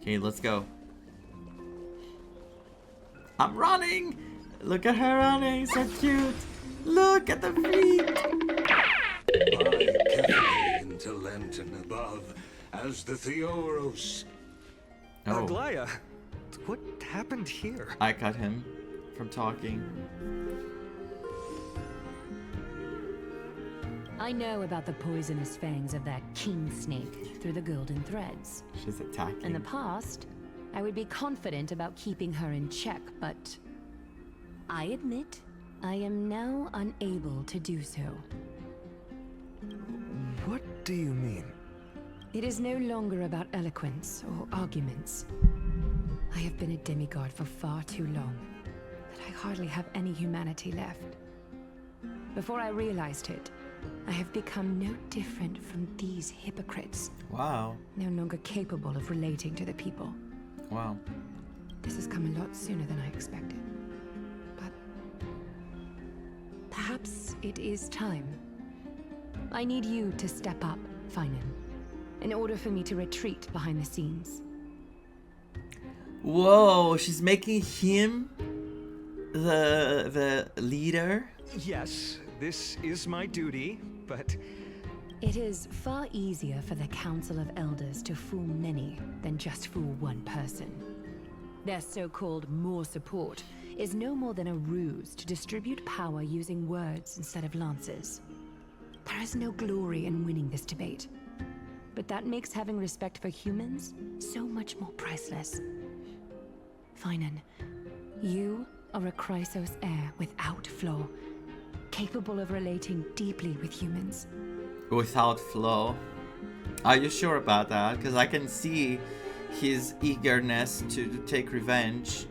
Okay, let's go. I'm running! Look at her running, so cute! Look at the feet! I carefully into lantern above, as the Theoros. Oh, Aglaya, what happened here? I cut him from talking. I know about the poisonous fangs of that king snake through the golden threads. She's attacking. In the past, I would be confident about keeping her in check, but I admit I am now unable to do so. What do you mean? It is no longer about eloquence or arguments. I have been a demigod for far too long that I hardly have any humanity left. Before I realized it, I have become no different from these hypocrites. Wow. No longer capable of relating to the people. Wow. This has come a lot sooner than I expected. But perhaps it is time. I need you to step up, Vaan, in order for me to retreat behind the scenes. Whoa, she's making him the leader? Yes, this is my duty, but... It is far easier for the Council of Elders to fool many than just fool one person. Their so-called more support is no more than a ruse to distribute power using words instead of lances. There is no glory in winning this debate, but that makes having respect for humans so much more priceless. Vaan, you are a Chrysos heir without flaw, capable of relating deeply with humans. Without flaw. Are you sure about that? Because I can see his eagerness to take revenge.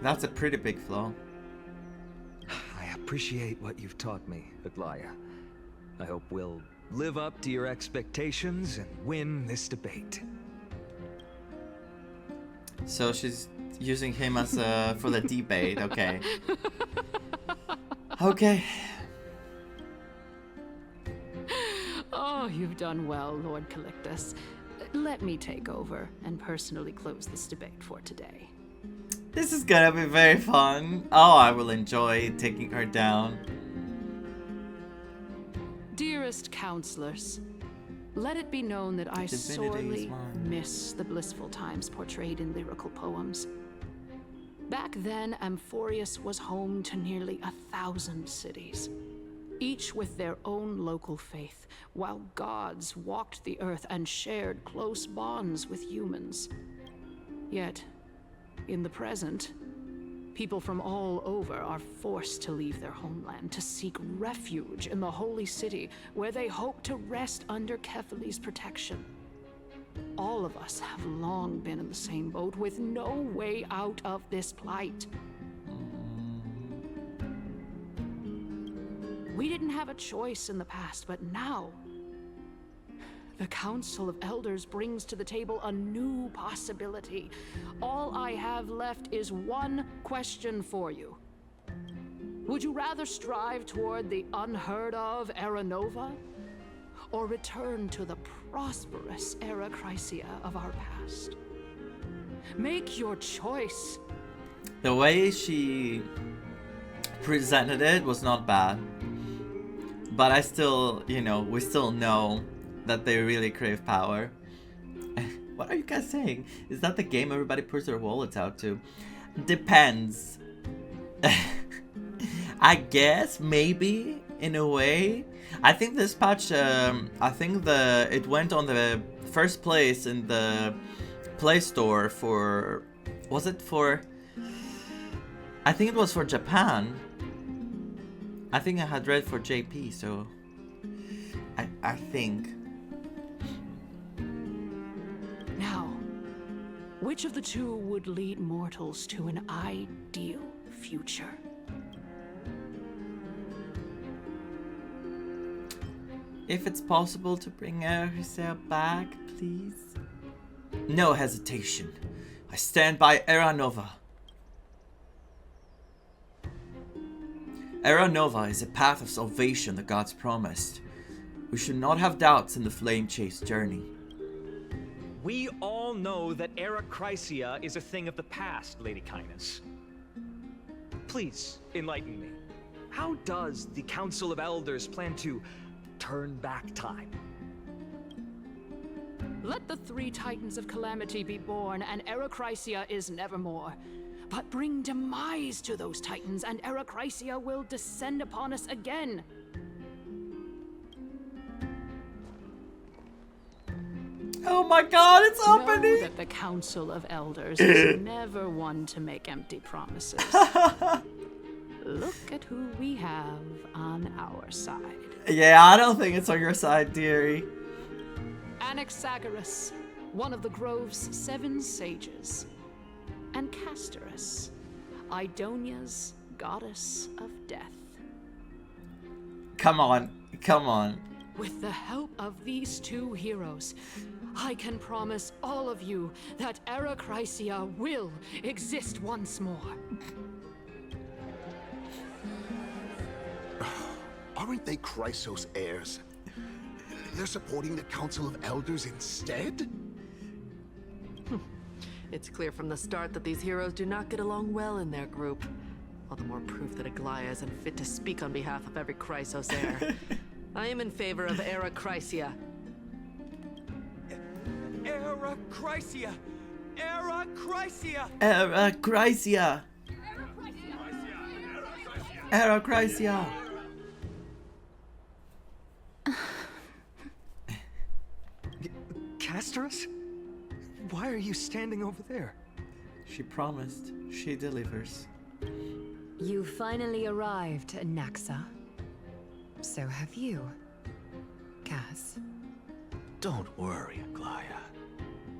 That's a pretty big flaw. I appreciate what you've taught me, Aglaya. I hope we'll live up to your expectations and win this debate. So she's using him as for the debate. Okay. Okay. Oh, you've done well, Lord Calictus. Let me take over and personally close this debate for today. This is gonna be very fun. Oh, I will enjoy taking her down. Dearest counselors, let it be known that I Divinity is sorely mine. miss the blissful times portrayed in lyrical poems. Back then, Amphorius was home to nearly 1,000 cities, each with their own local faith, while gods walked the earth and shared close bonds with humans. Yet, in the present, people from all over are forced to leave their homeland to seek refuge in the holy city, where they hope to rest under Kefali's protection. All of us have long been in the same boat, with no way out of this plight. We didn't have a choice in the past, but now the Council of Elders brings to the table a new possibility. All I have left is one question for you. Would you rather strive toward the unheard of Era Nova, or return to the prosperous Era Chrysia of our past? Make your choice. The way she presented it was not bad. But I still, you know, we still know that they really crave power. What are you guys saying? Is that the game everybody puts their wallets out to? Depends. I guess, maybe, in a way. I think this patch, I think it went on the first place in the Play Store for, was it for, I think it was for Japan. I think I had read for JP, so I think. Now, which of the two would lead mortals to an ideal future? If it's possible to bring Erisa back, please. No hesitation. I stand by Era Nova. Era Nova is a path of salvation the gods promised. We should not have doubts in the flame-chased journey. We all know that Era Chrysia is a thing of the past, Lady Kindness. Please, enlighten me. How does the Council of Elders plan to turn back time? Let the 3 Titans of Calamity be born, and Era Chrysia is nevermore. But bring demise to those Titans, and Era Chrysia will descend upon us again. Oh my god, it's Know opening! that the Council of Elders is never one to make empty promises. Look at who we have on our side. Yeah, I don't think it's on your side, dearie. Anaxagoras, one of the Grove's 7 sages. And Castorus, Idonia's goddess of death. Come on, come on. With the help of these 2 heroes, I can promise all of you that Era Chrysia will exist once more. Aren't they Chrysos heirs? They're supporting the Council of Elders instead? It's clear from the start that these heroes do not get along well in their group. All the more proof that Aglaia isn't fit to speak on behalf of every Chrysos heir. I am in favor of Era Chrysia. Era Chrysia! Era Chrysia! Era Chrysia! Era Chrysia! Castorus? Why are you standing over there? She promised. She delivers. You finally arrived, Naxa. So have you, Cass. Don't worry, Aglaia.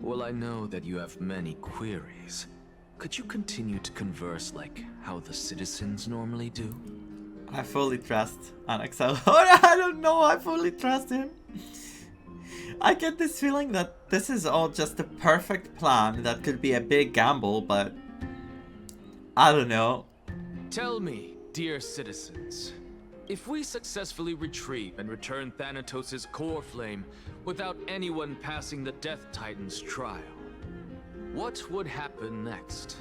Well, I know that you have many queries. Could you continue to converse like how the citizens normally do? I fully trust Anaxa. I don't know, I fully trust him. I get this feeling that this is all just a perfect plan that could be a big gamble, but I don't know. Tell me, dear citizens, if we successfully retrieve and return Thanatos' core flame without anyone passing the Death Titan's trial, what would happen next?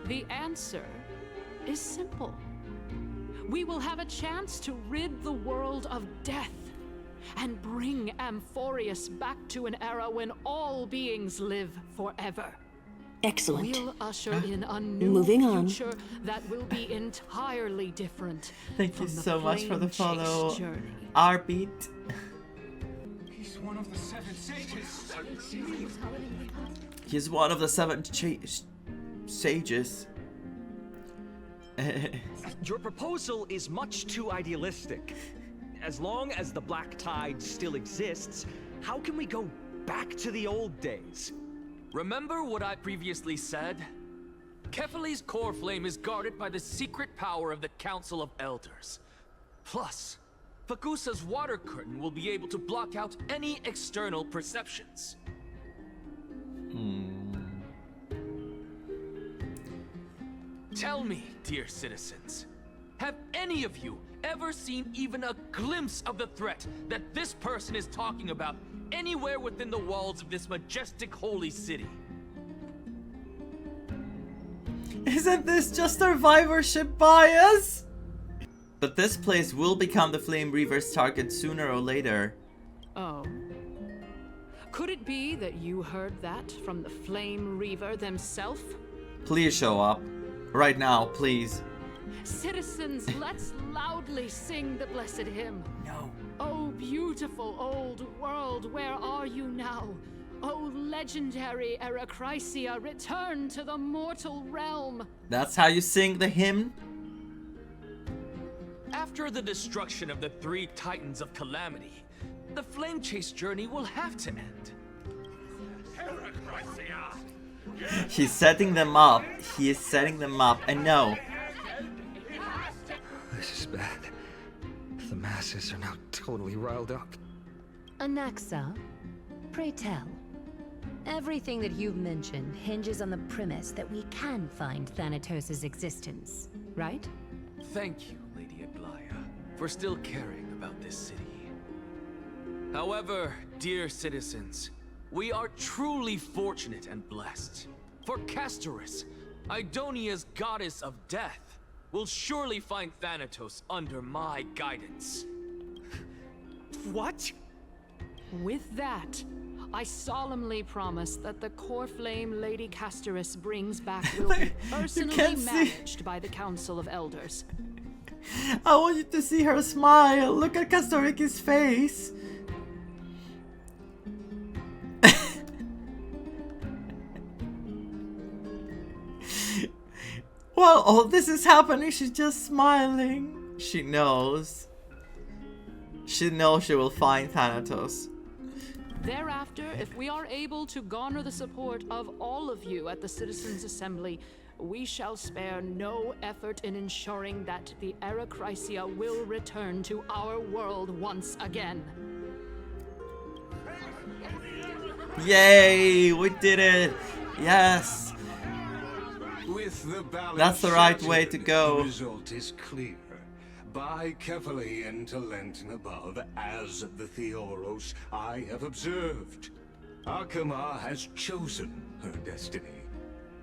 The answer is simple. We will have a chance to rid the world of death and bring Amphorius back to an era when all beings live forever. Excellent. We'll usher in a new Moving on. future that will be entirely different. Thank you from the so much for the flame chase follow. journey. Arbeat. He's one of the 7 sages. He's one of the 7 sages. Your proposal is much too idealistic. As long as the Black Tide still exists, how can we go back to the old days? Remember what I previously said? Kefali's core flame is guarded by the secret power of the Council of Elders. Plus, Fagusa's water curtain will be able to block out any external perceptions. Tell me, dear citizens, have any of you ever seen even a glimpse of the threat that this person is talking about anywhere within the walls of this majestic holy city? Isn't this just survivorship bias? But this place will become the Flame Reaver's target sooner or later. Oh. Could it be that you heard that from the Flame Reaver themselves? Please show up. Right now, please. Citizens, let's loudly sing the blessed hymn. No. Oh, beautiful old world, where are you now? Oh, legendary Era Chrysia, return to the mortal realm. That's how you sing the hymn? After the destruction of the 3 Titans of Calamity, the Flame Chase journey will have to end. He's setting them up. He is setting them up. And no. This is bad. The masses are now totally riled up. Anaxa, pray tell. Everything that you've mentioned hinges on the premise that we can find Thanatos' existence, right? Thank you, Lady Aglaia, for still caring about this city. However, dear citizens, We are truly fortunate and blessed. For Castoris, Idonia's goddess of death, will surely find Thanatos under my guidance. What? With that, I solemnly promise that the core flame Lady Castoris brings back will be personally can't see. managed by the Council of Elders. I want you to see her smile. Look at Kastoriki's face. While all this is happening, she's just smiling. She knows. She knows she will find Thanatos. Thereafter, if we are able to garner the support of all of you at the Citizens' Assembly, we shall spare no effort in ensuring that the Era Chrysia will return to our world once again. Yay! We did it! Yes! With the balance That's the right way to shattered, go. The result is clear. Buy carefully into Lent and above, as the Theoros I have observed. Akama has chosen her destiny.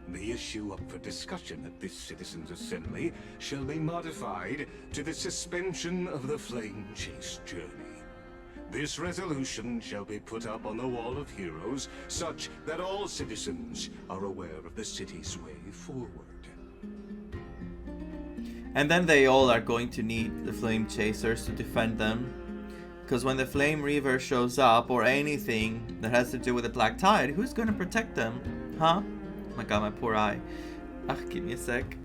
The issue up for discussion at this Citizens' Assembly shall be modified to the suspension of the Flame Chase journey. This resolution shall be put up on the Wall of Heroes, such that all citizens are aware of the city's way forward. And then they all are going to need the Flame Chasers to defend them. Because when the Flame Reaver shows up, or anything that has to do with the Black Tide, who's gonna protect them? Huh? Oh my god, my poor eye. Ah, give me a sec.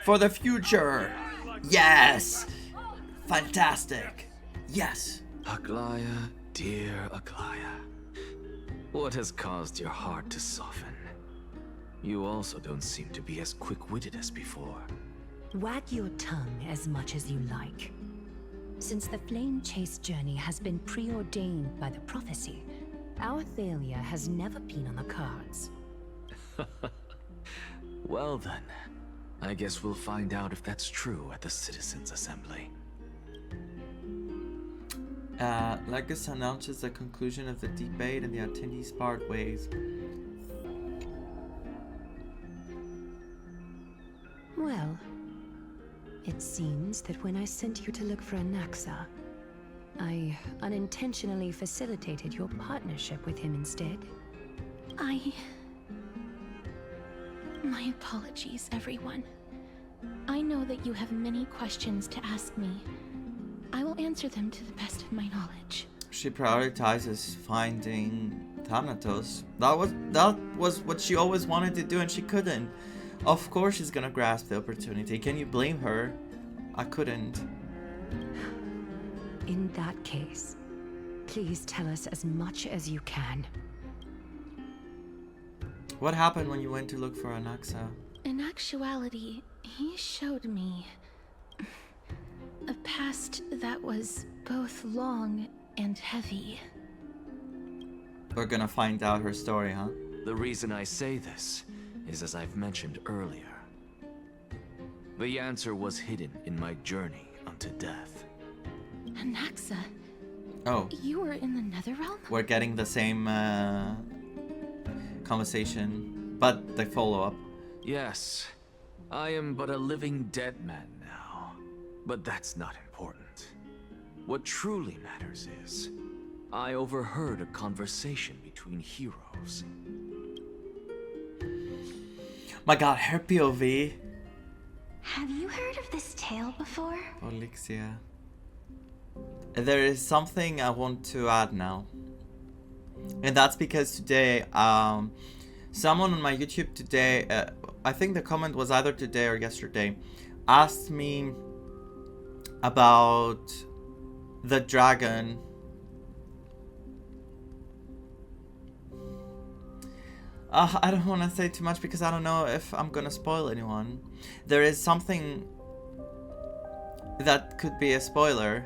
For the future! Yes! Fantastic! Yes! Aglaya, dear Aglaya. What has caused your heart to soften? You also don't seem to be as quick-witted as before. Wag your tongue as much as you like. Since the Flame Chase journey has been preordained by the prophecy, our failure has never been on the cards. Well then, I guess we'll find out if that's true at the Citizens' Assembly. Legus announces the conclusion of the debate and the attendees part ways. Well, it seems that when I sent you to look for Anaxa, I unintentionally facilitated your partnership with him instead. My apologies, everyone. I know that you have many questions to ask me. I will answer them to the best of my knowledge. She prioritizes finding Thanatos. That was what she always wanted to do and she couldn't. Of course she's gonna grasp the opportunity. Can you blame her? I couldn't. In that case, please tell us as much as you can. What happened when you went to look for Anaxa? In actuality, he showed me a past that was both long and heavy. We're gonna find out her story, huh? The reason I say this is as I've mentioned earlier. The answer was hidden in my journey unto death. Anaxa, Oh, you were in the Netherrealm? we're getting the same conversation, but the follow-up. Yes, I am but a living dead man now. But that's not important. What truly matters is, I overheard a conversation between heroes. My god, her POV. Have you heard of this tale before? Olixia. There is something I want to add now. And that's because today, someone on my YouTube today, I think the comment was either today or yesterday, asked me about the dragon. I don't want to say too much because I don't know if I'm gonna spoil anyone. There is something that could be a spoiler.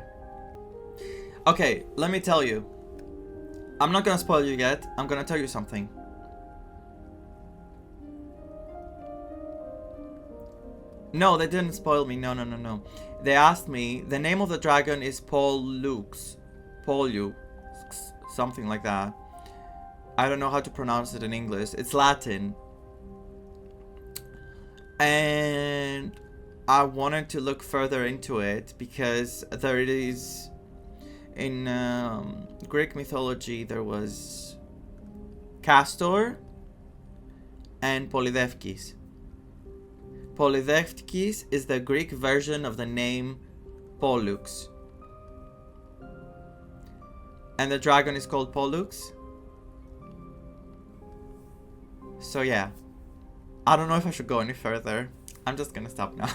Okay, let me tell you. I'm not gonna spoil you yet. I'm gonna tell you something. No, they didn't spoil me. No. They asked me. The name of the dragon is Paul Lux. Pollux, something like that. I don't know how to pronounce it in English. It's Latin. And I wanted to look further into it because there is, in Greek mythology, there was Castor and Polydevkis. Polydevkis is the Greek version of the name Pollux. And the dragon is called Pollux. So yeah. I don't know if I should go any further. I'm just gonna stop now.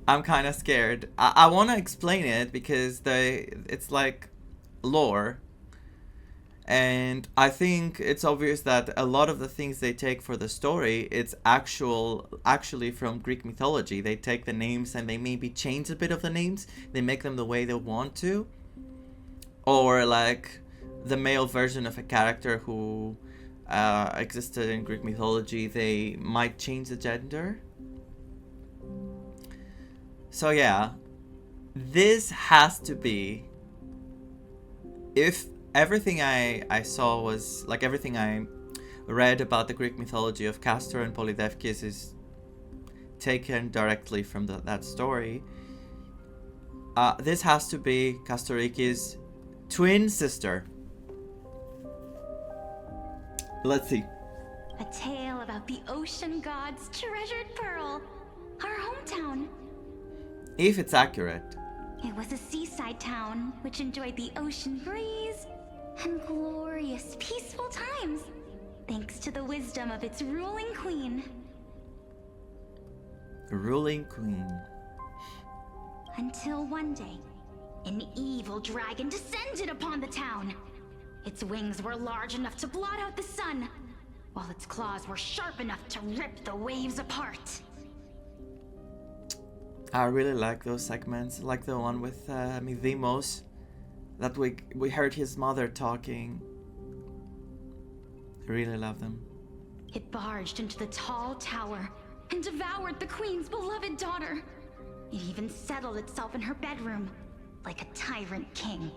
I'm kind of scared. I want to explain it because it's like lore. And I think it's obvious that a lot of the things they take for the story, it's actually from Greek mythology. They take the names and they maybe change a bit of the names. They make them the way they want to. Or like the male version of a character who existed in Greek mythology, they might change the gender. So yeah, this has to be, if everything I saw was, like everything I read about the Greek mythology of Castor and Polydevkis is taken directly from that story, this has to be Castoriki's twin sister. Let's see. A tale about the ocean god's treasured pearl, our hometown. If it's accurate. It was a seaside town which enjoyed the ocean breeze and glorious, peaceful times, thanks to the wisdom of its ruling queen. Ruling queen. Until one day, an evil dragon descended upon the town. Its wings were large enough to blot out the sun, while its claws were sharp enough to rip the waves apart. I really like those segments, like the one with Midimos, that we heard his mother talking. I really love them. It barged into the tall tower and devoured the queen's beloved daughter. It even settled itself in her bedroom, like a tyrant king.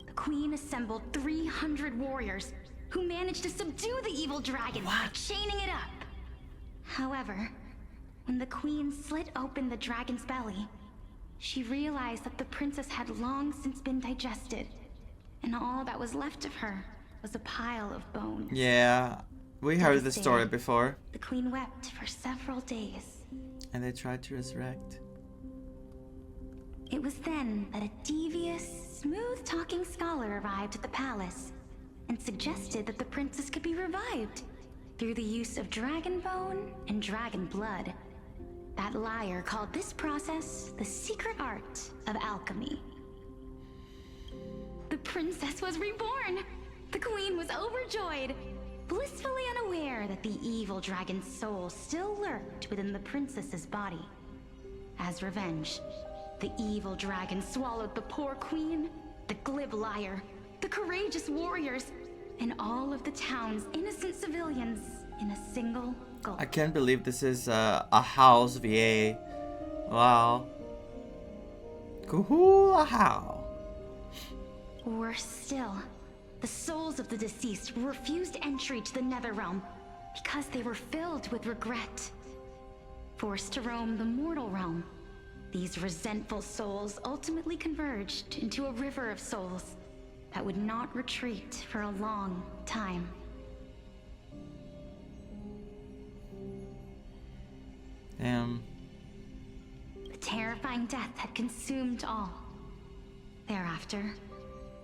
The queen assembled 300 warriors who managed to subdue the evil dragon by chaining it up. However, when the queen slit open the dragon's belly, she realized that the princess had long since been digested, and all that was left of her was a pile of bones. Yeah, we heard this story before. The queen wept for several days. And they tried to resurrect. It was then that a devious, smooth-talking scholar arrived at the palace and suggested that the princess could be revived through the use of dragon bone and dragon blood. That liar called this process the secret art of alchemy. The princess was reborn. The queen was overjoyed, blissfully unaware that the evil dragon's soul still lurked within the princess's body. As revenge, the evil dragon swallowed the poor queen, the glib liar, the courageous warriors, and all of the town's innocent civilians in a single gulp. I can't believe this is a house VA. Wow. Cool, how? Worse still, the souls of the deceased were refused entry to the Netherrealm because they were filled with regret. Forced to roam the mortal realm, these resentful souls ultimately converged into a river of souls that would not retreat for a long time. Damn. The terrifying death had consumed all. Thereafter,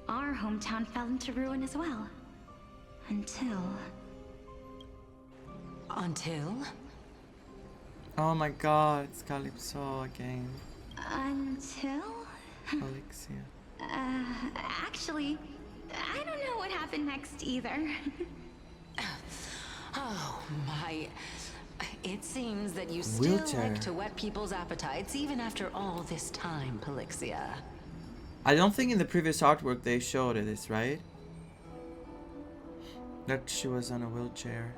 our hometown fell into ruin as well. Until... Oh my god, it's Calypso again. Until... Alexia. Actually, I don't know what happened next either. Oh my... It seems that you still like to whet people's appetites even after all this time, Polixia. I don't think in the previous artwork they showed this, right? That she was on a wheelchair.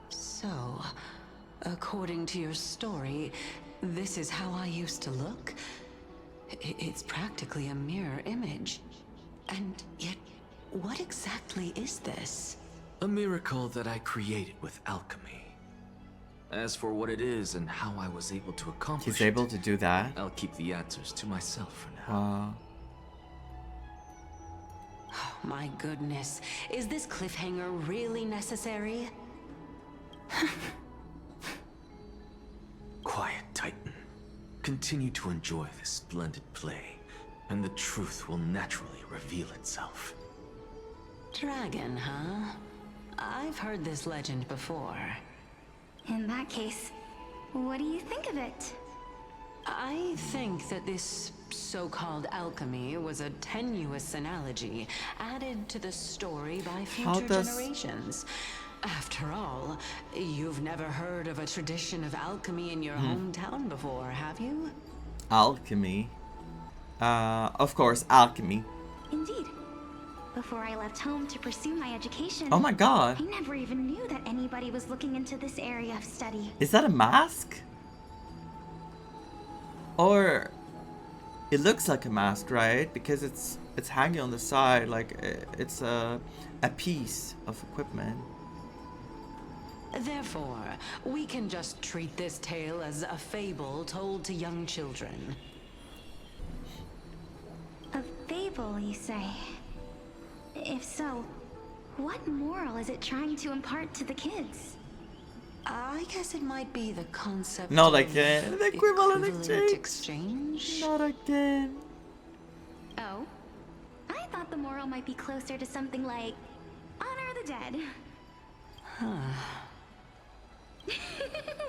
So, according to your story, This is how I used to look? It's practically a mirror image. And yet, what exactly is this? A miracle that I created with alchemy. As for what it is and how I was able to accomplish He's able to do that? I'll keep the answers to myself for now. Oh, my goodness. Is this cliffhanger really necessary? Quiet, Titan. Continue to enjoy this splendid play, and the truth will naturally reveal itself. Dragon, huh? I've heard this legend before. In that case, what do you think of it? I think that this so-called alchemy was a tenuous analogy added to the story by future generations. After all, you've never heard of a tradition of alchemy in your hometown before, have you? Alchemy? Of course, alchemy. Indeed. Before I left home to pursue my education, Oh my god. I never even knew that anybody was looking into this area of study. Is that a mask? Or it looks like a mask, right? Because it's hanging on the side, like it's a piece of equipment. Therefore, we can just treat this tale as a fable told to young children. A fable, you say? If so, what moral is it trying to impart to the kids? I guess it might be the concept Not of again. The equivalent exchange. Not again. Oh? I thought the moral might be closer to something like honor the dead.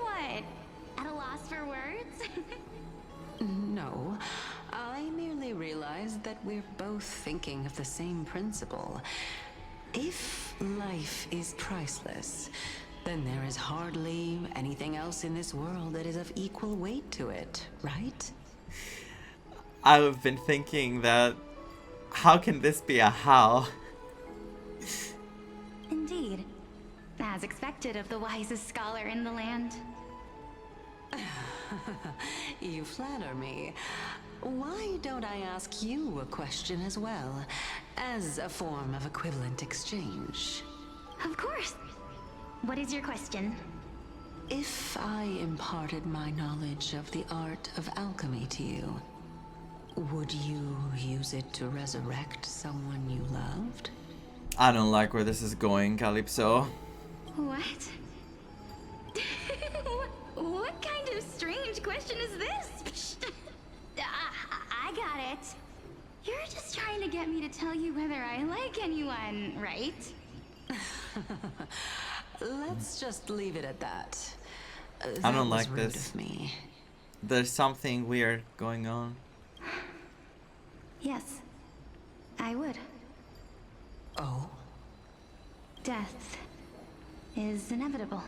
What? At a loss for words? No, I merely realized that we're both thinking of the same principle. If life is priceless, then there is hardly anything else in this world that is of equal weight to it, right? I've been thinking that, how can this be a how? Indeed. As expected of the wisest scholar in the land. You flatter me. Why don't I ask you a question as well, as a form of equivalent exchange? Of course. What is your question? If I imparted my knowledge of the art of alchemy to you, would you use it to resurrect someone you loved? I don't like where this is going, Calypso. What? What kind of strange question is this? I got it. You're just trying to get me to tell you whether I like anyone, right? Let's just leave it at that. I don't was like rude this. of me. There's something weird going on. Yes, I would. Oh? Death is inevitable.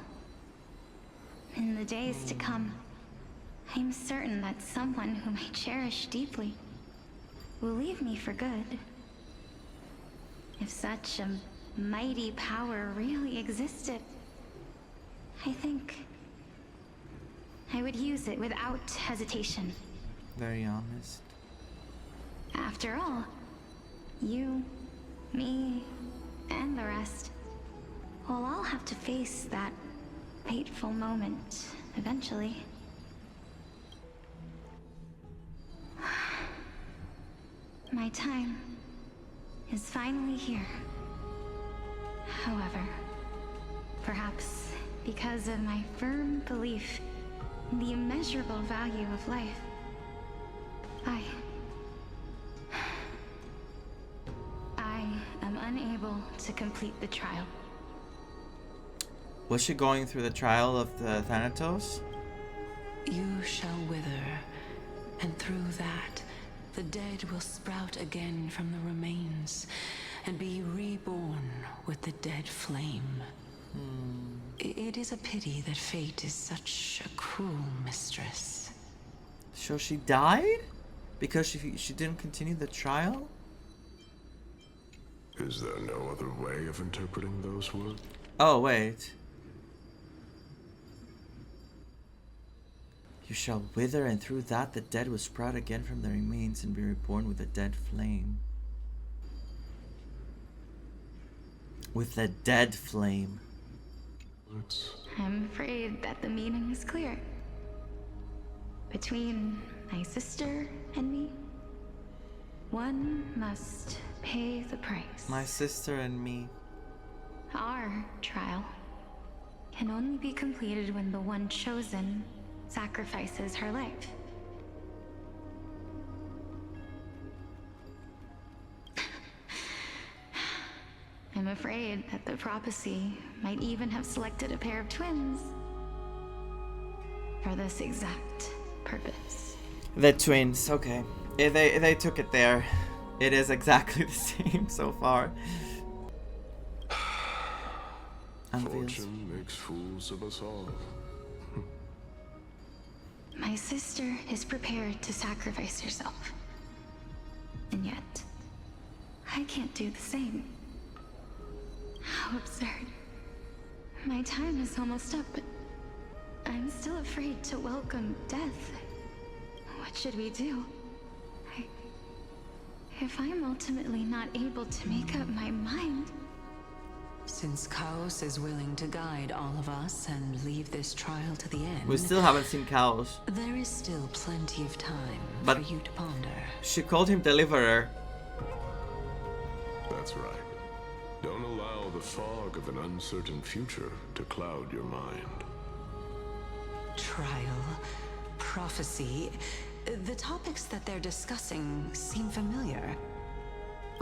In the days to come, I'm certain that someone whom I cherish deeply will leave me for good. If such a mighty power really existed, I think I would use it without hesitation. Very honest. After all, you, me, and the rest will all have to face that fateful moment eventually. My time is finally here. However, perhaps because of my firm belief in the immeasurable value of life, I am unable to complete the trial. Was she going through the trial of the Thanatos? You shall wither, and through that, the dead will sprout again from the remains, and be reborn with the dead flame. It is a pity that fate is such a cruel mistress. So she died? Because she didn't continue the trial? Is there no other way of interpreting those words? Oh, wait. You shall wither, and through that the dead will sprout again from their remains and be reborn with a dead flame. With a dead flame. I'm afraid that the meaning is clear. Between my sister and me, one must pay the price. My sister and me. Our trial can only be completed when the one chosen sacrifices her life. I'm afraid that the prophecy might even have selected a pair of twins for this exact purpose. The twins, okay. They took it there. It is exactly the same so far. Fortune makes fools of us all. My sister is prepared to sacrifice herself. And yet, I can't do the same. How absurd. My time is almost up, but I'm still afraid to welcome death. What should we do? If I'm ultimately not able to make up my mind... Since Chaos is willing to guide all of us and leave this trial to the end... We still haven't seen Chaos. There is still plenty of time but for you to ponder. She called him Deliverer. That's right. Don't allow the fog of an uncertain future to cloud your mind. Trial, prophecy, the topics that they're discussing seem familiar.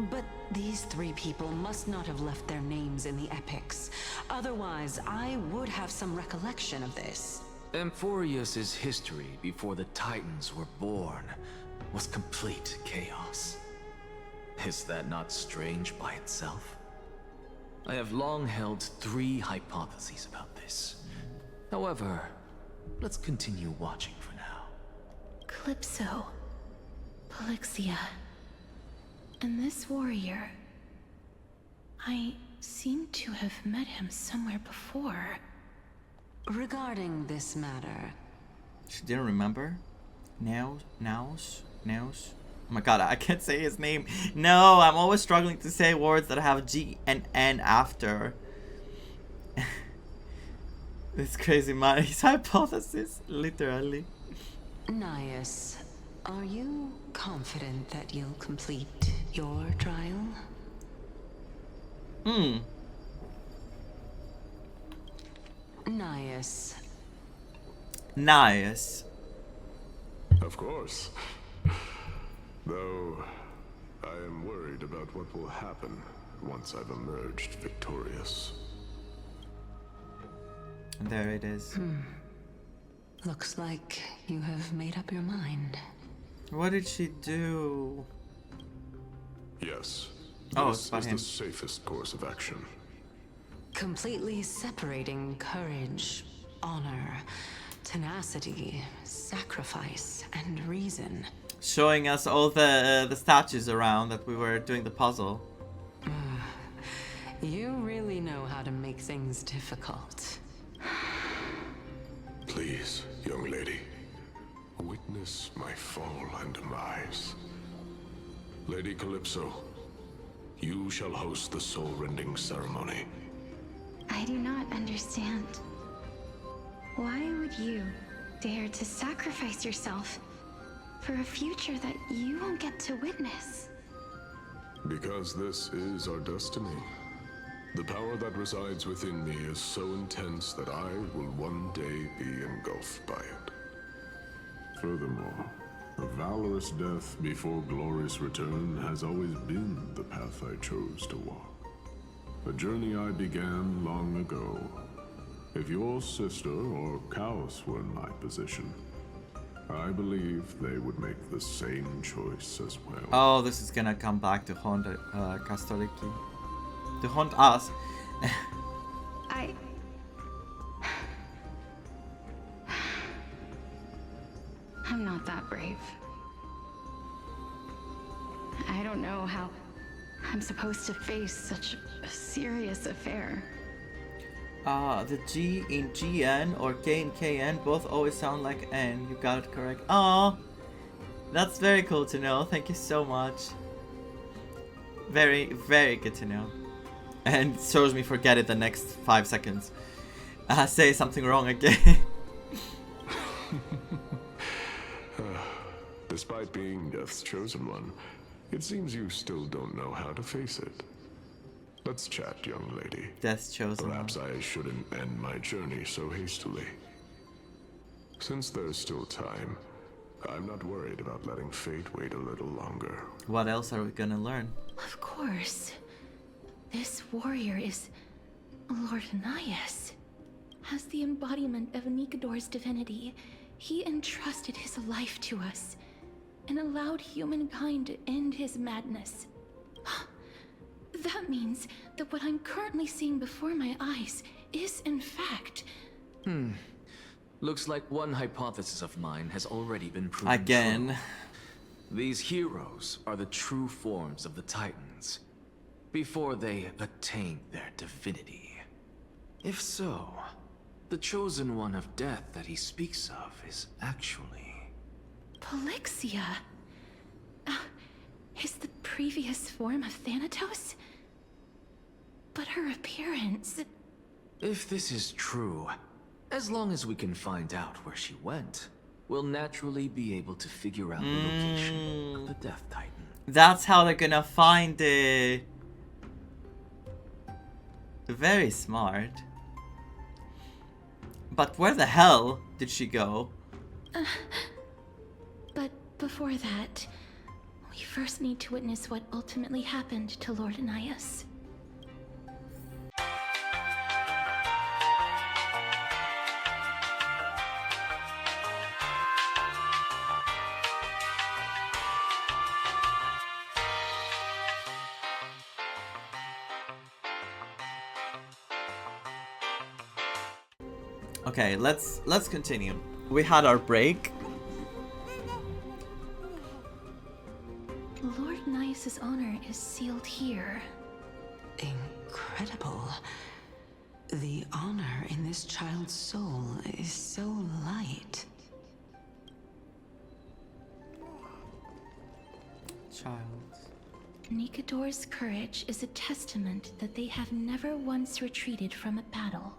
But these three people must not have left their names in the epics. Otherwise, I would have some recollection of this. Amphorius's history before the Titans were born was complete chaos. Is that not strange by itself? I have long held three hypotheses about this. However, let's continue watching for now. Calypso, Polixia, and this warrior. I seem to have met him somewhere before. Regarding this matter... She didn't remember? Naus? Oh my god, I can't say his name. No, I'm always struggling to say words that have G and N after. This crazy man, his hypothesis, literally. Nias, are you confident that you'll complete your trial? Nias. Nias. Of course. Though, I am worried about what will happen once I've emerged victorious. And there it is. Looks like you have made up your mind. What did she do? Yes. Oh, this it's is him. the safest course of action. Completely separating courage, honor, tenacity, sacrifice, and reason. Showing us all the statues around that we were doing the puzzle. You really know how to make things difficult. Please, young lady, witness my fall and demise. Lady Calypso, you shall host the soul-rending ceremony. I do not understand. Why would you dare to sacrifice yourself for a future that you won't get to witness? Because this is our destiny. The power that resides within me is so intense that I will one day be engulfed by it. Furthermore, a valorous death before glorious return has always been the path I chose to walk. A journey I began long ago. If your sister or Chaos were in my position, I believe they would make the same choice as well. Oh, this is gonna come back to haunt Castoriki. To haunt us. I'm not that brave. I don't know how I'm supposed to face such a serious affair. The G in GN or K in KN both always sound like N. You got it correct. Oh, that's very cool to know. Thank you so much. Very, very good to know. And shows me forget it the next 5 seconds. Say something wrong again. Despite being Death's chosen one, it seems you still don't know how to face it. Let's chat, young lady. Death's chosen Perhaps one. I shouldn't end my journey so hastily. Since there's still time, I'm not worried about letting fate wait a little longer. What else are we gonna learn? Of course. This warrior is Lord Anias. As the embodiment of Nikador's divinity, he entrusted his life to us and allowed humankind to end his madness. That means that what I'm currently seeing before my eyes is, in fact... Looks like one hypothesis of mine has already been proven Again. true. These heroes are the true forms of the Titans, before they attained their divinity. If so, the chosen one of death that he speaks of is actually... Polixia? Is the previous form of Thanatos? But her appearance... If this is true, as long as we can find out where she went, we'll naturally be able to figure out the location of the Death Titan. That's how they're gonna find it. Very smart. But where the hell did she go? But before that, we first need to witness what ultimately happened to Lord Anias. Okay, let's continue. We had our break. Lord Anias' honor is sealed here. Incredible. The honor in this child's soul is so light. Child. Nikador's courage is a testament that they have never once retreated from a battle.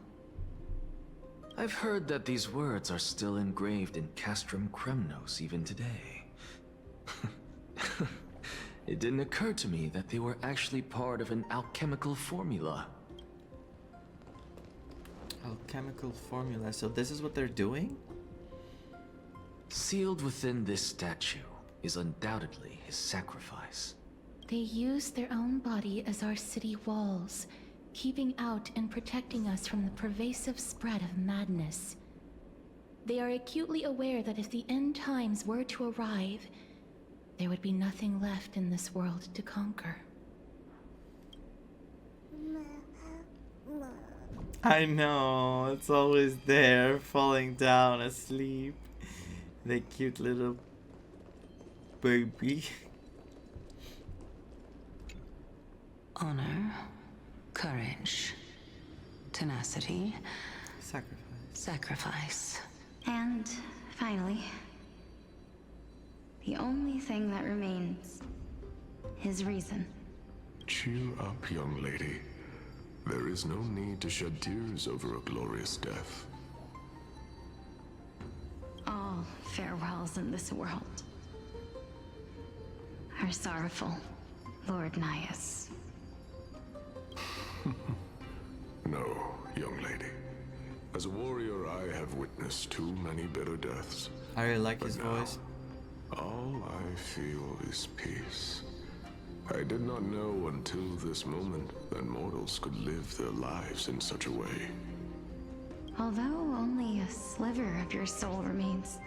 I've heard that these words are still engraved in Castrum Kremnos even today. It didn't occur to me that they were actually part of an alchemical formula. Alchemical formula. So this is what they're doing? Sealed within this statue is undoubtedly his sacrifice. They use their own body as our city walls, keeping out and protecting us from the pervasive spread of madness. They are acutely aware that if the end times were to arrive, there would be nothing left in this world to conquer. I know, it's always there, falling down asleep. The cute little baby. Honor, courage, tenacity, sacrifice. And finally, the only thing that remains is reason. Cheer up, young lady. There is no need to shed tears over a glorious death. All farewells in this world are sorrowful, Lord Anias. No, young lady. As a warrior, I have witnessed too many bitter deaths. I really like his voice. All I feel is peace. I did not know until this moment that mortals could live their lives in such a way. Although only a sliver of your soul remains,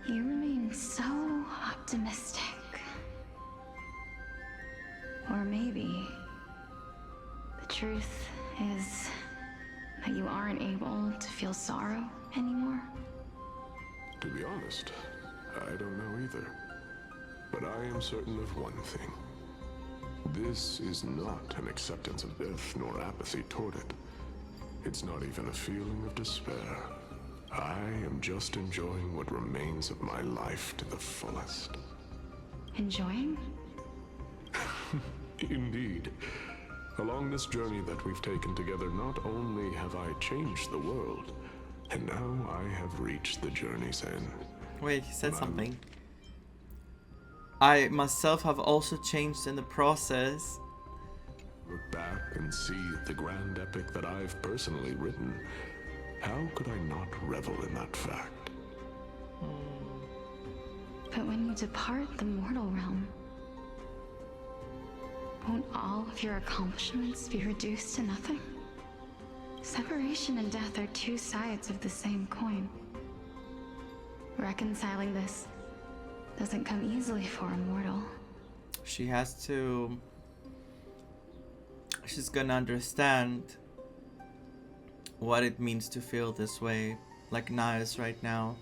you remain so optimistic. Or maybe the truth is that you aren't able to feel sorrow anymore. To be honest, I don't know either. But I am certain of one thing. This is not an acceptance of death nor apathy toward it. It's not even a feeling of despair. I am just enjoying what remains of my life to the fullest. Enjoying? Indeed. Along this journey that we've taken together, not only have I changed the world, and now I have reached the journey's end. Wait, he said something. I myself have also changed in the process. Look back and see the grand epic that I've personally written. How could I not revel in that fact? But when you depart the mortal realm, won't all of your accomplishments be reduced to nothing? Separation and death are two sides of the same coin. Reconciling this doesn't come easily for a mortal. She has to... She's gonna understand what it means to feel this way, like Nias right now.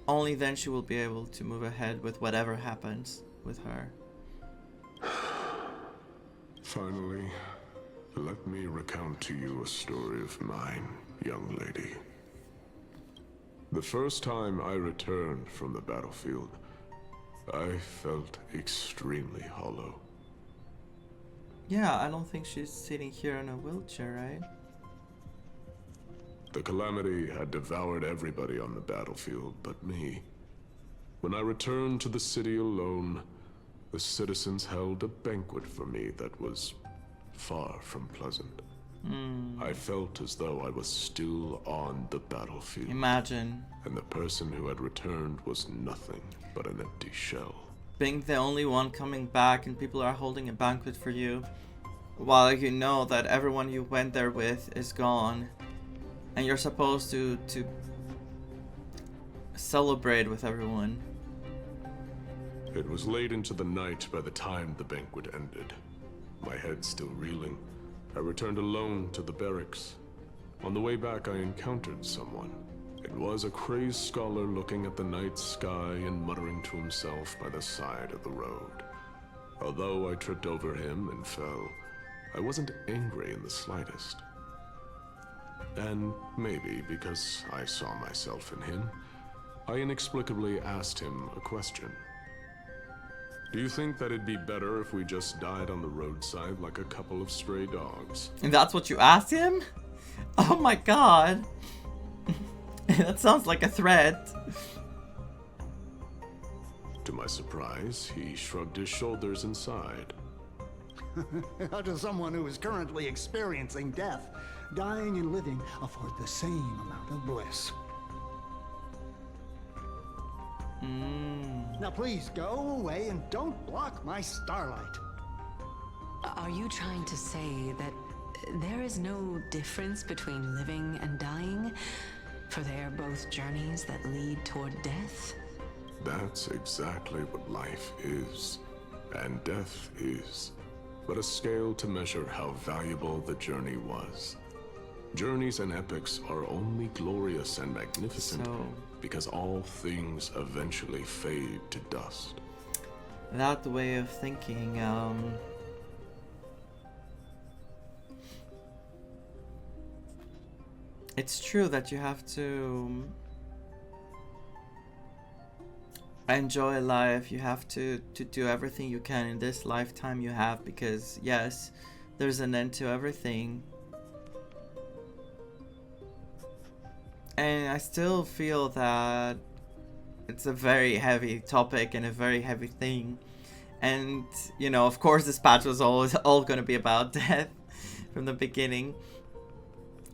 Only then she will be able to move ahead with whatever happens with her. Finally, let me recount to you a story of mine, young lady. The first time I returned from the battlefield, I felt extremely hollow. Yeah, I don't think she's sitting here in a wheelchair, right? The calamity had devoured everybody on the battlefield but me. When I returned to the city alone, the citizens held a banquet for me that was far from pleasant. I felt as though I was still on the battlefield. Imagine. And the person who had returned was nothing but an empty shell. Being the only one coming back and people are holding a banquet for you, while you know that everyone you went there with is gone. And you're supposed to celebrate with everyone. It was late into the night by the time the banquet ended. My head still reeling, I returned alone to the barracks. On the way back, I encountered someone. It was a crazed scholar looking at the night sky and muttering to himself by the side of the road. Although I tripped over him and fell, I wasn't angry in the slightest. And maybe because I saw myself in him, I inexplicably asked him a question. Do you think that it'd be better if we just died on the roadside like a couple of stray dogs? And that's what you asked him? Oh my god. That sounds like a threat. To my surprise, he shrugged his shoulders and sighed. To someone who is currently experiencing death, dying and living afford the same amount of bliss. Now please go away and don't block my starlight. Are you trying to say that there is no difference between living and dying? For they are both journeys that lead toward death? That's exactly what life is, and death is, but a scale to measure how valuable the journey was. Journeys and epics are only glorious and magnificent because all things eventually fade to dust. That way of thinking, it's true that you have to enjoy life. You have to do everything you can in this lifetime you have, because yes, there's an end to everything. And I still feel that it's a very heavy topic and a very heavy thing. And, you know, of course this patch was always all gonna be about death from the beginning.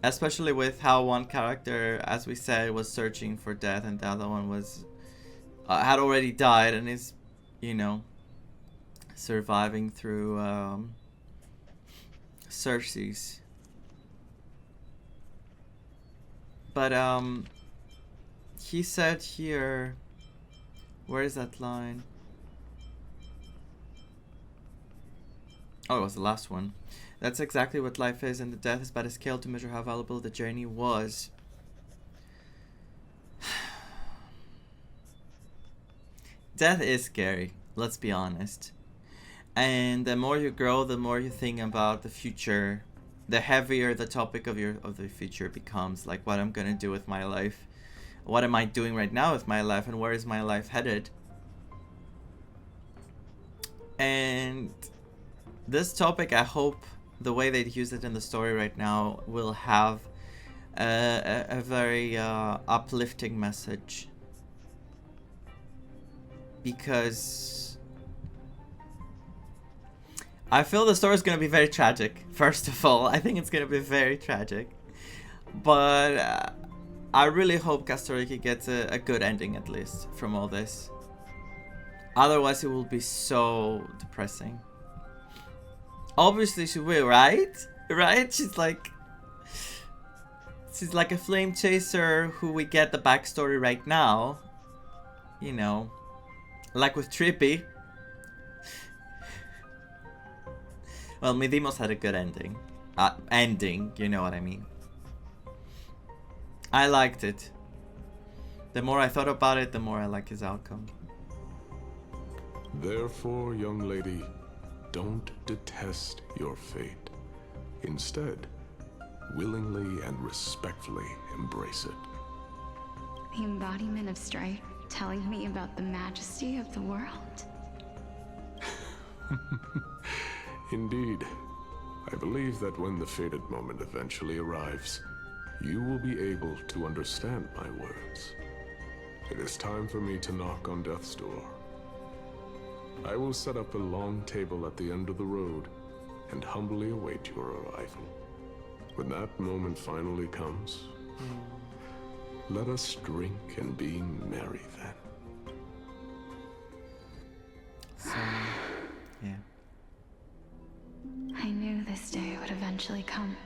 Especially with how one character, as we said, was searching for death and the other one was had already died and is, you know, surviving through Cersei's. But he said here, where is that line? Oh, it was the last one. That's exactly what life is, and the death is but a scale to measure how valuable the journey was. Death is scary, let's be honest. And the more you grow, the more you think about the future the heavier the topic of the future becomes, like what I'm gonna do with my life, what am I doing right now with my life, and where is my life headed. And this topic, I hope the way they use it in the story right now will have a very uplifting message, because I feel the story is going to be very tragic. First of all, I think it's going to be very tragic, but I really hope Castoriki gets a good ending, at least, from all this. Otherwise it will be so depressing. Obviously she will, right? Right? She's like a flame chaser who we get the backstory right now. You know, like with Trippy. Well, Midimos had a good ending. You know what I mean. I liked it. The more I thought about it, the more I like his outcome. Therefore, young lady, don't detest your fate. Instead, willingly and respectfully embrace it. The embodiment of strife telling me about the majesty of the world. Indeed. I believe that when the fated moment eventually arrives, you will be able to understand my words. It is time for me to knock on death's door. I will set up a long table at the end of the road and humbly await your arrival. When that moment finally comes, let us drink and be merry then. So, yeah. I knew this day would eventually come.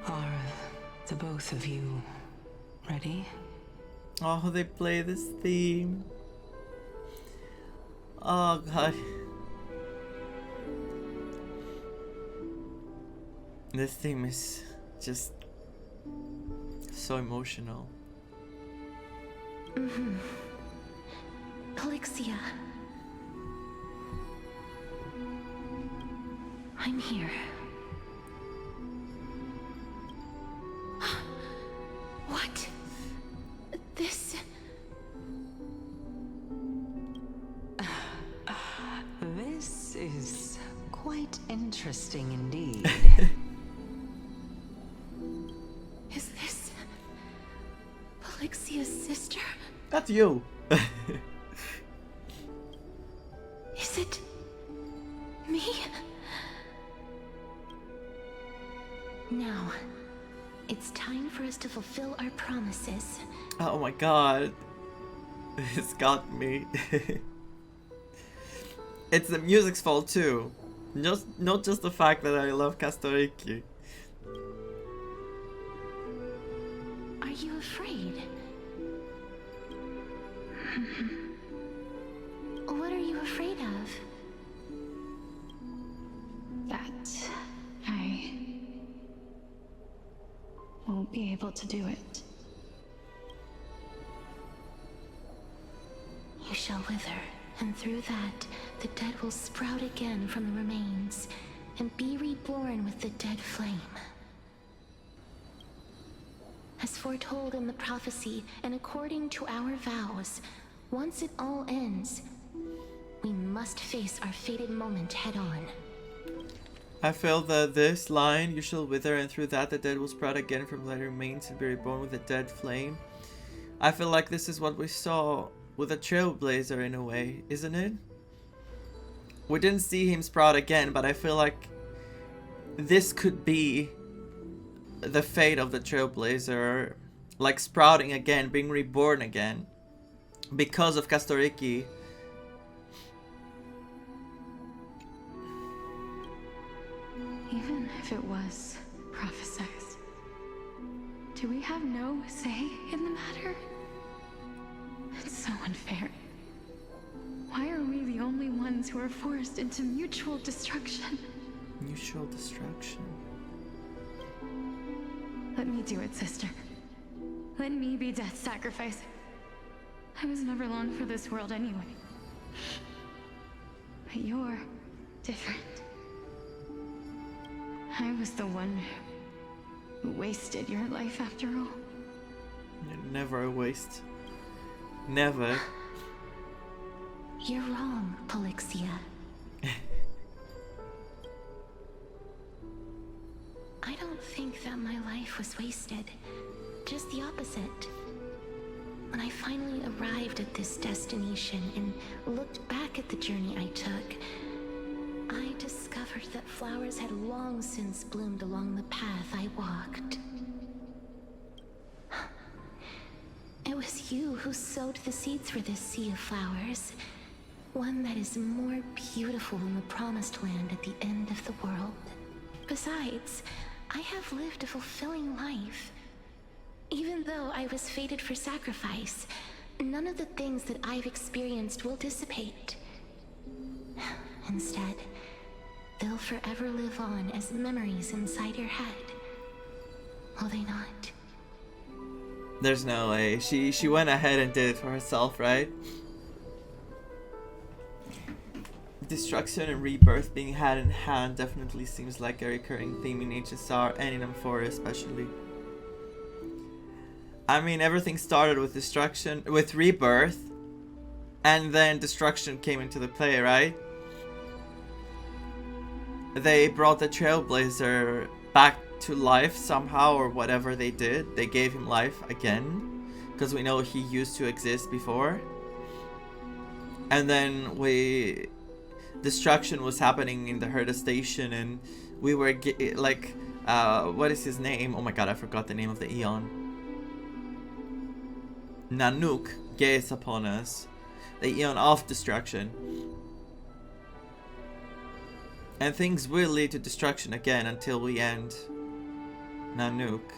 Are the both of you ready? Oh, they play this theme. Oh god. This theme is just so emotional. Elixia. I'm here. What? This... This is quite interesting indeed. Is this... Elixia's sister? That's you. Is it... me? Now, it's time for us to fulfill our promises. Oh my god. It's got me. It's the music's fault too. Not just the fact that I love Castoriki. Are you afraid? What are you afraid of? That I won't be able to do it. You shall wither, and through that, the dead will sprout again from the remains, and be reborn with the dead flame. As foretold in the prophecy, and according to our vows, once it all ends, we must face our fated moment head-on. I feel that this line, you shall wither, and through that the dead will sprout again from their remains and be reborn with a dead flame. I feel like this is what we saw with a trailblazer in a way, isn't it? We didn't see him sprout again, but I feel like this could be the fate of the trailblazer, like sprouting again, being reborn again, because of Castoriki. Even if it was prophesized, do we have no say in the matter? It's so unfair. Why are we the only ones who are forced into mutual destruction? Mutual destruction? Let me do it, sister. Let me be death's sacrifice. I was never long for this world anyway. But you're different. I was the one who wasted your life after all. Never a waste. Never. You're wrong, Polixia. I don't think that my life was wasted. Just the opposite. When I finally arrived at this destination and looked back at the journey I took, I discovered that flowers had long since bloomed along the path I walked. It was you who sowed the seeds for this sea of flowers. One that is more beautiful than the promised land at the end of the world. Besides, I have lived a fulfilling life. Even though I was fated for sacrifice, none of the things that I've experienced will dissipate. Instead, they'll forever live on as memories inside your head. Will they not? There's no way. She went ahead and did it for herself, right? Destruction and rebirth being hand in hand definitely seems like a recurring theme in HSR and in Amphoria especially. I mean, everything started with destruction, with rebirth, and then destruction came into the play, right? They brought the Trailblazer back to life somehow, or whatever they did. They gave him life again, because we know he used to exist before. And then destruction was happening in the Herda station, and we were like, what is his name? Oh my god, I forgot the name of the Eon. Nanook gaze upon us, the Eon of destruction. And things will lead to destruction again until we end Nanook.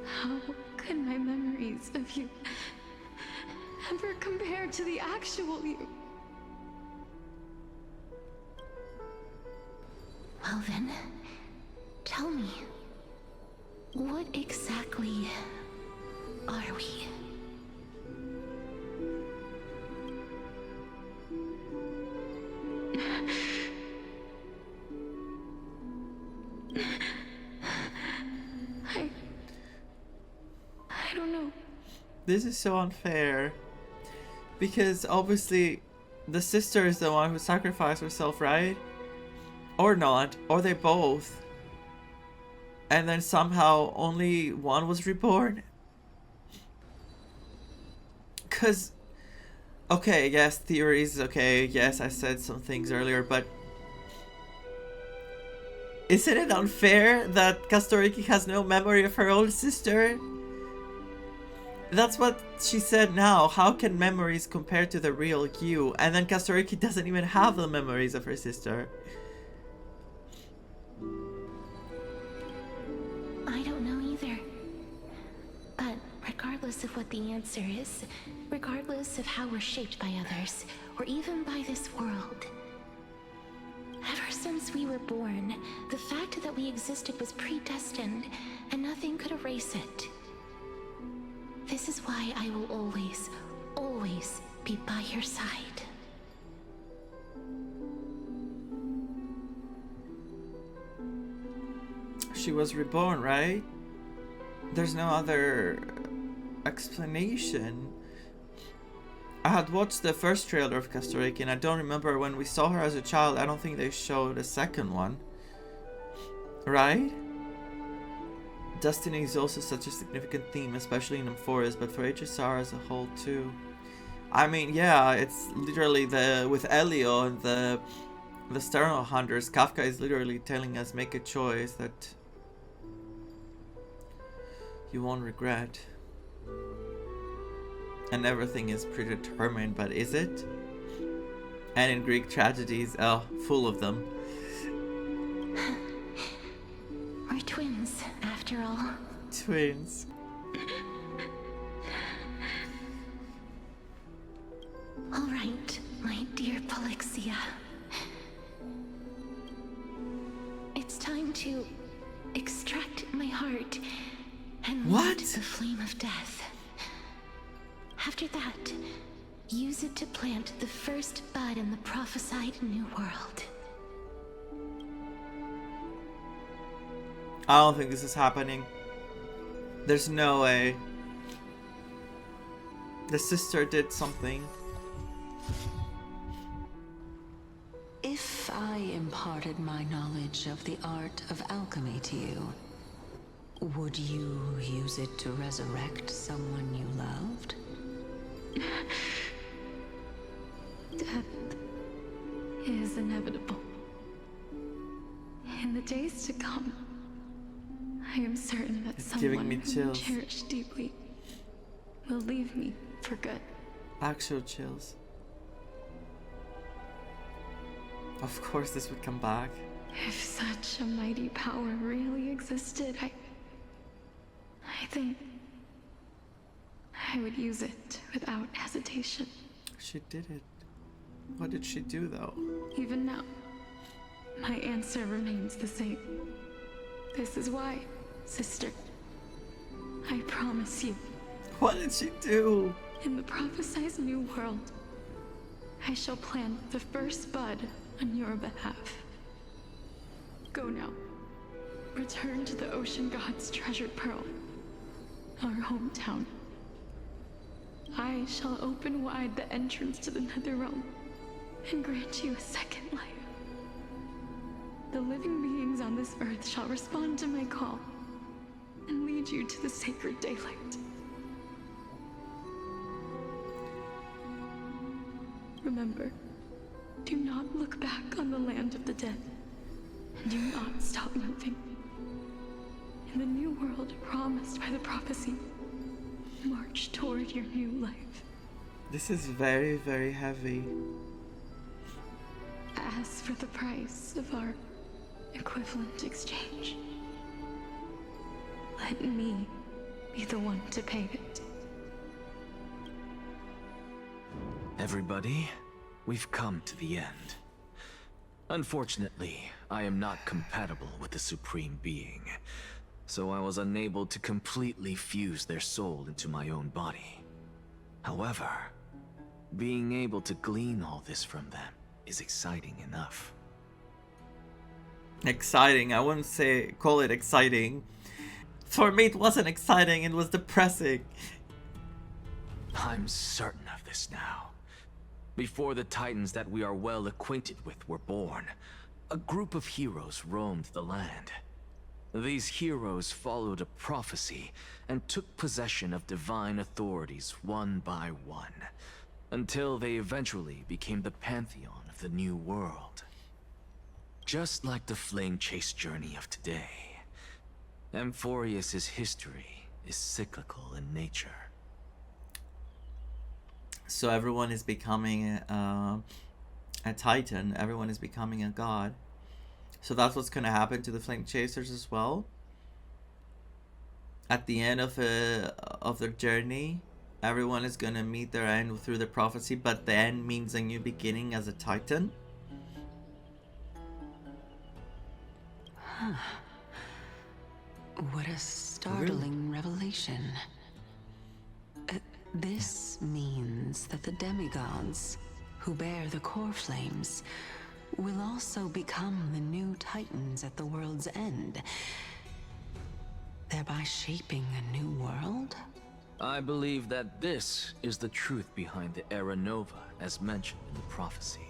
How could my memories of you ever compare to the actual you? Well then, tell me, what exactly are we? I don't know. This is so unfair. Because obviously the sister is the one who sacrificed herself, right? Or not, or they both. And then somehow only one was reborn. Cause, okay, yes, theories, okay, yes, I said some things earlier, but isn't it unfair that Kastoriki has no memory of her own sister? That's what she said now. How can memories compare to the real you? And then Kastoriki doesn't even have the memories of her sister. I don't know either. But regardless of what the answer is, regardless of how we're shaped by others, or even by this world, ever since we were born, the fact that we existed was predestined, and nothing could erase it. This is why I will always, always be by your side. She was reborn, right? There's no other explanation. I had watched the first trailer of Kastoriki, and I don't remember when we saw her as a child. I don't think they showed a second one. Right? Destiny is also such a significant theme, especially in Amphoris, but for HSR as a whole too. I mean, yeah, it's literally with Elio and the Sternal Hunters, Kafka is literally telling us make a choice that you won't regret. And everything is predetermined, but is it? And in Greek tragedies, oh, full of them. We're twins, after all. Twins. All right, my dear Polixia. It's time to extract my heart and What? light the flame of death. After that, use it to plant the first bud in the prophesied new world. I don't think this is happening. There's no way. The sister did something. If I imparted my knowledge of the art of alchemy to you, would you use it to resurrect someone you loved? Death is inevitable. In the days to come, I am certain that It's giving me someone who chills. cherished deeply will leave me for good. Actual chills. Of course this would come back. If such a mighty power really existed, I think I would use it without hesitation. She did it. What did she do though? Even now, my answer remains the same. This is why, sister, I promise you, What did she do? in the prophesied new world, I shall plant the first bud on your behalf. Go now. Return to the ocean god's treasured pearl, our hometown. I shall open wide the entrance to the nether realm and grant you a second life. The living beings on this earth shall respond to my call and lead you to the sacred daylight. Remember, do not look back on the land of the dead. Do not stop moving. In the new world promised by the prophecy, march toward your new life. This is very, very heavy. As for the price of our equivalent exchange, let me be the one to pay it. Everybody, we've come to the end. Unfortunately, I am not compatible with the Supreme Being, so I was unable to completely fuse their soul into my own body. However, being able to glean all this from them is exciting enough. Exciting. I wouldn't call it exciting. For me it wasn't exciting, it was depressing. I'm certain of this now. Before the Titans that we are well acquainted with were born, a group of heroes roamed the land. These heroes followed a prophecy and took possession of divine authorities one by one, until they eventually became the pantheon of the new world. Just like the flame chase journey of today, Amphorius's history is cyclical in nature. So everyone is becoming a titan. Everyone is becoming a god. So that's what's going to happen to the Flame Chasers as well. At the end of their journey, everyone is going to meet their end through the prophecy, but the end means a new beginning as a titan. Huh. What a startling revelation. This means that the demigods, who bear the core flames, will also become the new titans at the world's end, thereby shaping a new world? I believe that this is the truth behind the Era Nova, as mentioned in the prophecy.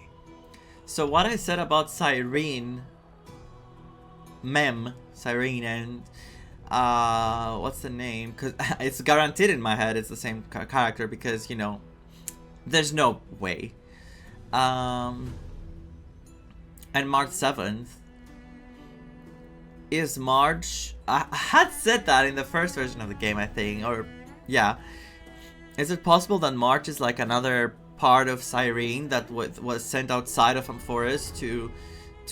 So what I said about Cyrene, Cyrene, and what's the name? Because it's guaranteed in my head it's the same character, because, you know, there's no way. And March 7th is March. I had said that in the first version of the game, I think, or yeah. Is it possible that March is like another part of Cyrene that was sent outside of Amphorus to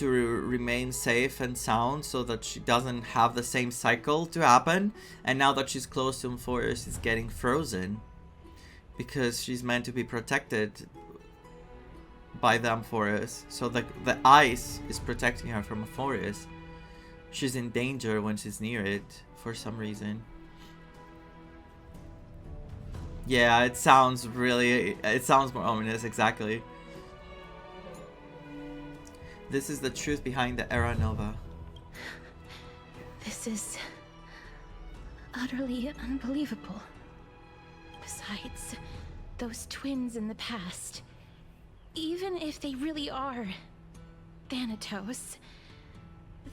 remain safe and sound, so that she doesn't have the same cycle to happen, and now that she's close to Amphorus, is getting frozen because she's meant to be protected by the Amphorus, so the ice is protecting her from Amphorus. She's in danger when she's near it for some reason. Yeah, it sounds really... It sounds more ominous, exactly. This is the truth behind the Era Nova. This is utterly unbelievable. Besides, those twins in the past, even if they really are Thanatos,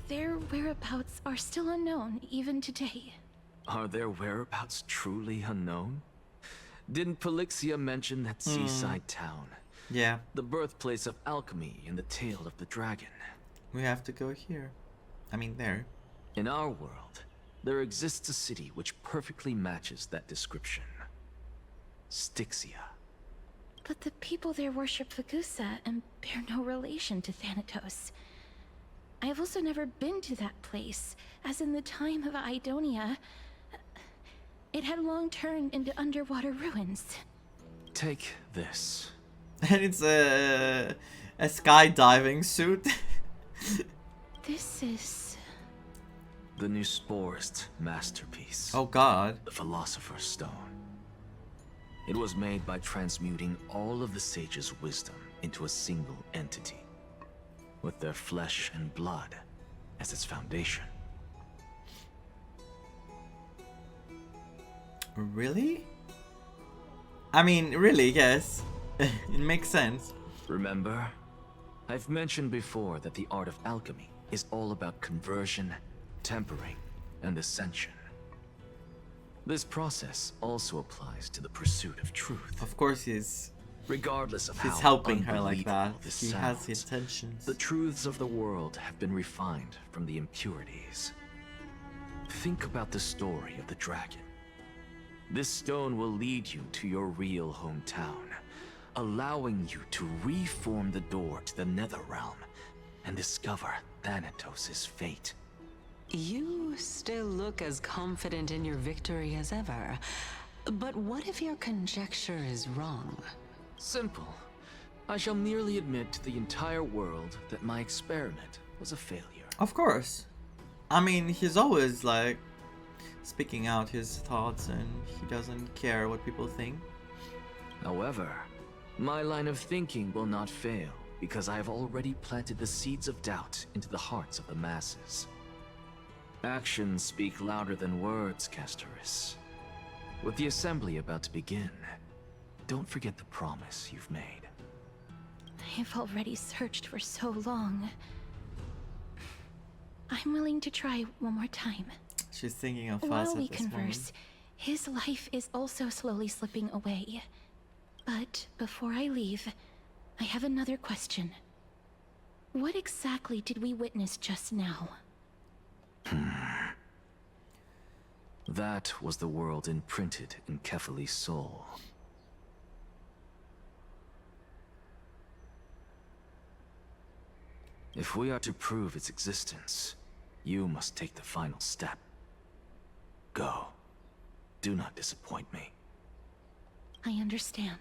their whereabouts are still unknown even today. Are their whereabouts truly unknown? Didn't Polixia mention that seaside town? Yeah. The birthplace of alchemy in the tale of the dragon. We have to go here. I mean, there. In our world, there exists a city which perfectly matches that description. Styxia. But the people there worship Fagusa and bear no relation to Thanatos. I have also never been to that place, as in the time of Idonia, it had long turned into underwater ruins. Take this. And it's a skydiving suit. This is... the new Sporist masterpiece. Oh god. The Philosopher's Stone. It was made by transmuting all of the sages' wisdom into a single entity, with their flesh and blood as its foundation. Really? I mean, really, yes. It makes sense. Remember? I've mentioned before that the art of alchemy is all about conversion, tempering, and ascension. This process also applies to the pursuit of truth. Of course he's... Regardless of he's how helping her like that. unbelievable this He has sounds, intentions. the truths of the world have been refined from the impurities. Think about the story of the dragon. This stone will lead you to your real hometown, allowing you to reform the door to the Nether Realm and discover Thanatos' fate. You still look as confident in your victory as ever. But what if your conjecture is wrong? Simple. I shall merely admit to the entire world that my experiment was a failure. Of course. I mean, he's always like speaking out his thoughts and he doesn't care what people think. However, my line of thinking will not fail because I have already planted the seeds of doubt into the hearts of the masses. Actions speak louder than words, Castoris. With the assembly about to begin, don't forget the promise you've made. I have already searched for so long. I'm willing to try one more time. She's thinking of us While at we this converse, moment. his life is also slowly slipping away. But before I leave, I have another question. What exactly did we witness just now? That was the world imprinted in Kefali's soul. If we are to prove its existence, you must take the final step. Go. Do not disappoint me. I understand.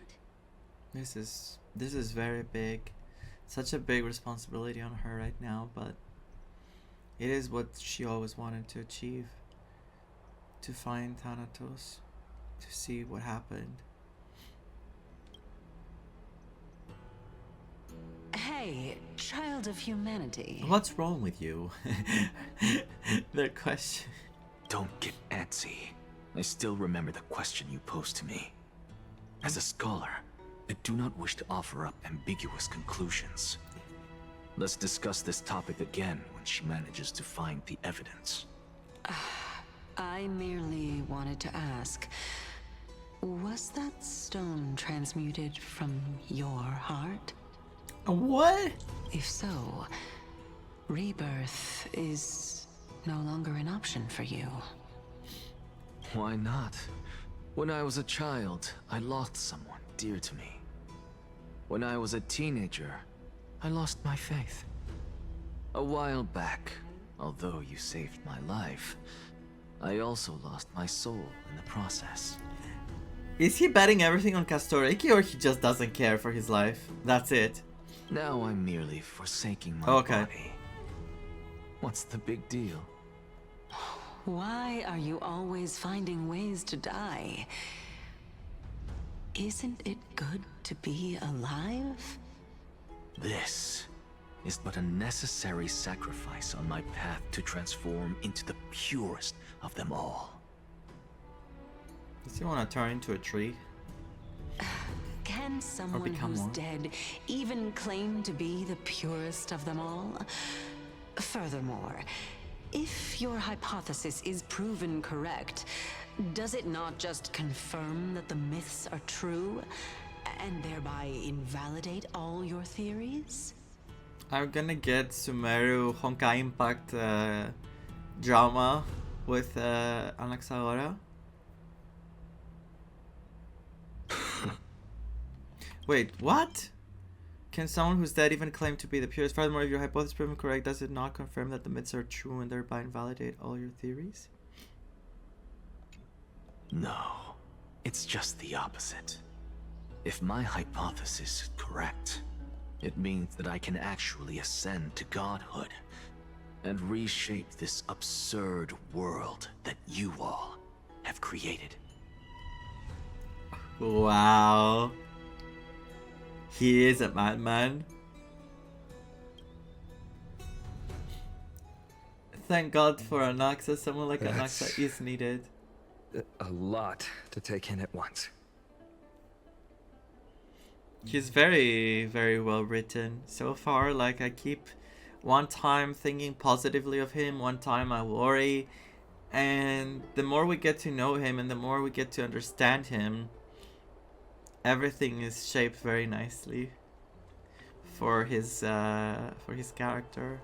This is very big. Such a big responsibility on her right now, but it is what she always wanted to achieve. To find Thanatos. To see what happened. Hey, child of humanity. What's wrong with you? The question. Don't get antsy. I still remember the question you posed to me. As a scholar, I do not wish to offer up ambiguous conclusions. Let's discuss this topic again when she manages to find the evidence. I merely wanted to ask, was that stone transmuted from your heart? What? If so, rebirth is no longer an option for you. Why not? When I was a child, I lost someone dear to me. When I was a teenager, I lost my faith. A while back, although you saved my life, I also lost my soul in the process. Is he betting everything on Castoriki or he just doesn't care for his life? That's it. Now I'm merely forsaking my body. What's the big deal? Why are you always finding ways to die? isn't it good to be alive? This is but a necessary sacrifice on my path to transform into the purest of them all. Does he want to turn into a tree? Can someone become who's one? dead even claim to be the purest of them all? Furthermore, if your hypothesis is proven correct, does it not just confirm that the myths are true, and thereby invalidate all your theories? I'm gonna get Sumeru Honkai Impact drama with Anaxagora. Wait, what? Can someone who's dead even claim to be the purest? Furthermore, if your hypothesis is proven correct, does it not confirm that the myths are true and thereby invalidate all your theories? No, it's just the opposite. If my hypothesis is correct, it means that I can actually ascend to godhood and reshape this absurd world that you all have created. Wow. He is a madman. Thank God for Anaxa. Someone like Anaxa is needed. A lot to take in at once. He's very, very well written so far. Like, I keep one time thinking positively of him, one time I worry. And the more we get to know him and the more we get to understand him, everything is shaped very nicely for his character.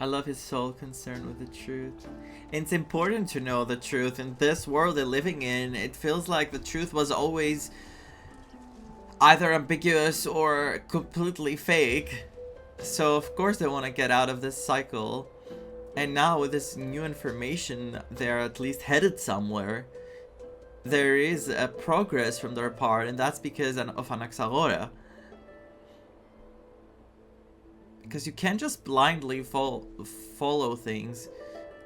I love his sole concern with the truth. It's important to know the truth. In this world they're living in, it feels like the truth was always either ambiguous or completely fake. So of course they want to get out of this cycle. And now with this new information, they're at least headed somewhere. There is a progress from their part, and that's because of Anaxagora. Because you can't just blindly follow things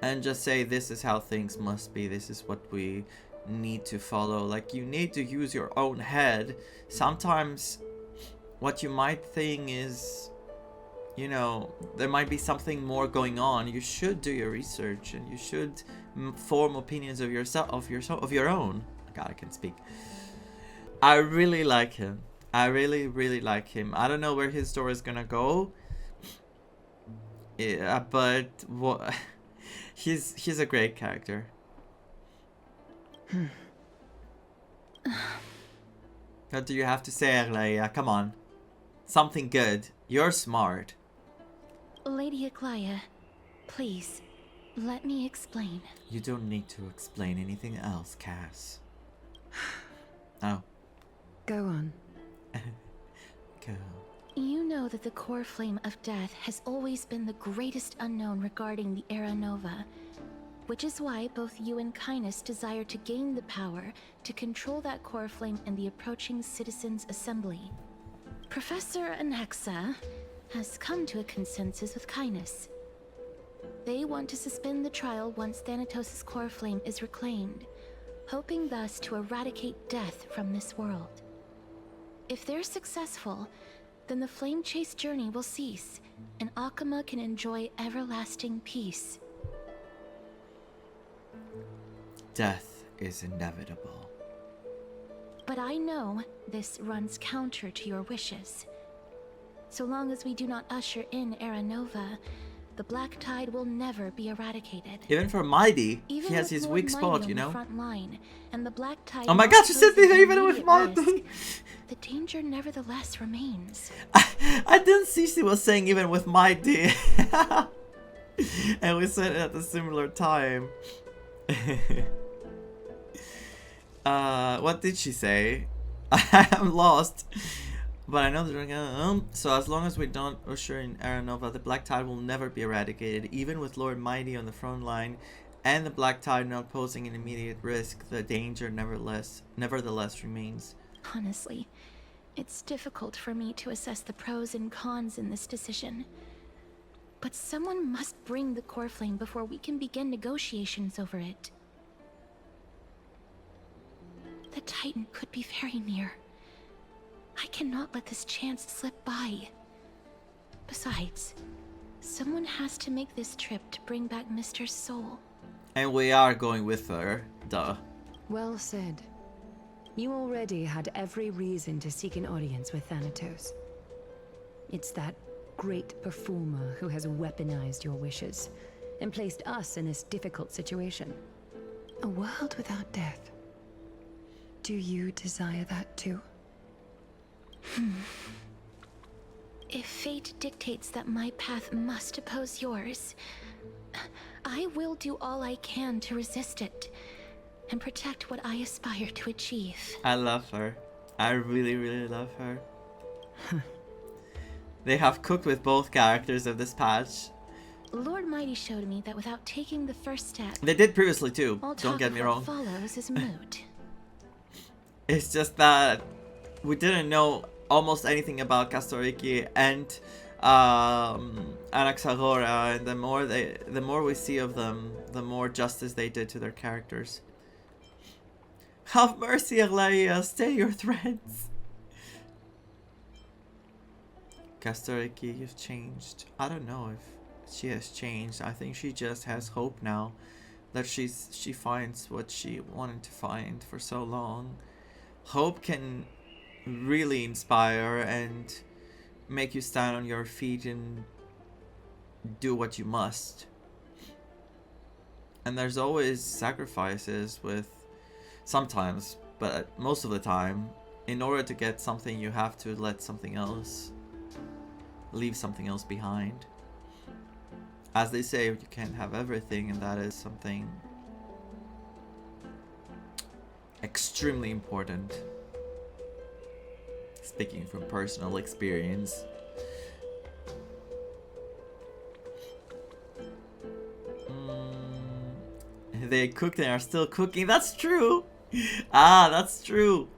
and just say this is how things must be, this is what we need to follow. Like, you need to use your own head. Sometimes what you might think is, you know, there might be something more going on. You should do your research and you should form opinions of your own. God, I can speak. I really like him. I really, really like him. I don't know where his story is gonna go. Yeah, but he's a great character. What do you have to say, Aglaia? Come on. Something good. You're smart. Lady Aglaia, please, let me explain. You don't need to explain anything else, Cass. Oh. Go on. Go. You know that the core flame of death has always been the greatest unknown regarding the Era Nova, which is why both you and Kainis desire to gain the power to control that core flame in the approaching Citizens' Assembly. Professor Anaxa has come to a consensus with Kainis. They want to suspend the trial once Thanatos' core flame is reclaimed, hoping thus to eradicate death from this world. If they're successful, then the flame chase journey will cease, and Akama can enjoy everlasting peace. Death is inevitable. But I know this runs counter to your wishes. So long as we do not usher in Era Nova, the Black Tide will never be eradicated. Even for Mighty, Even he has with his Lord weak Mighty spot, on you the know? front line, and the Black Tide Oh my not god, you said posing this an even with immediate Mighty! risk, the danger nevertheless remains. I didn't see she was saying even with Mighty. And we said it at a similar time. What did she say? I'm lost. But I know that so as long as we don't usher in Era Nova, the Black Tide will never be eradicated. Even with Lord Mighty on the front line and the Black Tide not posing an immediate risk, the danger nevertheless remains. Honestly, it's difficult for me to assess the pros and cons in this decision. But someone must bring the core flame before we can begin negotiations over it. Titan could be very near. I cannot let this chance slip by. Besides, someone has to make this trip to bring back Mr. Soul. And we are going with her, duh. Well said. You already had every reason to seek an audience with Thanatos. It's that great performer who has weaponized your wishes and placed us in this difficult situation. A world without death. Do you desire that too? If fate dictates that my path must oppose yours, I will do all I can to resist it and protect what I aspire to achieve. I love her. I really, really love her. They have cooked with both characters of this patch. Lord Mighty showed me that without taking the first step, They did previously too, all don't talk get of me what wrong. follows is moot. It's just that we didn't know almost anything about Castoriki and Anaxagora, and the more we see of them, the more justice they did to their characters. Have mercy, Aglaia, stay your threads. Castoriki, you've changed. I don't know if she has changed. I think she just has hope now that she finds what she wanted to find for so long. Hope can really inspire and make you stand on your feet and do what you must. And there's always sacrifices with, sometimes, but most of the time, in order to get something you have to let something else, leave something else behind. As they say, you can't have everything, and that is something extremely important. Speaking from personal experience. They cooked and are still cooking. That's true. Ah, that's true.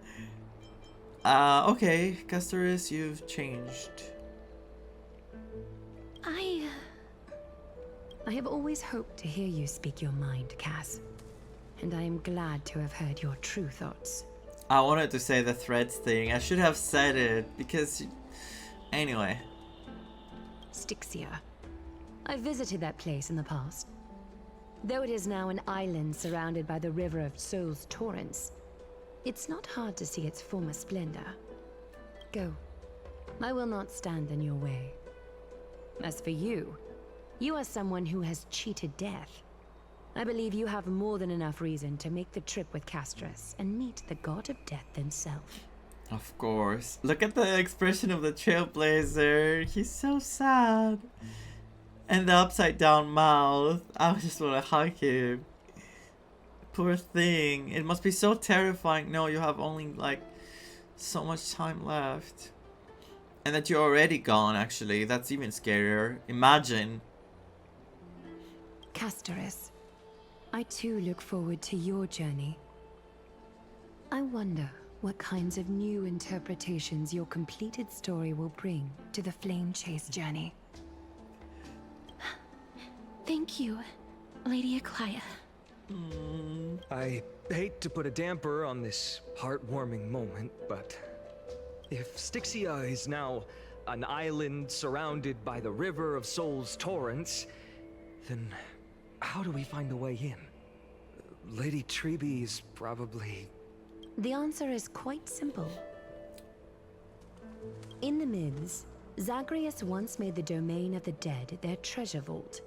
Okay, Castoris, you've changed. I have always hoped to hear you speak your mind, Cass. And I am glad to have heard your true thoughts. I wanted to say the threads thing. I should have said it because... Anyway. Styxia. I visited that place in the past. Though it is now an island surrounded by the river of Soul's torrents, it's not hard to see its former splendor. Go. I will not stand in your way. As for you, you are someone who has cheated death. I believe you have more than enough reason to make the trip with Castris and meet the god of death himself. Of course. Look at the expression of the Trailblazer. He's so sad. And the upside down mouth. I just want to hug him. Poor thing. It must be so terrifying. No, you have only like so much time left. And that you're already gone, actually. That's even scarier. Imagine. Castoris, I too look forward to your journey. I wonder what kinds of new interpretations your completed story will bring to the Flame Chase journey. Thank you, Lady Aglaia. I hate to put a damper on this heartwarming moment, but if Styxia is now an island surrounded by the river of Soul's torrents, then how do we find a way in? Lady Trebe is probably... The answer is quite simple. In the myths, Zagreus once made the domain of the dead their treasure vault.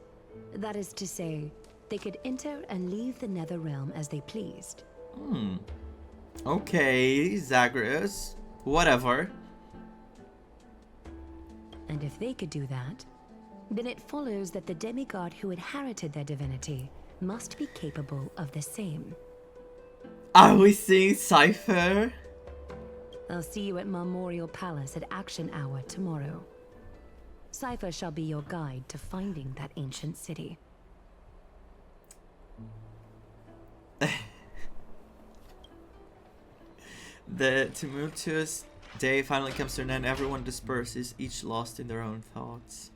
That is to say, they could enter and leave the nether realm as they pleased. Okay, Zagreus. Whatever. And if they could do that, then it follows that the demigod who inherited their divinity must be capable of the same. Are we seeing Cypher? I'll see you at Memorial Palace at Action Hour tomorrow. Cypher shall be your guide to finding that ancient city. The tumultuous day finally comes to an end. Everyone disperses, each lost in their own thoughts.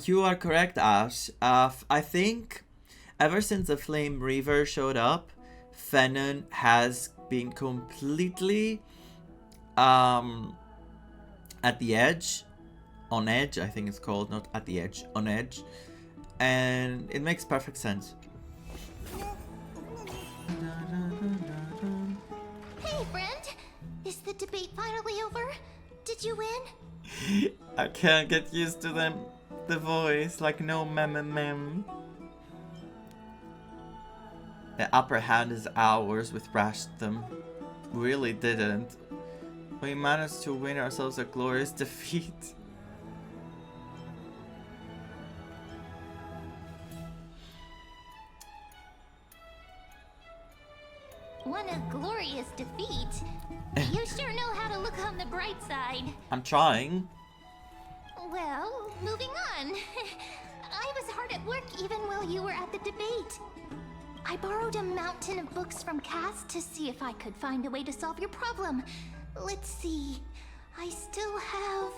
You are correct, Ash. I think ever since the Flame Reaver showed up, Fennon has been completely at the edge, on edge, I think it's called, not at the edge, on edge, and it makes perfect sense. Hey, friend! Is the debate finally over? Did you win? I can't get used to the voice, like no mem. The upper hand is ours with Rashtam. Really didn't. We managed to win ourselves a glorious defeat. Won a glorious defeat. You sure know how to look on the bright side. I'm trying. Well, moving on. I was hard at work even while you were at the debate. I borrowed a mountain of books from Cass to see if I could find a way to solve your problem. Let's see. I still have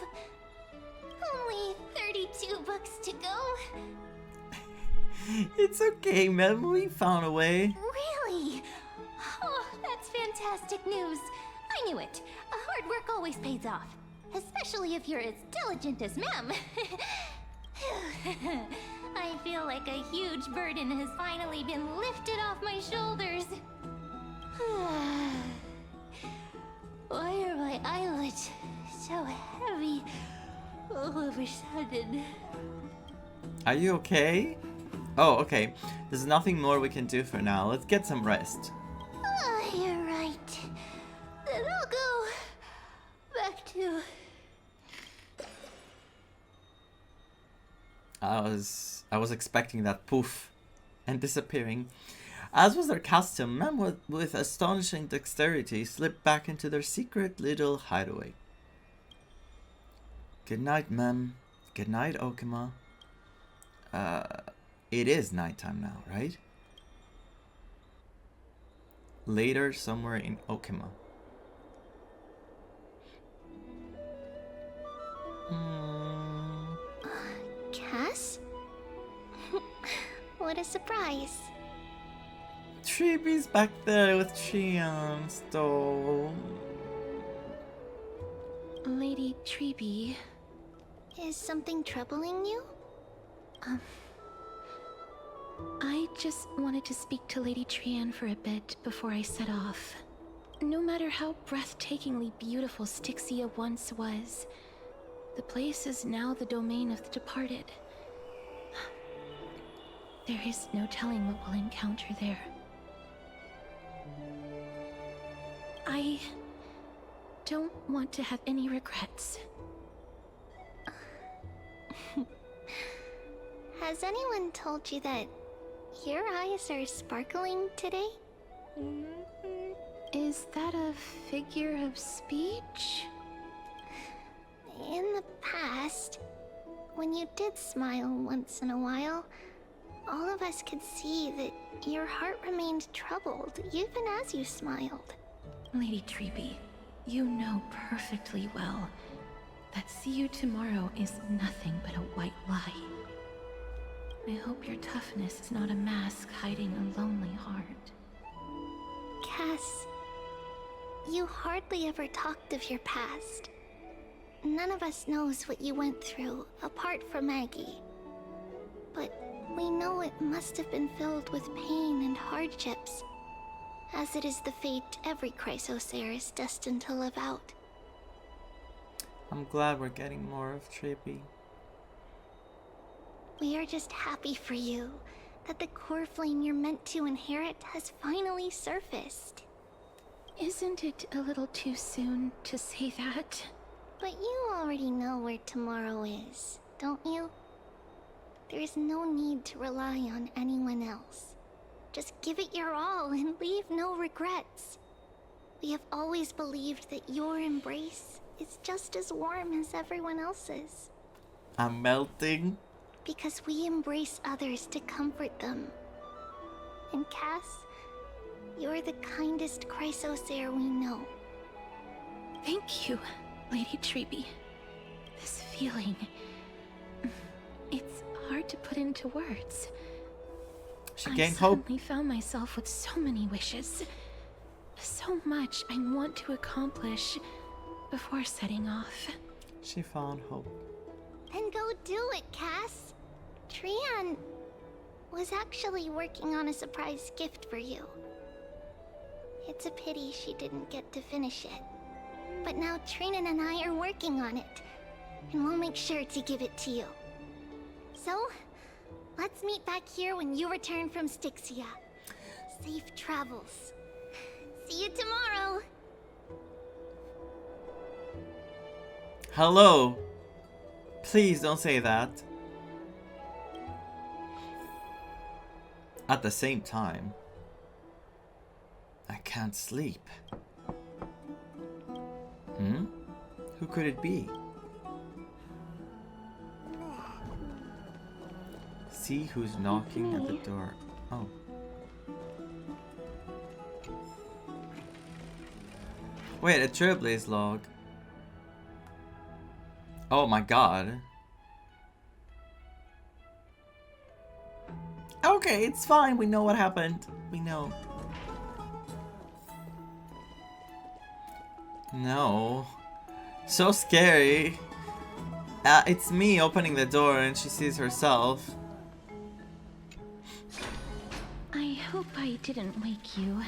only 32 books to go. It's okay, man. We found a way. Really? Oh, that's fantastic news. I knew it. Hard work always pays off. Especially if you're as diligent as Mem. I feel like a huge burden has finally been lifted off my shoulders. Why are my eyelids so heavy all of a sudden? Are you okay? Oh, okay. There's nothing more we can do for now. Let's get some rest. You're right. Then I'll go back to... I was expecting that poof and disappearing. As was their custom, men with astonishing dexterity slipped back into their secret little hideaway. Good night, Mem. Good night, Okima. It is nighttime now, right? Later, somewhere in Okima. Cass? What a surprise. Treebee's back there with Trian still. Lady Treebee. Is something troubling you? I just wanted to speak to Lady Trian for a bit before I set off. No matter how breathtakingly beautiful Styxia once was, the place is now the domain of the departed. There is no telling what we'll encounter there. I don't want to have any regrets. Has anyone told you that your eyes are sparkling today? Is that a figure of speech? In the past, when you did smile once in a while, all of us could see that your heart remained troubled even as you smiled. Lady Treebee, you know perfectly well that see you tomorrow is nothing but a white lie. I hope your toughness is not a mask hiding a lonely heart. Cass, you hardly ever talked of your past. None of us knows what you went through, apart from Maggie. But we know it must have been filled with pain and hardships, as it is the fate every Chrysosaur is destined to live out. I'm glad we're getting more of Treebee. We are just happy for you that the core flame you're meant to inherit has finally surfaced. Isn't it a little too soon to say that? But you already know where tomorrow is, don't you? There is no need to rely on anyone else. Just give it your all and leave no regrets. We have always believed that your embrace is just as warm as everyone else's. I'm melting. Because we embrace others to comfort them. And Cass, you're the kindest Chrysosaur we know. Thank you, Lady Treebee. This feeling... it's hard to put into words. She I gained hope. suddenly found myself with so many wishes. So much I want to accomplish before setting off. She found hope. Then go do it, Cass. Trian was actually working on a surprise gift for you. It's a pity she didn't get to finish it. But now Trinan and I are working on it. And we'll make sure to give it to you. So, let's meet back here when you return from Styxia. Safe travels. See you tomorrow. Hello. Please don't say that. At the same time, I can't sleep. Who could it be? See who's knocking at the door. Oh. Wait, a Trailblaze log. Oh my god. Okay, it's fine. We know what happened. We know. No. So scary. It's me opening the door and she sees herself. I hope I didn't wake you.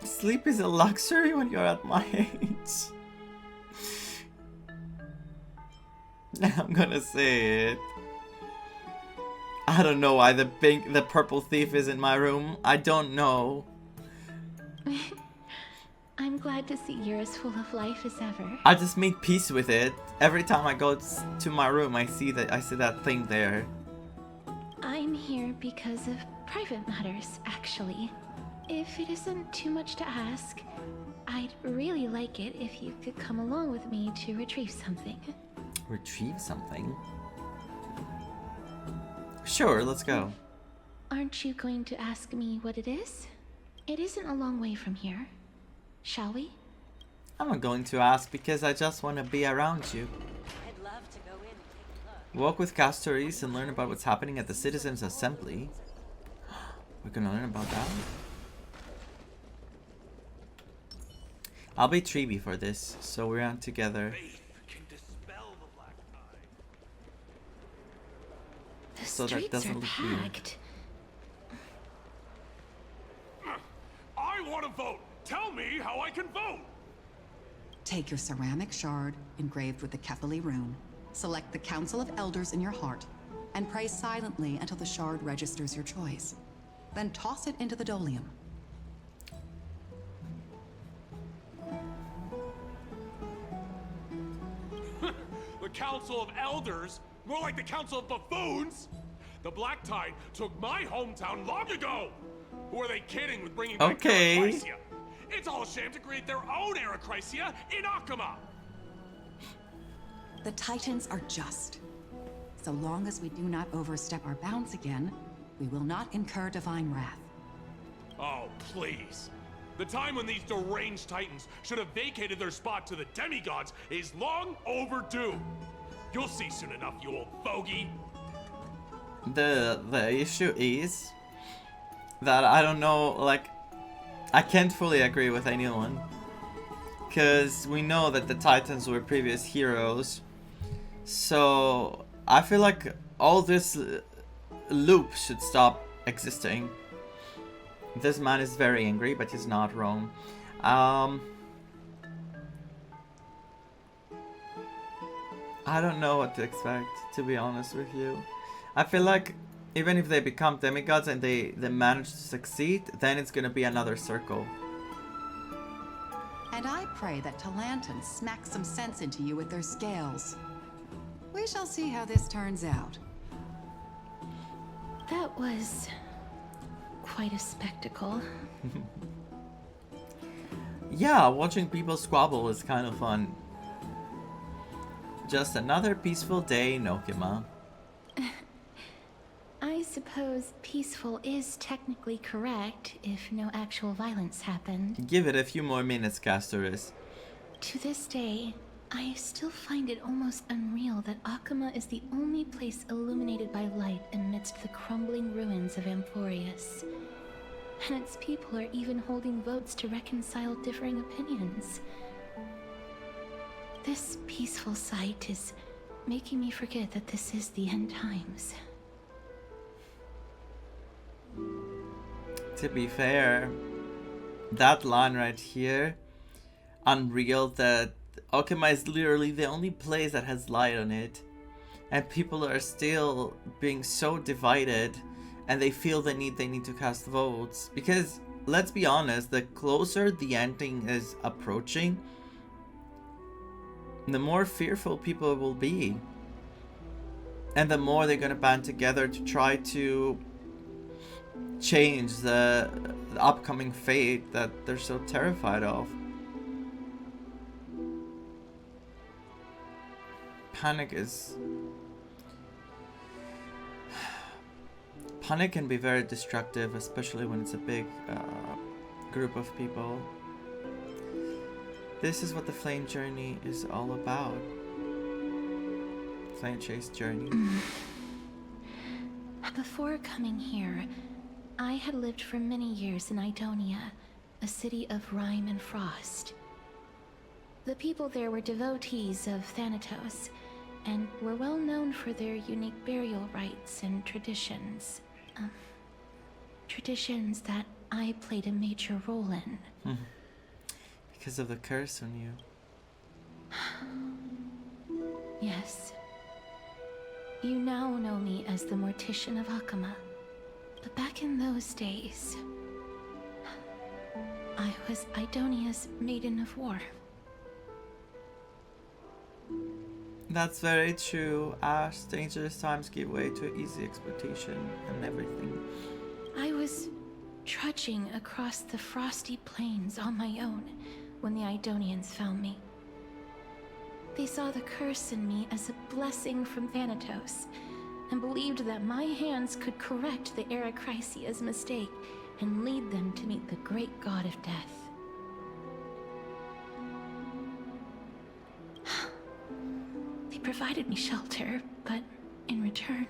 Sleep is a luxury when you're at my age. I'm gonna say it. I don't know why the purple thief is in my room. I don't know. I'm glad to see you're as full of life as ever. I just made peace with it. Every time I go to my room, I see that thing there. I'm here because of private matters, actually. If it isn't too much to ask, I'd really like it if you could come along with me to retrieve something. Retrieve something? Sure, let's go. Aren't you going to ask me what it is? It isn't a long way from here. Shall we? I'm not going to ask because I just want to be around you. I'd love to go in and take a look. Walk with Castoris and learn about what's happening at the Citizens' Assembly. We're gonna learn about that. I'll be Treeby for this, so we're on together. The So that streets doesn't are look weird. packed. I want to vote. Tell me how I can vote. Take your ceramic shard engraved with the Kefali rune, select the Council of Elders in your heart, and pray silently until the shard registers your choice. Then toss it into the Dolium. The Council of Elders? More like the Council of Buffoons? The Black Tide took my hometown long ago! Who are they kidding with bringing back Arachrysia? It's all a sham to create their own Arachrysia in Akama! The Titans are just. So long as we do not overstep our bounds again, we will not incur divine wrath. Oh, please. The time when these deranged Titans should have vacated their spot to the demigods is long overdue. You'll see soon enough, you old fogey. The issue is that I don't know, like, I can't fully agree with anyone. Because we know that the Titans were previous heroes. So I feel like all this loop should stop existing. This man is very angry, but he's not wrong. I don't know what to expect, to be honest with you. I feel like even if they become demigods and they manage to succeed, then it's gonna be another circle. And I pray that Talanton smacks some sense into you with their scales. We shall see how this turns out. That was quite a spectacle. Yeah, watching people squabble is kind of fun. Just another peaceful day in Okima. I suppose peaceful is technically correct if no actual violence happened. Give it a few more minutes, Castoris. To this day, I still find it almost unreal that Akama is the only place illuminated by light amidst the crumbling ruins of Amphorius. And its people are even holding votes to reconcile differing opinions. This peaceful sight is making me forget that this is the end times. To be fair, that line right here, unreal that Akama is literally the only place that has light on it, and people are still being so divided, and they feel they need to cast votes. Because let's be honest, the closer the ending is approaching, the more fearful people will be, and the more they're gonna band together to try to change the upcoming fate that they're so terrified of. Panic can be very destructive, especially when it's a big group of people. This is what the Flame Journey is all about. Flame Chase Journey. Before coming here, I had lived for many years in Idonia, a city of rime and frost. The people there were devotees of Thanatos, and were well known for their unique burial rites and traditions. Traditions that I played a major role in. Because of the curse on you. Yes. You now know me as the Mortician of Akama. But back in those days, I was Idonia's Maiden of War. That's very true. Ash, dangerous times give way to easy exploitation and everything. I was trudging across the frosty plains on my own when the Idonians found me. They saw the curse in me as a blessing from Thanatos, and believed that my hands could correct the Erechrysia's mistake and lead them to meet the great god of death. They provided me shelter, but in return,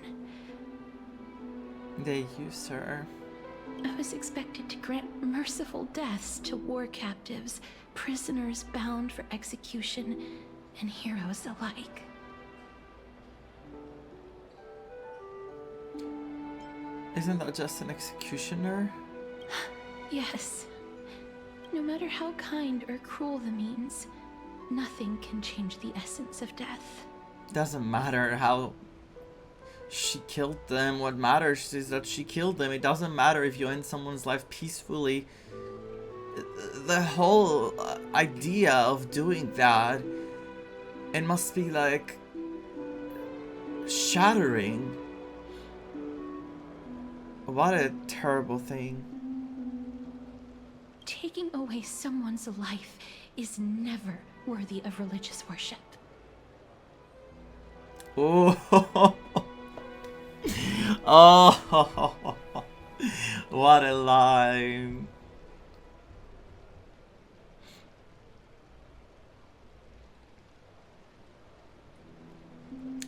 they used her. I was expected to grant merciful deaths to war captives, prisoners bound for execution, and heroes alike. Isn't that just an executioner? Yes. No matter how kind or cruel the means, nothing can change the essence of death. Doesn't matter how she killed them. What matters is that she killed them. It doesn't matter if you end someone's life peacefully. The whole idea of doing that, it must be like shattering. What a terrible thing. Taking away someone's life is never worthy of religious worship. Oh, oh, what a line.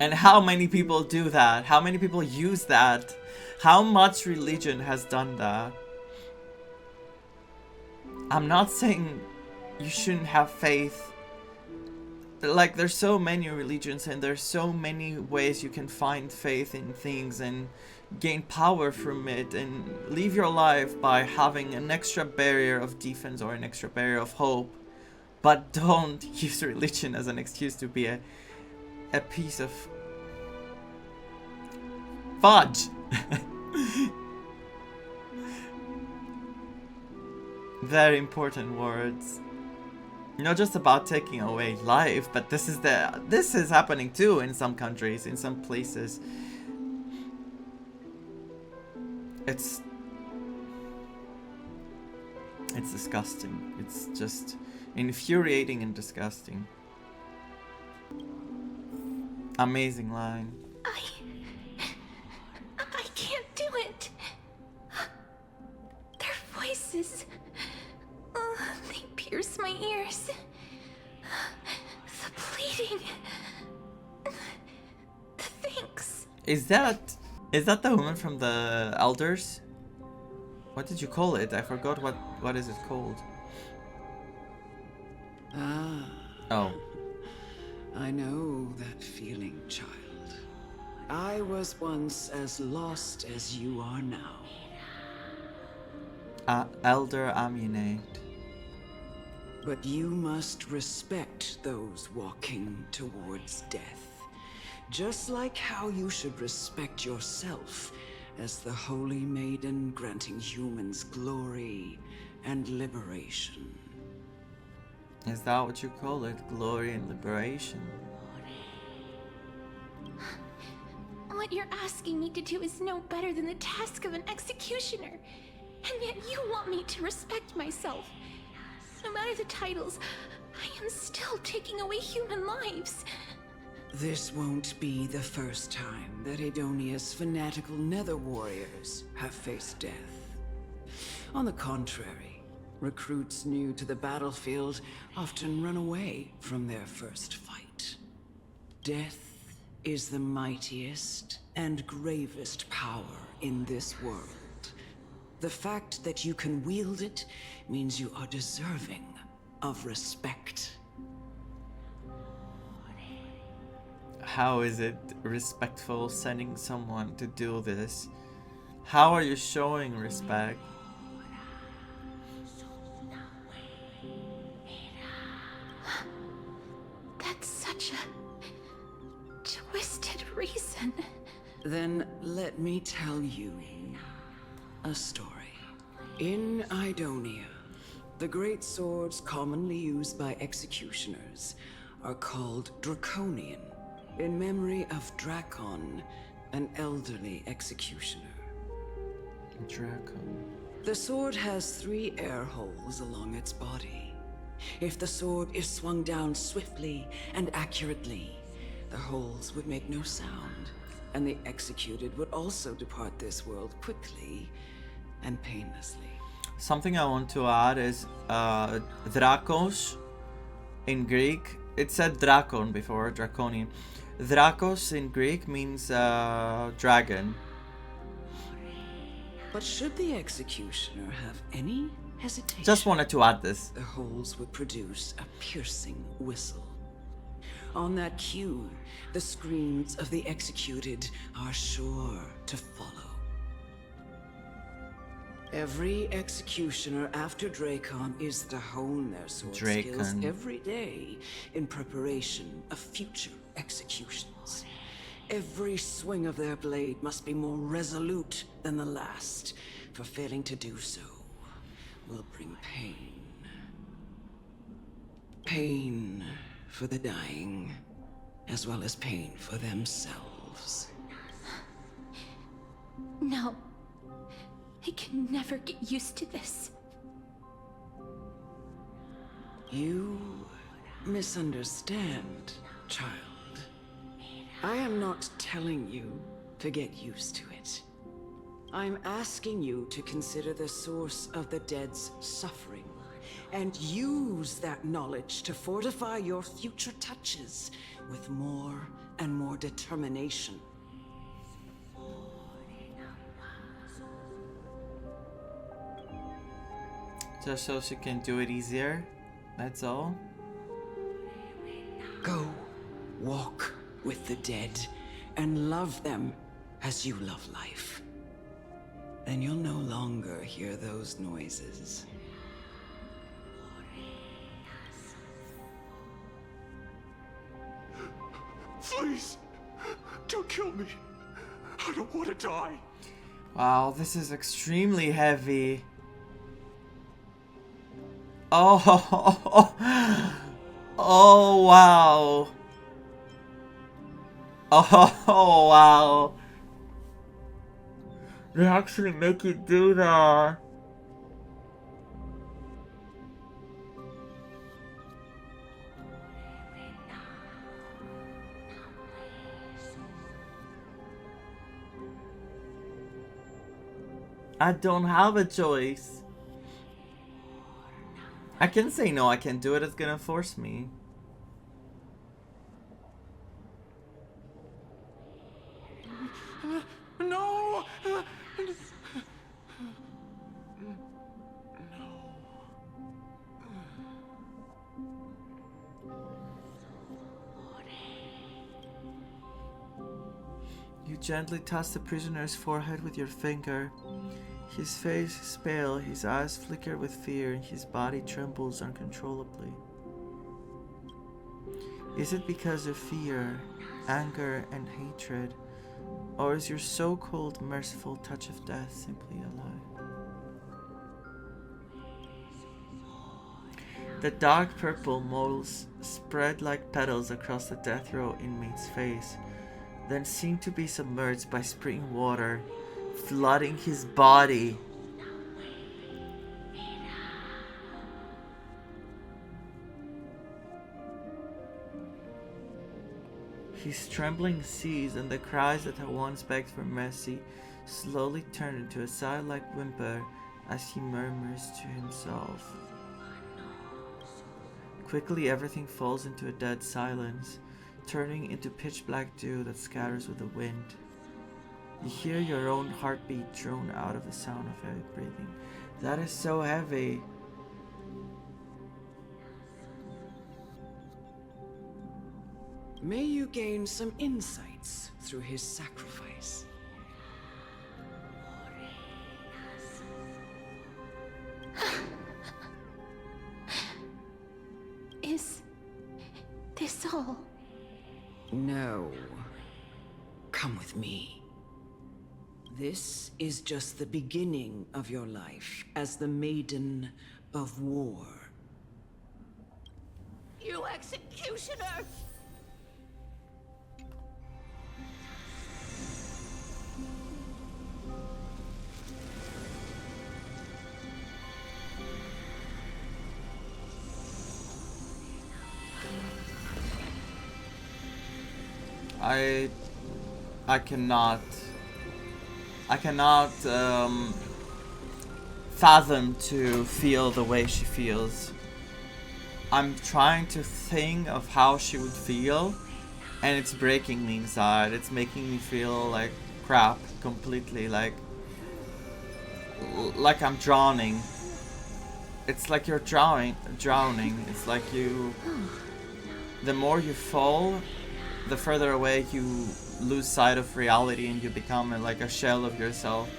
And how many people do that? How many people use that? How much religion has done that? I'm not saying you shouldn't have faith. Like, there's so many religions and there's so many ways you can find faith in things and gain power from it and live your life by having an extra barrier of defense or an extra barrier of hope. But don't use religion as an excuse to be a piece of fudge. Very important words. Not just about taking away life, but this is happening too in some countries, in some places. It's disgusting. It's just infuriating and disgusting. Amazing line. I can't do it. Their voices, they pierce my ears. The Thing. Thanks. Is that the woman from the Elders? What did you call it? I forgot what is it called? Ah. Oh. I know that feeling, child. I was once as lost as you are now. Elder Aminate. But you must respect those walking towards death. Just like how you should respect yourself as the Holy Maiden granting humans glory and liberation. Is that what you call it? Glory and liberation? What you're asking me to do is no better than the task of an executioner. And yet you want me to respect myself. No matter the titles, I am still taking away human lives. This won't be the first time that Edonia's fanatical nether warriors have faced death. On the contrary, recruits new to the battlefield often run away from their first fight. Death is the mightiest and gravest power in this world. The fact that you can wield it means you are deserving of respect. How is it respectful sending someone to do this? How are you showing respect? That's such a twisted reason. Then let me tell you a story. In Idonia, the great swords commonly used by executioners are called Draconian, in memory of Drakon, an elderly executioner. Drakon. The sword has 3 air holes along its body. If the sword is swung down swiftly and accurately, the holes would make no sound, and the executed would also depart this world quickly and painlessly. Something I want to add is Drakos in Greek. It said Drakon before, Draconian. Drakos in Greek means dragon. But should the executioner have any hesitation, just wanted to add this. The holes would produce a piercing whistle. On that cue, the screams of the executed are sure to follow. Every executioner after Drakon is to hone their sword skills every day in preparation of future executions. Every swing of their blade must be more resolute than the last, for failing to do so will bring pain. Pain for the dying, as well as pain for themselves. No. I can never get used to this. You misunderstand, child. I am not telling you to get used to it. I'm asking you to consider the source of the dead's suffering and use that knowledge to fortify your future touches with more and more determination. Just so she can do it easier, that's all. Go, walk with the dead, and love them as you love life. Then you'll no longer hear those noises. Please, don't kill me. I don't want to die. Wow, this is extremely heavy. Oh, oh wow. Oh wow. They actually make you do that. I don't have a choice. I can say no, I can't do it, it's gonna force me. No! You gently touch the prisoner's forehead with your finger. His face is pale, his eyes flicker with fear, and his body trembles uncontrollably. Is it because of fear, anger, and hatred, or is your so-called merciful touch of death simply a lie? The dark purple moles spread like petals across the death row inmate's face, then seem to be submerged by spring water, flooding his body. His trembling cease, and the cries that had once begged for mercy slowly turn into a sigh-like whimper as he murmurs to himself. Quickly everything falls into a dead silence, turning into pitch-black dew that scatters with the wind. You hear your own heartbeat drone out of the sound of heavy breathing. That is so heavy. May you gain some insights through his sacrifice. Is this all? No. Come with me. This is just the beginning of your life as the Maiden of War. You executioner! I cannot fathom to feel the way she feels. I'm trying to think of how she would feel, and it's breaking me inside. It's making me feel like crap completely, like I'm drowning. It's like you're drowning. It's like the more you fall, the further away you lose sight of reality, and you become like a shell of yourself.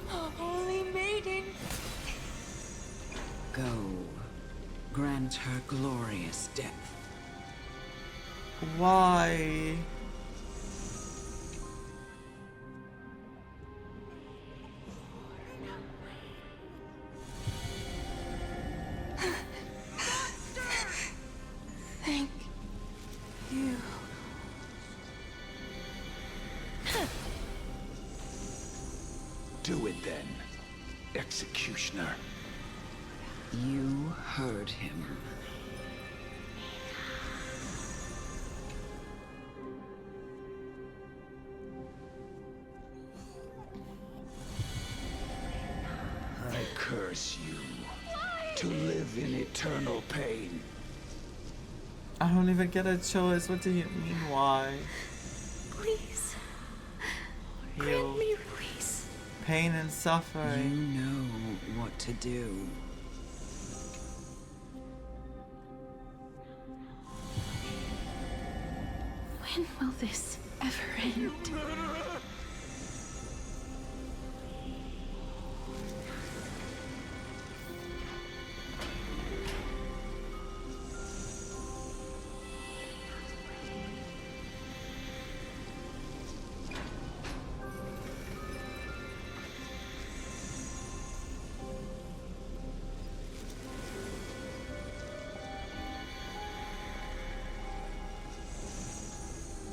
Holy Maiden! Go. Grant her glorious death. Why? Thank you. Do it then, executioner. You heard him. I curse you to live in eternal pain. I don't even get a choice. What do you mean, why? Please. Heal. Grant me release. Pain and suffering. You know what to do. When will this ever end?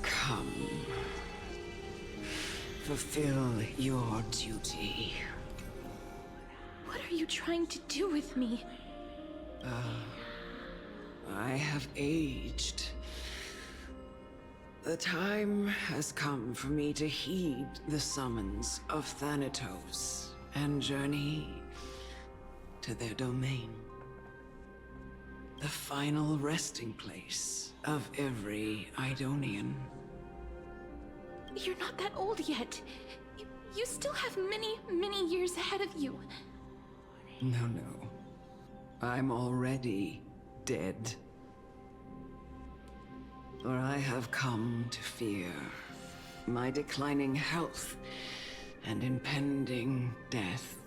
Come. Fulfill your duty. What are you trying to do with me? I have aged. The time has come for me to heed the summons of Thanatos and journey to their domain. The final resting place of every Idonian. You're not that old yet. You still have many, many years ahead of you. No. I'm already dead. For I have come to fear my declining health and impending death.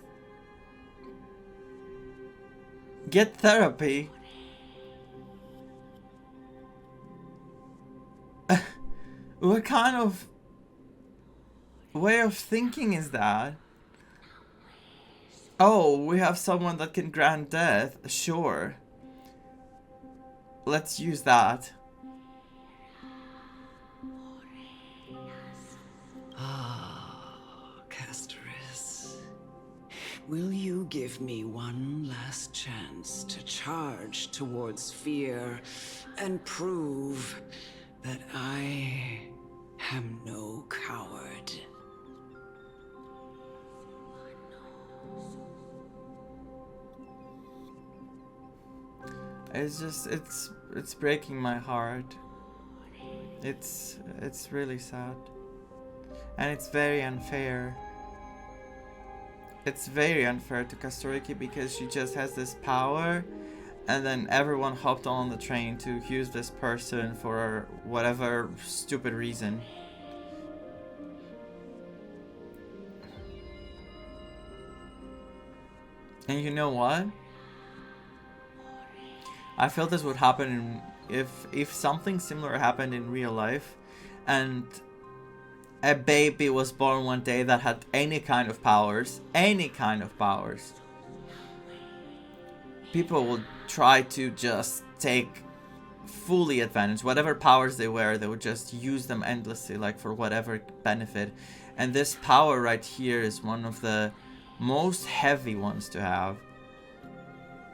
Get therapy. What kind of way of thinking is that? Oh, we have someone that can grant death. Sure. Let's use that. Castoris. Will you give me one last chance to charge towards fear and prove that I am no coward? It's just, it's breaking my heart. It's really sad. And it's very unfair. It's very unfair to Kastoriki because she just has this power, and then everyone hopped on the train to use this person for whatever stupid reason. And you know what? I feel this would happen if something similar happened in real life, and a baby was born one day that had any kind of powers, people would try to just take fully advantage. Whatever powers they were, they would just use them endlessly, like for whatever benefit. And this power right here is one of the most heavy ones to have.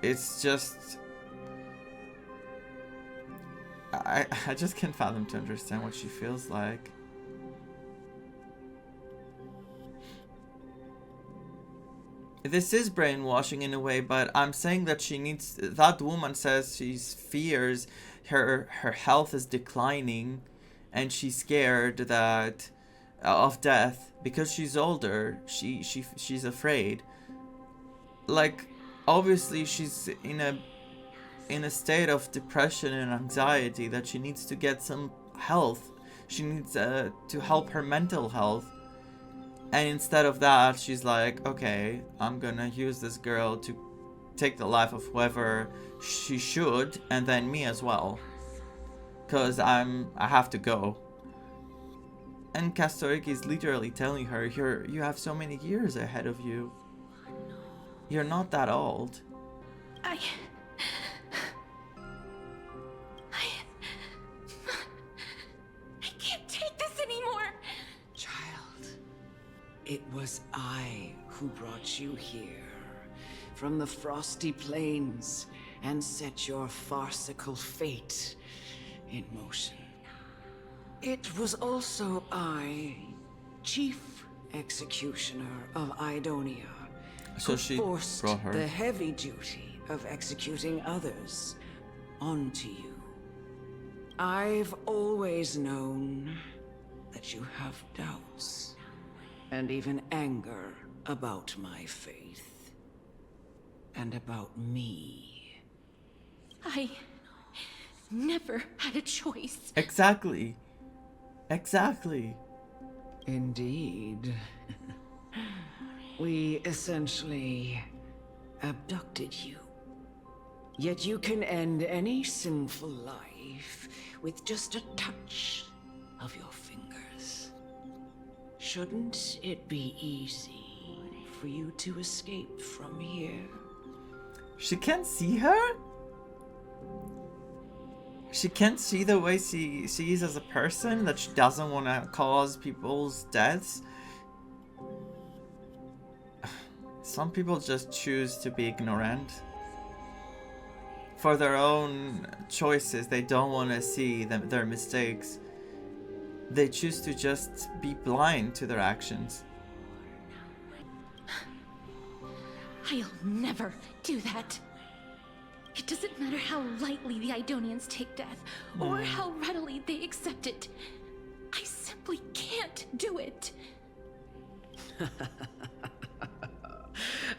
It's just... I just can't fathom to understand what she feels like. This is brainwashing in a way, but I'm saying that she needs... That woman says she fears her health is declining, and she's scared that of death because she's older. She's afraid. Like, obviously she's in a state of depression and anxiety that she needs to get some health. She needs to help her mental health. And instead of that, she's like, okay, I'm gonna use this girl to take the life of whoever she should, and then me as well. Cause I have to go. And Kastoriki is literally telling her, you have so many years ahead of you. You're not that old. I can't take this anymore. Child, it was I who brought you here from the frosty plains and set your farcical fate in motion. It was also I, Chief Executioner of Idonia, so she forced brought her. the heavy duty of executing others onto you. I've always known that you have doubts and even anger about my faith and about me. I never had a choice. Exactly. Exactly. Indeed. We essentially abducted you. Yet you can end any sinful life with just a touch of your fingers. Shouldn't it be easy for you to escape from here? She can't see her? She can't see the way she is as a person, that she doesn't want to cause people's deaths. Some people just choose to be ignorant. For their own choices, they don't want to see their mistakes. They choose to just be blind to their actions. I'll never do that. It doesn't matter how lightly the Idonians take death, or how readily they accept it. I simply can't do it.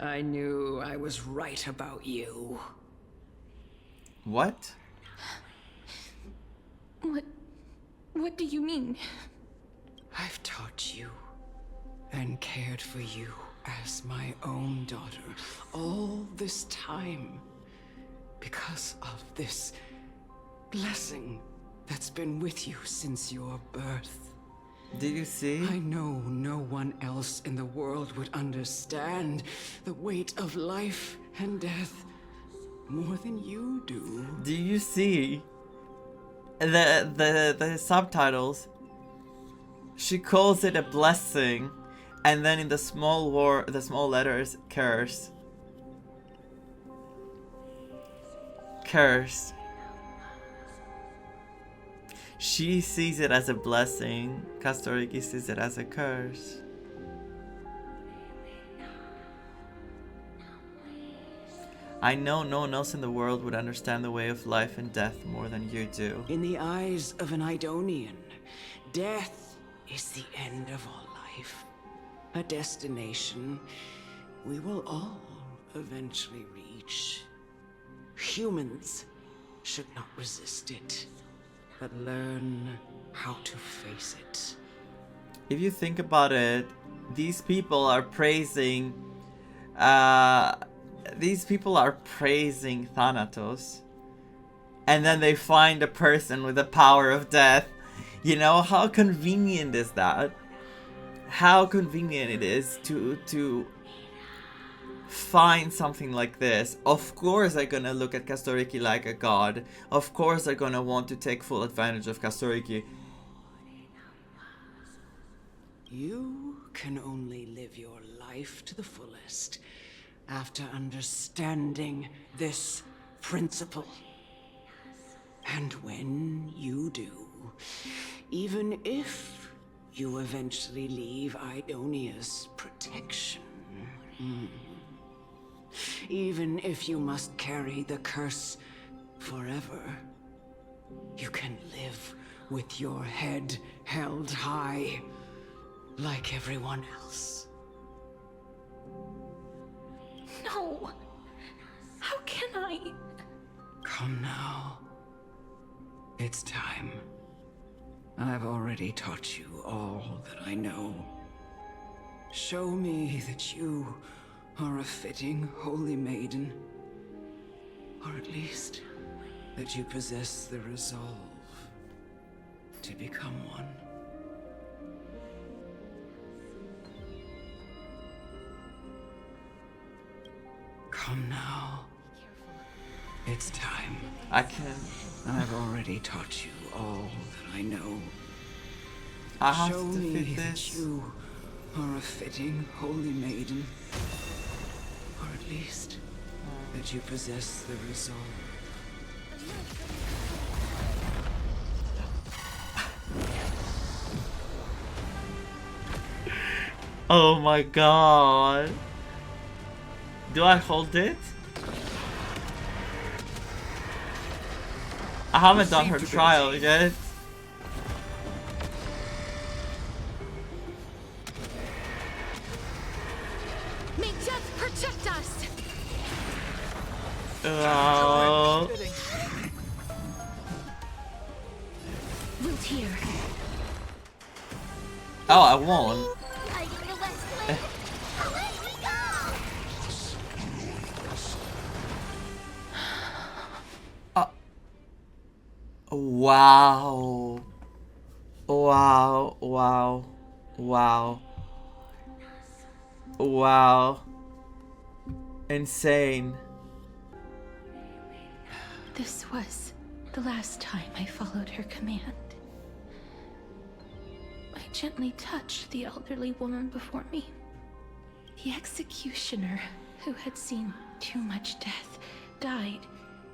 I knew I was right about you. What? What do you mean? I've taught you and cared for you as my own daughter all this time because of this blessing that's been with you since your birth. Did you see? I know no one else in the world would understand the weight of life and death more than you do. Do you see? The subtitles. She calls it a blessing, and then in the small letters, curse. Curse. She sees it as a blessing. Kastoriki sees it as a curse. I know no one else in the world would understand the way of life and death more than you do. In the eyes of an Idonian, death is the end of all life. A destination we will all eventually reach. Humans should not resist it, but learn how to face it. If you think about it, these people are praising Thanatos, and then they find a person with the power of death. You know, how convenient is that? How convenient it is to find something like this. Of course they're gonna look at Kastoriki like a god. Of course they're gonna want to take full advantage of Kastoriki. You can only live your life to the fullest after understanding this principle. And when you do, even if you eventually leave Idonia's protection, even if you must carry the curse forever, you can live with your head held high, like everyone else. No! How can I? Come now. It's time. I've already taught you all that I know. Show me that you are a fitting holy maiden. Or at least, that you possess the resolve to become one. Come now. It's time. I've already taught you all that I know. I have Show to me fit that this. you are a fitting holy maiden. Or at least, that you possess the resolve. Oh my god. Do I hold it? I haven't done her trial yet. May death protect us! Oh. Root here. Oh, I won. Wow. Wow. Wow. Wow. Wow. Insane. This was the last time I followed her command. I gently touched the elderly woman before me. The executioner, who had seen too much death, died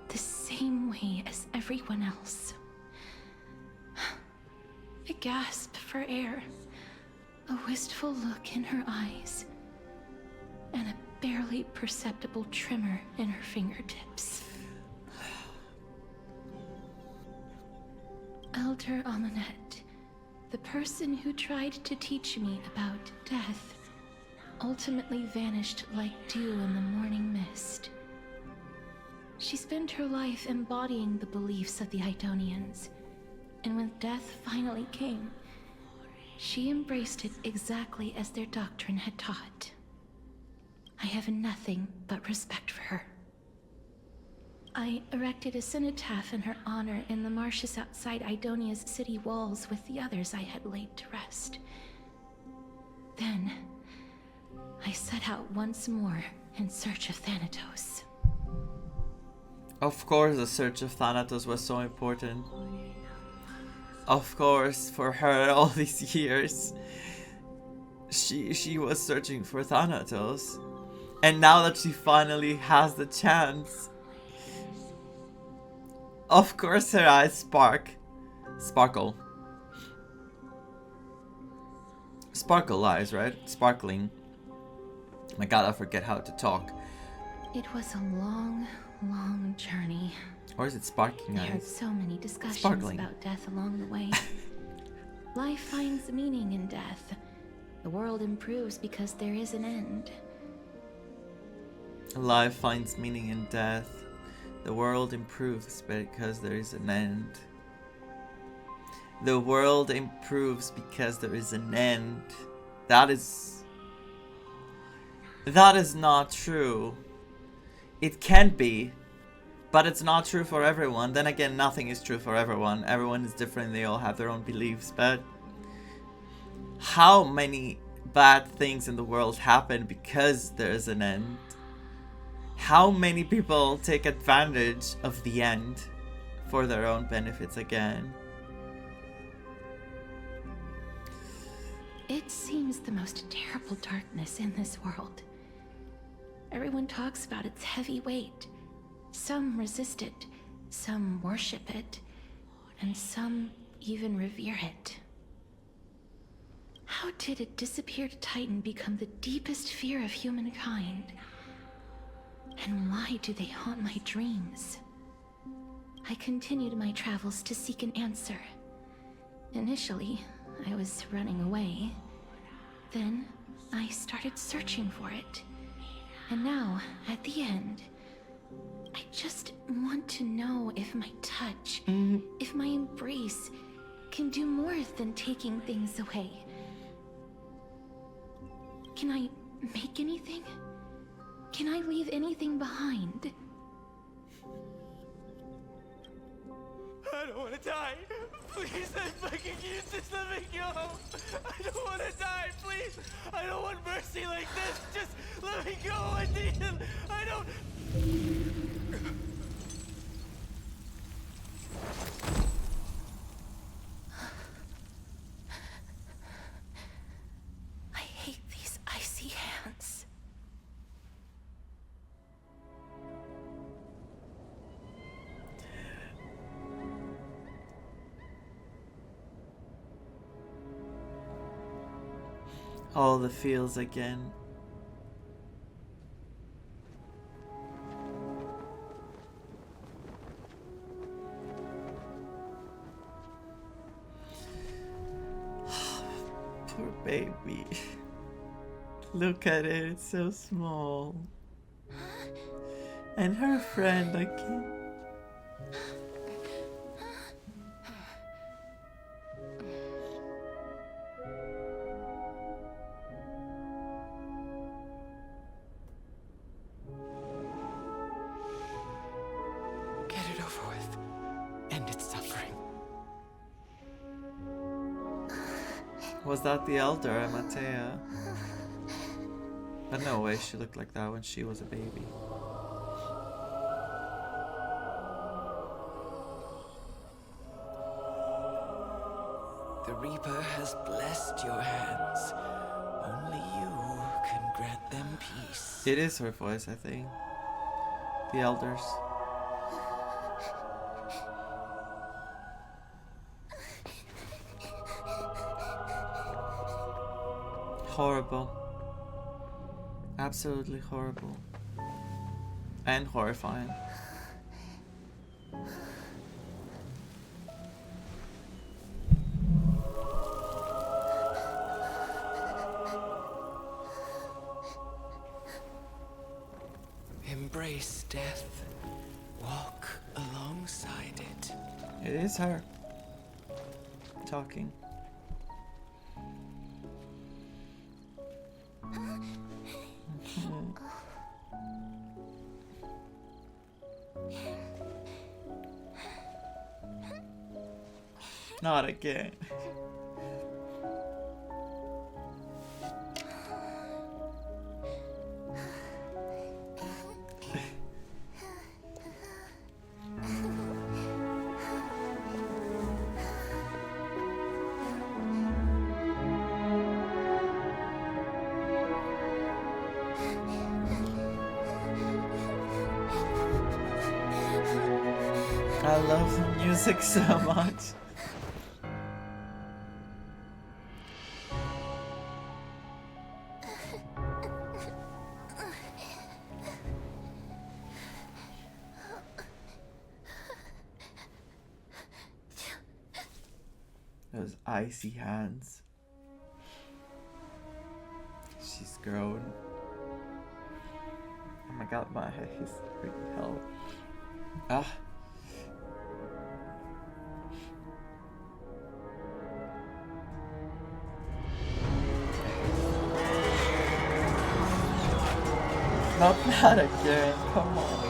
the same way as everyone else. I gasped for air, a wistful look in her eyes, and a barely perceptible tremor in her fingertips. Elder Amunet, The person who tried to teach me about death ultimately vanished like dew in the morning mist. She spent her life embodying the beliefs of the Idonians, and when death finally came, she embraced it exactly as their doctrine had taught. I have nothing but respect for her. I erected a cenotaph in her honor in the marshes outside Idonia's city walls with the others I had laid to rest. Then, I set out once more in search of Thanatos. Of course the search of Thanatos was so important. Of course, for her all these years, she was searching for Thanatos. And now that she finally has the chance, of course her eyes sparkle. Sparkle eyes, right? Sparkling. My god, I forget how to talk. It was a long, long journey. Or is it sparkling I heard eyes? so many discussions Sparkling. about death along the way. Life finds meaning in death. The world improves because there is an end. Life finds meaning in death. The world improves because there is an end. The world improves because there is an end. That is not true. It can be, but it's not true for everyone. Then again, nothing is true for everyone. Everyone is different. They all have their own beliefs. But how many bad things in the world happen because there is an end? How many people take advantage of the end for their own benefits again? It seems the most terrible darkness in this world. Everyone talks about its heavy weight. Some resist it, some worship it, and some even revere it. How did a disappeared titan become the deepest fear of humankind? And why do they haunt my dreams? I continued my travels to seek an answer. Initially, I was running away. Then, I started searching for it. And now, at the end, I just want to know if my touch, if my embrace, can do more than taking things away. Can I make anything? Can I leave anything behind? I don't want to die. Please, I'm begging you, just let me go. I don't want to die, please. I don't want mercy like this. Just let me go. I need him. I don't... I hate these icy hands. All the feels again. Poor baby. Look at it, it's so small. And her friend again. Get it over with. End its suffering. Was that the elder, Matea? But no way she looked like that when she was a baby. The Reaper has blessed your hands. Only you can grant them peace. It is her voice, I think. The elders. Horrible. Absolutely horrible. And horrifying. death walk alongside it. It is her talking. Not again. I love the music so much. Those icy hands. She's grown. Oh my god, my hair is really hell. Ah. Not that again, come on.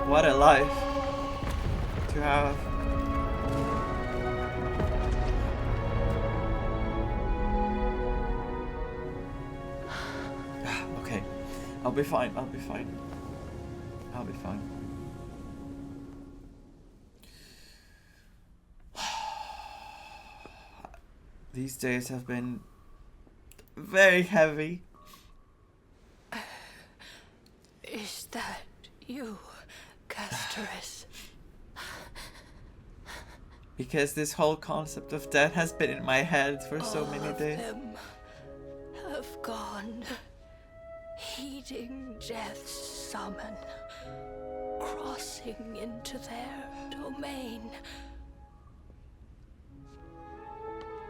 What a life to have. Okay, I'll be fine, I'll be fine. I'll be fine. These days have been very heavy. Is that you, Castorus? Because this whole concept of death has been in my head for so many days. All of them have gone, heeding death's summon, crossing into their domain.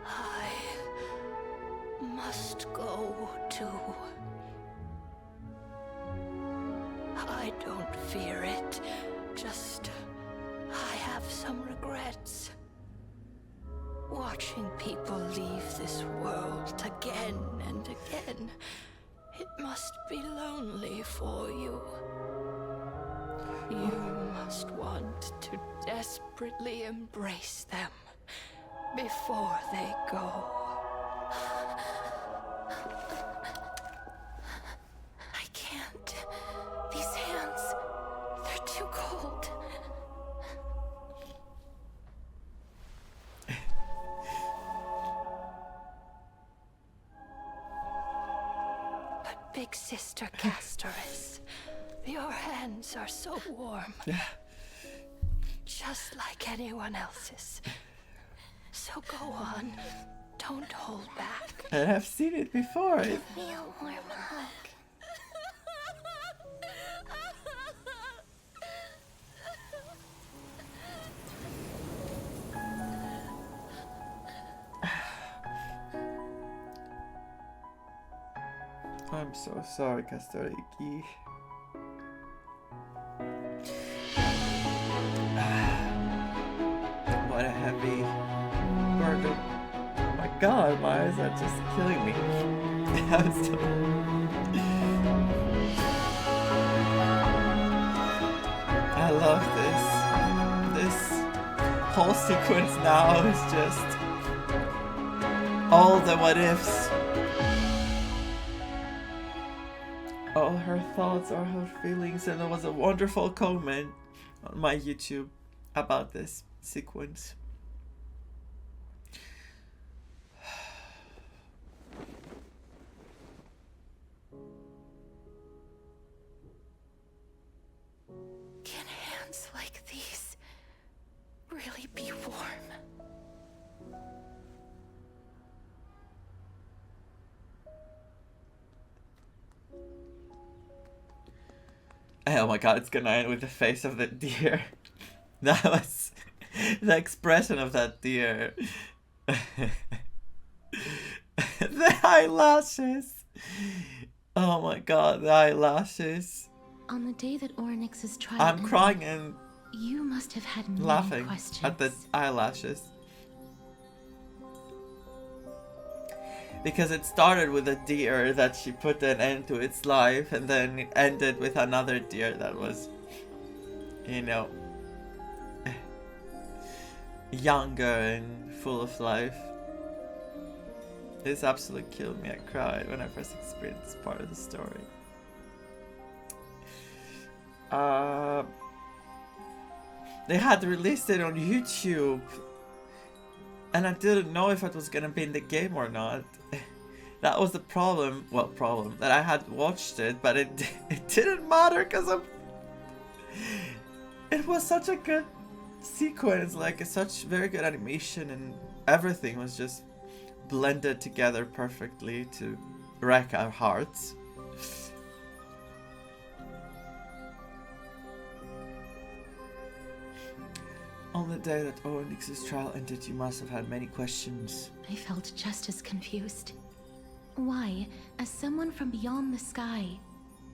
I must go too. I don't fear it, just I have some regrets. Watching people leave this world again and again, it must be lonely for you. You must want to desperately embrace them before they go. I can't. These hands, they're too cold. But Big Sister Castorus, your hands are so warm. Just like anyone else's. So go on. Don't hold back. And I've seen it before. Give me a warm hug. I'm so sorry, Castoriki. What a heavy burden. Oh my god, my eyes are just killing me. I'm so... I love this. This whole sequence now is just all the what ifs. All her thoughts, all her feelings, and there was a wonderful comment on my YouTube about this sequence. Can hands like these really be warm? Oh my god, it's gonna end with the face of the deer. That The expression of that deer. The eyelashes. Oh my god, the eyelashes. On the day that Oryx's trial I'm ended, crying and you must have had many laughing questions. at the eyelashes. Because it started with a deer that she put an end to its life, and then it ended with another deer that was, you know, younger and full of life. This absolutely killed me. I cried when I first experienced this part of the story. They had released it on YouTube, and I didn't know if it was gonna be in the game or not. That was the problem. Well, problem that I had watched it, but it didn't matter because it was such a good sequence, like such very good animation, and everything was just blended together perfectly to wreck our hearts. On the day that Oryx's trial ended, you must have had many questions. I felt just as confused. Why, as someone from beyond the sky,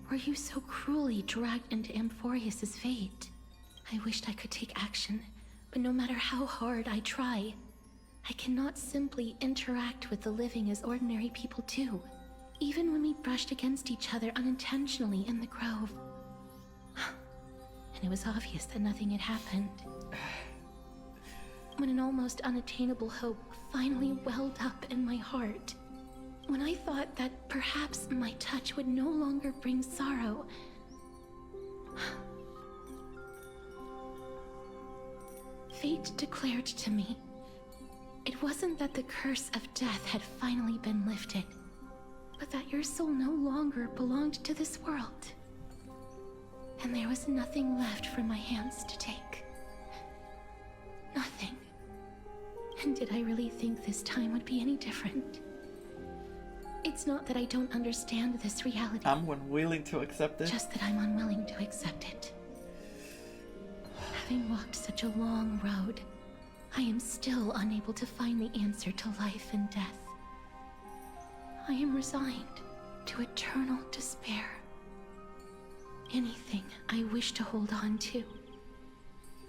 were you so cruelly dragged into Amphorius's fate? I wished I could take action, but no matter how hard I try, I cannot simply interact with the living as ordinary people do, even when we brushed against each other unintentionally in the grove. And it was obvious that nothing had happened. When an almost unattainable hope finally welled up in my heart, when I thought that perhaps my touch would no longer bring sorrow, fate declared to me, it wasn't that the curse of death had finally been lifted, but that your soul no longer belonged to this world. And there was nothing left for my hands to take. Nothing. And did I really think this time would be any different? It's not that I don't understand this reality. I'm unwilling to accept it. Just that I'm unwilling to accept it. Having walked such a long road, I am still unable to find the answer to life and death. I am resigned to eternal despair. Anything I wish to hold on to,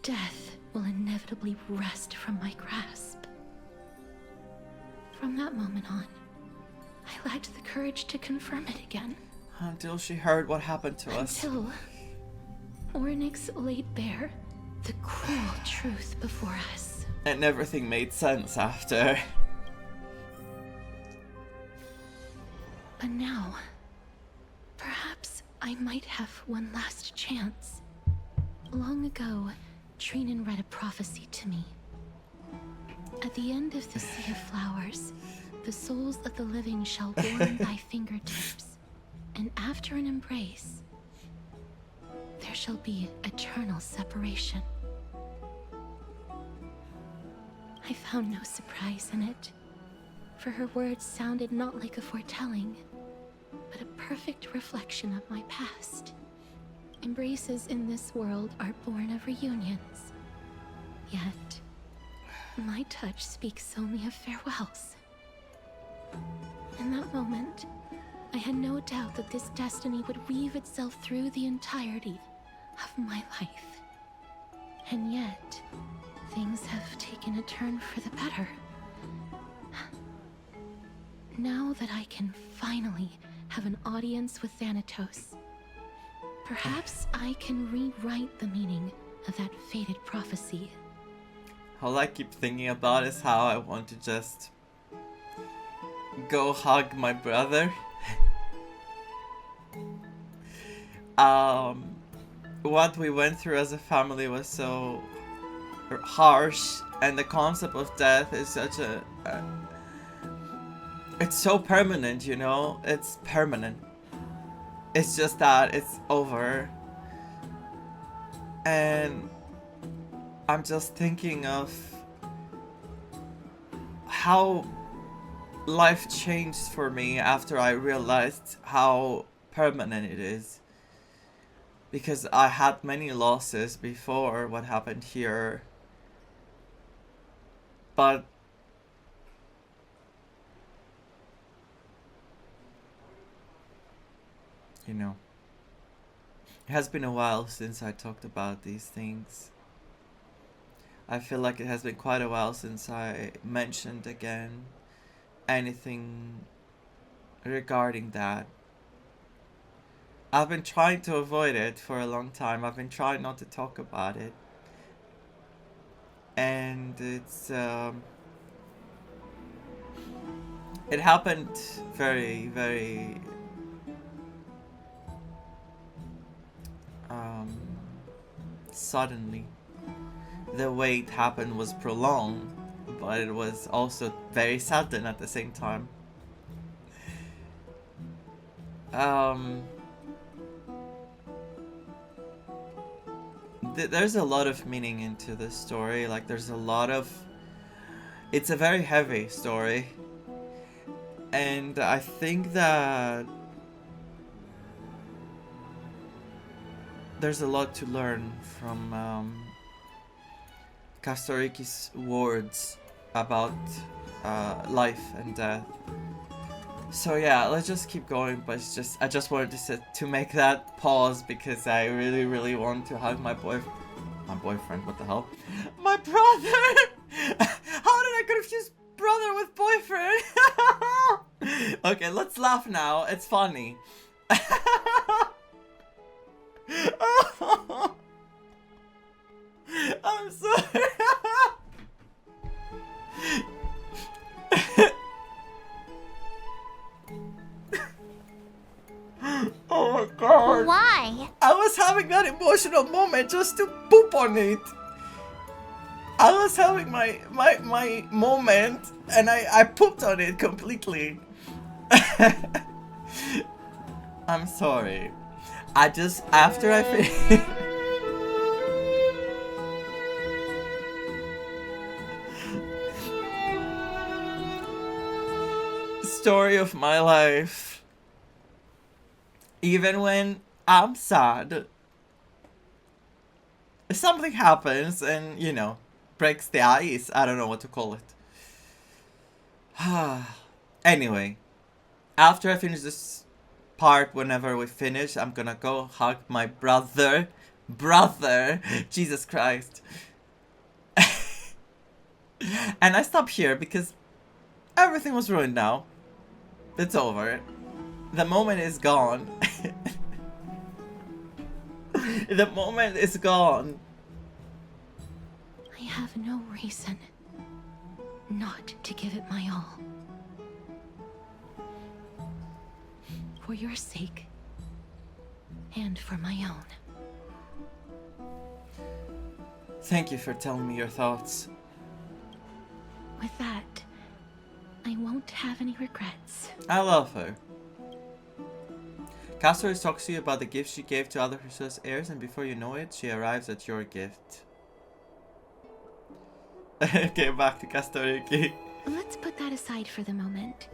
death will inevitably wrest from my grasp. From that moment on, I lacked the courage to confirm it again. Until she heard what happened to us. Until Oryx laid bare the cruel truth before us. And everything made sense after. But now, perhaps I might have one last chance. Long ago, Trinan read a prophecy to me. At the end of the Sea of Flowers, the souls of the living shall warm thy fingertips, and after an embrace, there shall be eternal separation. I found no surprise in it, for her words sounded not like a foretelling, but a perfect reflection of my past. Embraces in this world are born of reunions, yet my touch speaks only of farewells. In that moment, I had no doubt that this destiny would weave itself through the entirety of my life. And yet, things have taken a turn for the better. Now that I can finally have an audience with Thanatos, perhaps I can rewrite the meaning of that fated prophecy. All I keep thinking about is how I want to just go hug my brother. What we went through as a family was so harsh, and the concept of death is such a it's so permanent, you know? It's permanent. It's just that it's over. And I'm just thinking of how life changed for me after I realized how permanent it is. Because I had many losses before what happened here. But you know, it has been a while since I talked about these things. I feel like it has been quite a while since I mentioned again anything regarding that. I've been trying to avoid it for a long time. I've been trying not to talk about it. And it's it happened very, very suddenly. The way it happened was prolonged, but it was also very sudden at the same time. There's a lot of meaning into this story. Like, there's a lot of... It's a very heavy story. And I think that there's a lot to learn from Kastoriki's words about life and death. So yeah, let's just keep going, but it's just, I just wanted to make that pause because I really, really want to hug my boyfriend, what the hell? My brother! How did I confuse brother with boyfriend? Okay, let's laugh now, it's funny. I'm sorry. Oh my god. Why? I was having that emotional moment just to poop on it. I was having my moment and I pooped on it completely. I'm sorry. I just, after I finished... Story of my life. Even when I'm sad, something happens and, you know, breaks the ice. I don't know what to call it. Anyway, after I finish this part, whenever we finish, I'm gonna go hug my brother. Jesus Christ. And I stop here because everything was ruined now. It's over. The moment is gone. The moment is gone. I have no reason not to give it my all. For your sake, and for my own. Thank you for telling me your thoughts. With that, I won't have any regrets. I love her. Castor talks to you about the gift she gave to other Chrysalis heirs, and before you know it, she arrives at your gift. Okay, back to Kastoriki. Let's put that aside for the moment.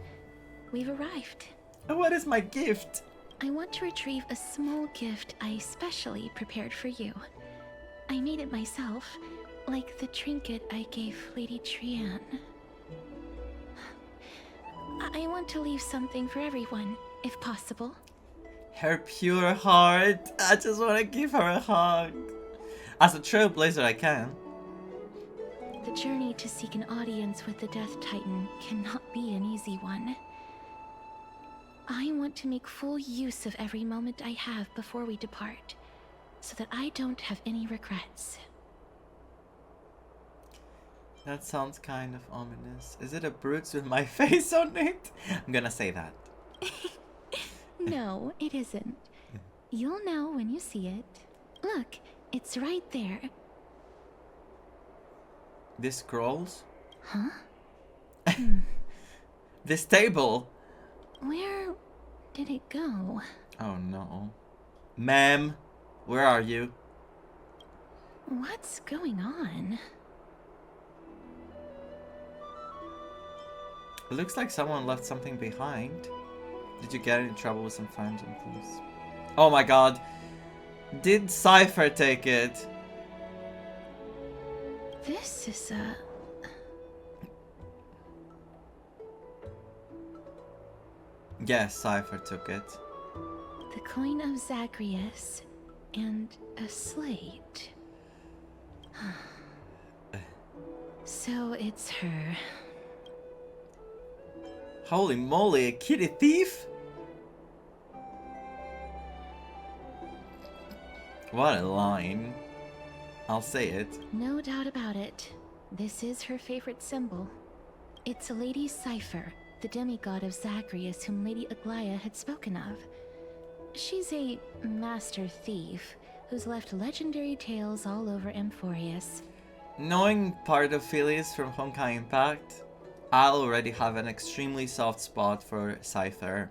We've arrived. What is my gift? I want to retrieve a small gift I specially prepared for you. I made it myself, like the trinket I gave Lady Trianne. I want to leave something for everyone, if possible. Her pure heart. I just want to give her a hug. As a trailblazer, I can. The journey to seek an audience with the Death Titan cannot be an easy one. I want to make full use of every moment I have before we depart, so that I don't have any regrets. That sounds kind of ominous. Is it a brute with my face on it? I'm gonna say that. No, it isn't. You'll know when you see it. Look, it's right there. This scrolls? Huh? This table? Where did it go? Oh no. Ma'am, where are you? What's going on? It looks like someone left something behind. Did you get in trouble with some phantom thieves? Oh my god. Did Cypher take it? This is a... Yes, Cypher took it. The coin of Zagreus and a slate. So it's her. Holy moly, a kitty thief? What a line. I'll say it. No doubt about it. This is her favorite symbol. It's Lady Cypher, the demigod of Zagreus whom Lady Aglaia had spoken of. She's a master thief who's left legendary tales all over Amphorius. Knowing part of Phyllis from Honkai Impact, I already have an extremely soft spot for Cypher.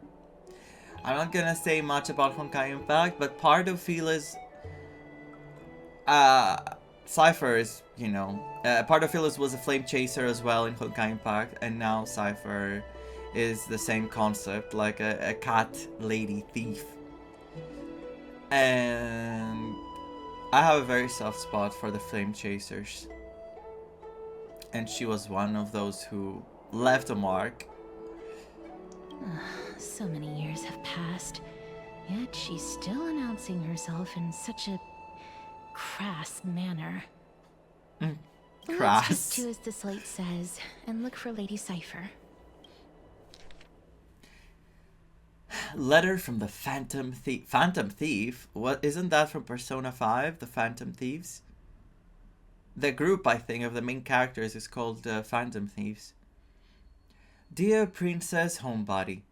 I'm not gonna say much about Honkai Impact, but part of Phyllis... Cypher is, you know... part of Phyllis was a flame chaser as well in Honkai Impact, and now Cypher is the same concept, like a cat lady thief. And I have a very soft spot for the flame chasers. And she was one of those who left a mark. So many years have passed, yet she's still announcing herself in such a crass manner. Crass. Let's just do as the slate says and look for Lady Cypher. Letter from the Phantom Thief. Phantom Thief? What, isn't that from Persona 5, the Phantom Thieves? The group, I think, of the main characters is called Phantom Thieves. Dear Princess Homebody,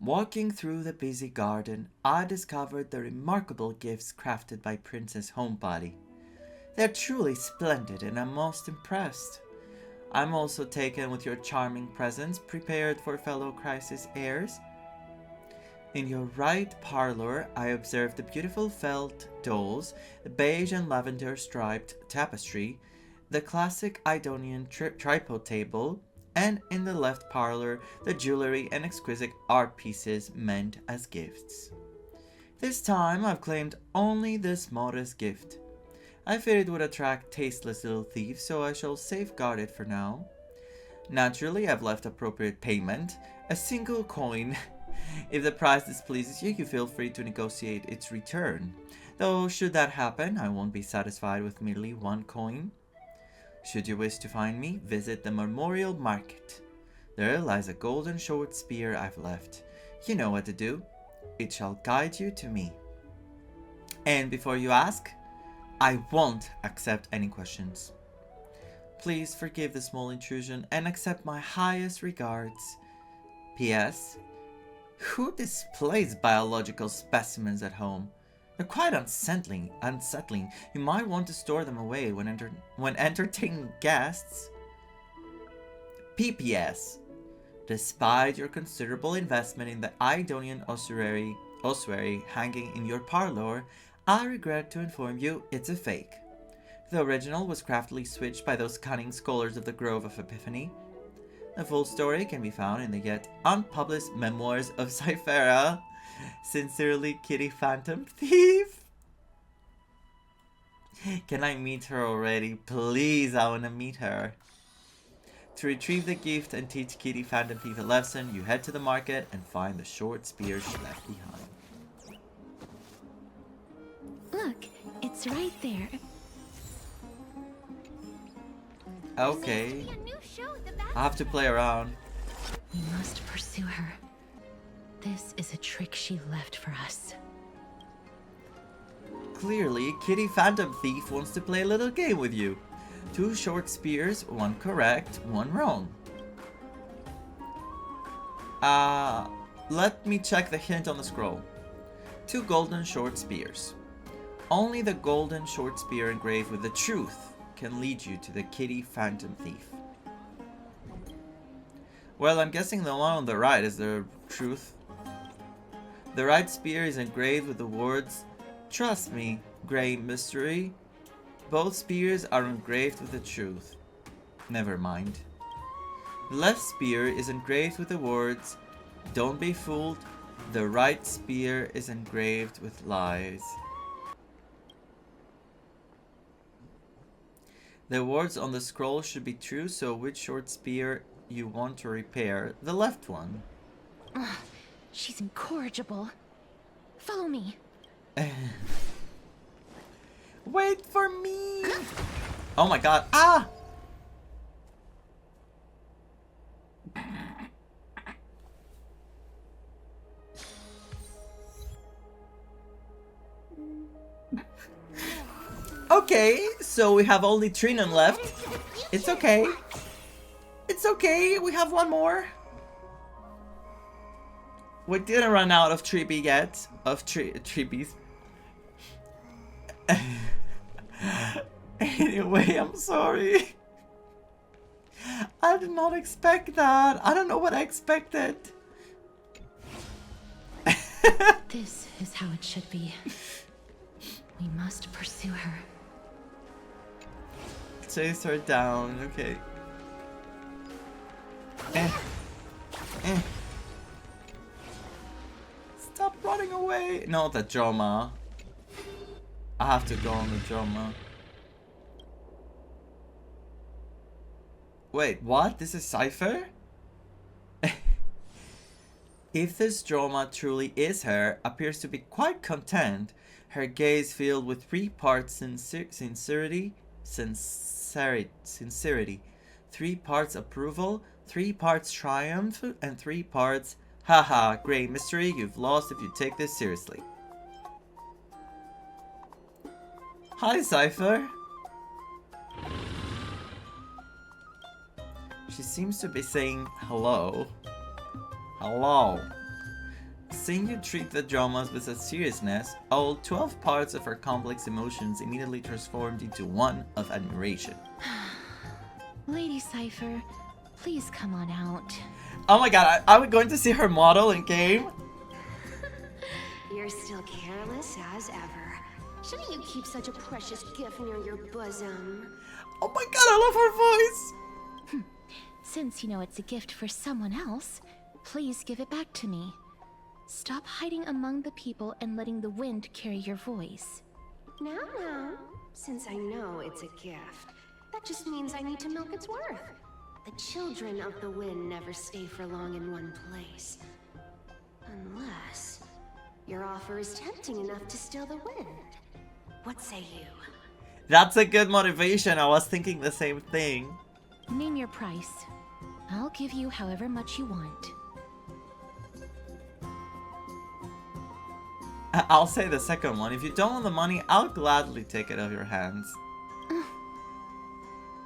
walking through the busy garden, I discovered the remarkable gifts crafted by Princess Homebody. They're truly splendid and I'm most impressed. I'm also taken with your charming presents prepared for fellow Crisis heirs. In your right parlor, I observed the beautiful felt dolls, the beige and lavender striped tapestry, the classic Idonian tripod table, and in the left parlor, the jewelry and exquisite art pieces meant as gifts. This time, I've claimed only this modest gift. I feared it would attract tasteless little thieves, so I shall safeguard it for now. Naturally, I've left appropriate payment, a single coin. If the price displeases you, you feel free to negotiate its return. Though, should that happen, I won't be satisfied with merely one coin. Should you wish to find me, visit the Memorial Market. There lies a golden short spear I've left. You know what to do. It shall guide you to me. And before you ask, I won't accept any questions. Please forgive the small intrusion and accept my highest regards. P.S. Who displays biological specimens at home? They're quite unsettling. You might want to store them away when entertaining guests. P.P.S. Despite your considerable investment in the Idonian ossuary hanging in your parlor, I regret to inform you it's a fake. The original was craftily switched by those cunning scholars of the Grove of Epiphany. The full story can be found in the yet unpublished memoirs of Cyphera. Sincerely, Kitty Phantom Thief. Can I meet her already? Please, I want to meet her. To retrieve the gift and teach Kitty Phantom Thief a lesson, you head to the market and find the short spear she left behind. Look, it's right there. Okay. I have to play around. We must pursue her. This is a trick she left for us. Clearly, Kitty Phantom Thief wants to play a little game with you. 2 short spears, 1 correct, 1 wrong. Let me check the hint on the scroll. 2 golden short spears. Only the golden short spear engraved with the truth can lead you to the Kitty Phantom Thief. Well, I'm guessing the one on the right is the truth. The right spear is engraved with the words, "Trust me, Grey Mystery." Both spears are engraved with the truth. Never mind. The left spear is engraved with the words, "Don't be fooled." The right spear is engraved with lies. The words on the scroll should be true, so which short spear you want to repair? The left one. She's incorrigible. Follow me. Wait for me! Oh my god. Ah! Okay, so we have only Trinon left. It's okay. It's okay, we have one more. We didn't run out of Treebee yet. Of Treebees. Anyway, I'm sorry. I did not expect that. I don't know what I expected. This is how it should be. We must pursue her. Chase her down, okay. Stop running away! No, the Joma. I have to go on the Joma. Wait, what? This is Cypher? If this Joma truly is her, appears to be quite content, her gaze filled with 3 parts sincerity, 3 parts approval, 3 parts triumph, and 3 parts haha, great mystery, you've lost if you take this seriously. Hi, Cypher. She seems to be saying hello. Hello. Seeing you treat the dramas with such seriousness, all 12 parts of her complex emotions immediately transformed into one of admiration. Lady Cypher, please come on out. Oh my god, are we going to see her model in game? You're still careless as ever. Shouldn't you keep such a precious gift near your bosom? Oh my god, I love her voice! Since you know it's a gift for someone else, please give it back to me. Stop hiding among the people and letting the wind carry your voice. Now, since I know it's a gift, that just means I need to milk its worth. The children of the wind never stay for long in one place. Unless your offer is tempting enough to steal the wind. What say you? That's a good motivation. I was thinking the same thing. Name your price. I'll give you however much you want. I'll say the second one. If you don't want the money, I'll gladly take it out of your hands.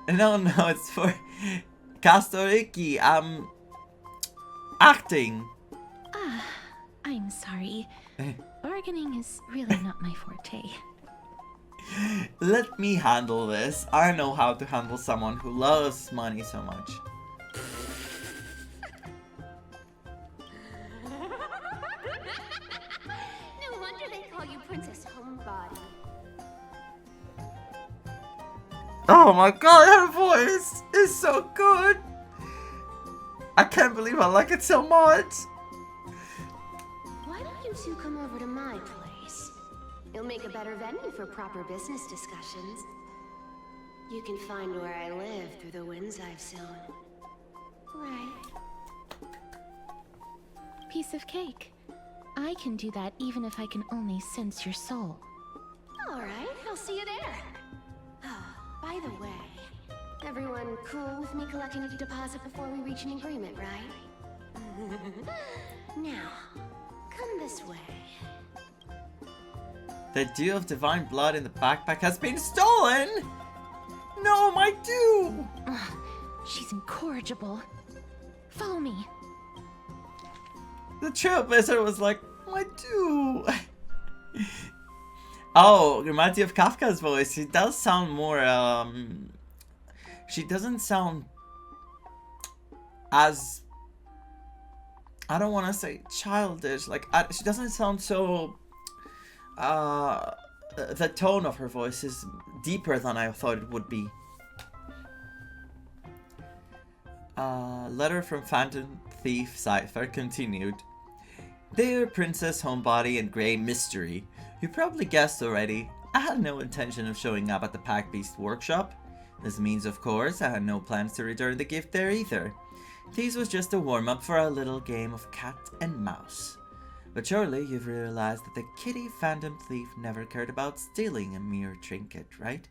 No, it's for Castoriki. I'm acting. I'm sorry. Bargaining is really not my forte. Let me handle this. I know how to handle someone who loves money so much. No wonder they call you Princess Homebody. Oh my god, her voice is so good. I can't believe I like it so much. Why don't you two come over to my place? It'll make a better venue for proper business discussions. You can find where I live through the winds I've sown. Right. Piece of cake. I can do that even if I can only sense your soul. Alright, I'll see you there. Oh, by the way, everyone cool with me collecting a deposit before we reach an agreement, right? Now, come this way. The dew of divine blood in the backpack has been stolen! No, my dew! She's incorrigible. Follow me. The trailblazer was like, my dew! Oh, reminds you of Kafka's voice. She does sound more, she doesn't sound as, I don't want to say childish, like, she doesn't sound so, the tone of her voice is deeper than I thought it would be. Letter from Phantom Thief Cypher continued. Dear Princess Homebody and Grey Mystery, you probably guessed already, I had no intention of showing up at the Pack Beast workshop. This means, of course, I had no plans to return the gift there either. This was just a warm-up for our little game of cat and mouse. But surely you've realized that the kitty phantom thief never cared about stealing a mere trinket, right?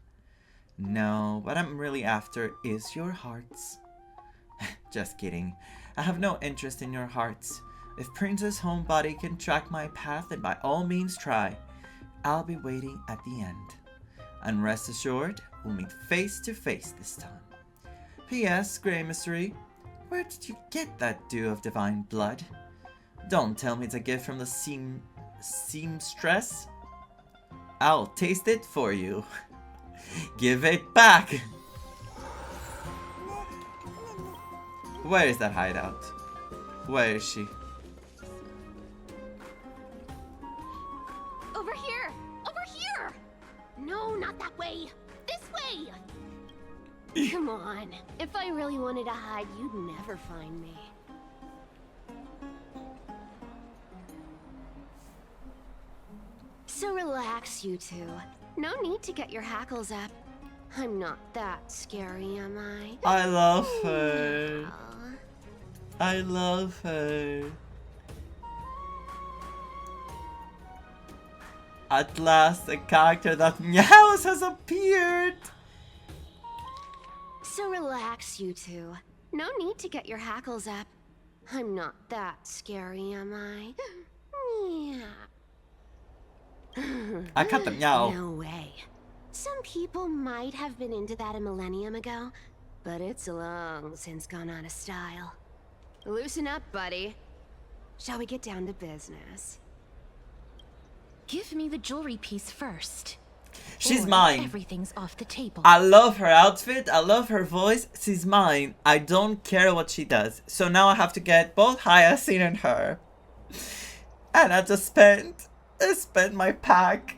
No, what I'm really after is your hearts. Just kidding. I have no interest in your hearts. If Princess Homebody can track my path, then by all means try. I'll be waiting at the end. And rest assured, we'll meet face to face this time. P.S. Grey Mystery, where did you get that dew of divine blood? Don't tell me it's a gift from the seamstress. I'll taste it for you. Give it back! Where is that hideout? Where is she? Over here! Over here! No, not that way! This way! Come on. If I really wanted to hide, you'd never find me. So relax, you two. No need to get your hackles up. I'm not that scary, am I? I love her. I love her. At last, a character that meows has appeared. So relax, you two. No need to get your hackles up. I'm not that scary, am I? I cut them meow. No way. Some people might have been into that a millennium ago, but it's long since gone out of style. Loosen up, buddy. Shall we get down to business? Give me the jewelry piece first. She's mine. Everything's off the table. I love her outfit. I love her voice. She's mine. I don't care what she does. So now I have to get both Hyacinth and her. And I just spent my pack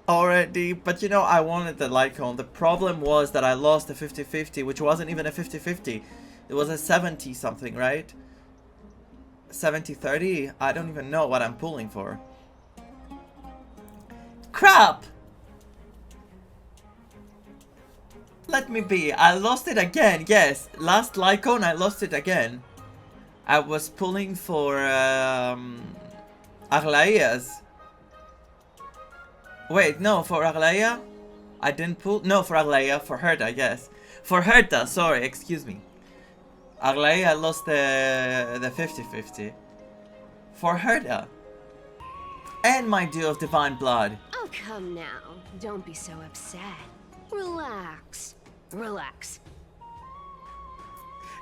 already. But you know, I wanted the Lycone. The problem was that I lost the 50-50, which wasn't even a 50-50. It was a 70 something, right? 70-30? I don't even know what I'm pulling for. Crap! Let me be. I lost it again. Yes, last Lycone I lost it again. I was pulling for Aglaea's. Wait, no, for Aglaea? I didn't pull. No, for Aglaea. For Herta, yes. For Herta, sorry, excuse me. Aglaea lost the 50-50. For Herta. And my dew of divine blood. Oh, come now. Don't be so upset. Relax. Relax.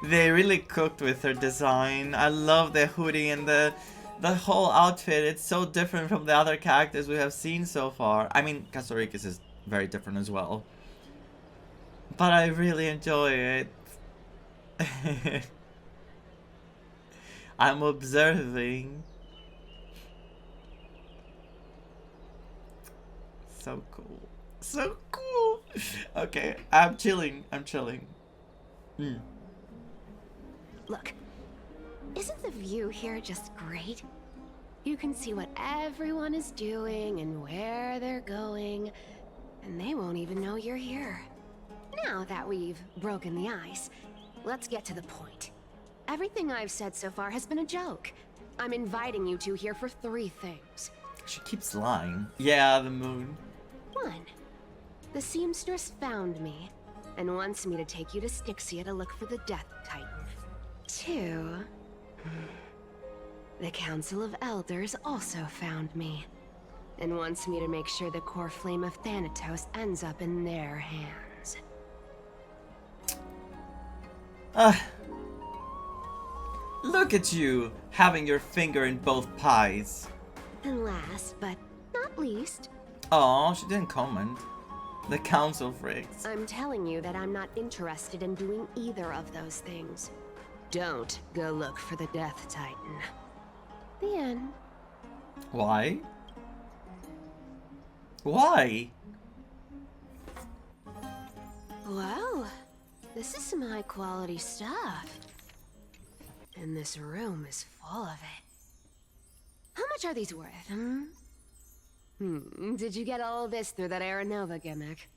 They really cooked with her design. I love the hoodie and the whole outfit. It's so different from the other characters we have seen so far. I mean, Kazurikis is very different as well. But I really enjoy it. I'm observing. So cool. So cool. Okay, I'm chilling. I'm chilling. Look, isn't the view here just great? You can see what everyone is doing and where they're going, and they won't even know you're here. Now that we've broken the ice, let's get to the point. Everything I've said so far has been a joke. I'm inviting you two here for 3 things. She keeps lying. Yeah, the moon. 1. The seamstress found me and wants me to take you to Styxia to look for the Death Titan. 2. The Council of Elders also found me and wants me to make sure the core flame of Thanatos ends up in their hands. Look at you, having your finger in both pies. And last, but not least... Oh, she didn't comment. The council freaks. I'm telling you that I'm not interested in doing either of those things. Don't go look for the Death Titan. The end. Why? Why? Well, this is some high quality stuff. And this room is full of it. How much are these worth, Did you get all of this through that Aranova gimmick?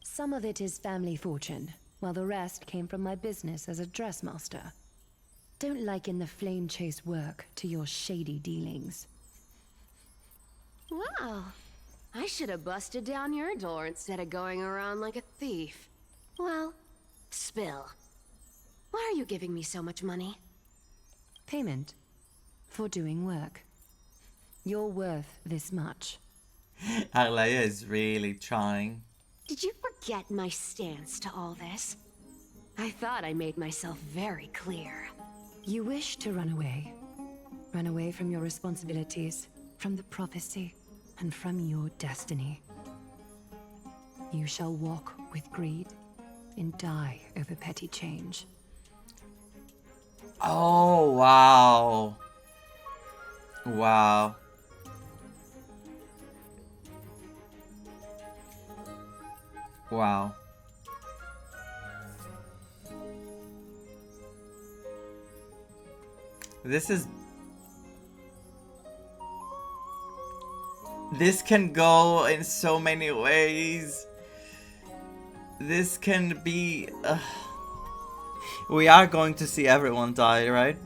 Some of it is family fortune, while the rest came from my business as a dressmaster. Don't liken the flame chase work to your shady dealings. Wow. I should have busted down your door instead of going around like a thief. Well, spill. Why are you giving me so much money? Payment for doing work. You're worth this much. Arleia is really trying. Did you forget my stance to all this? I thought I made myself very clear. You wish to run away. Run away from your responsibilities, from the prophecy, and from your destiny. You shall walk with greed and die over petty change. Oh, wow. Wow. Wow. This can go in so many ways. This can be... We are going to see everyone die, right?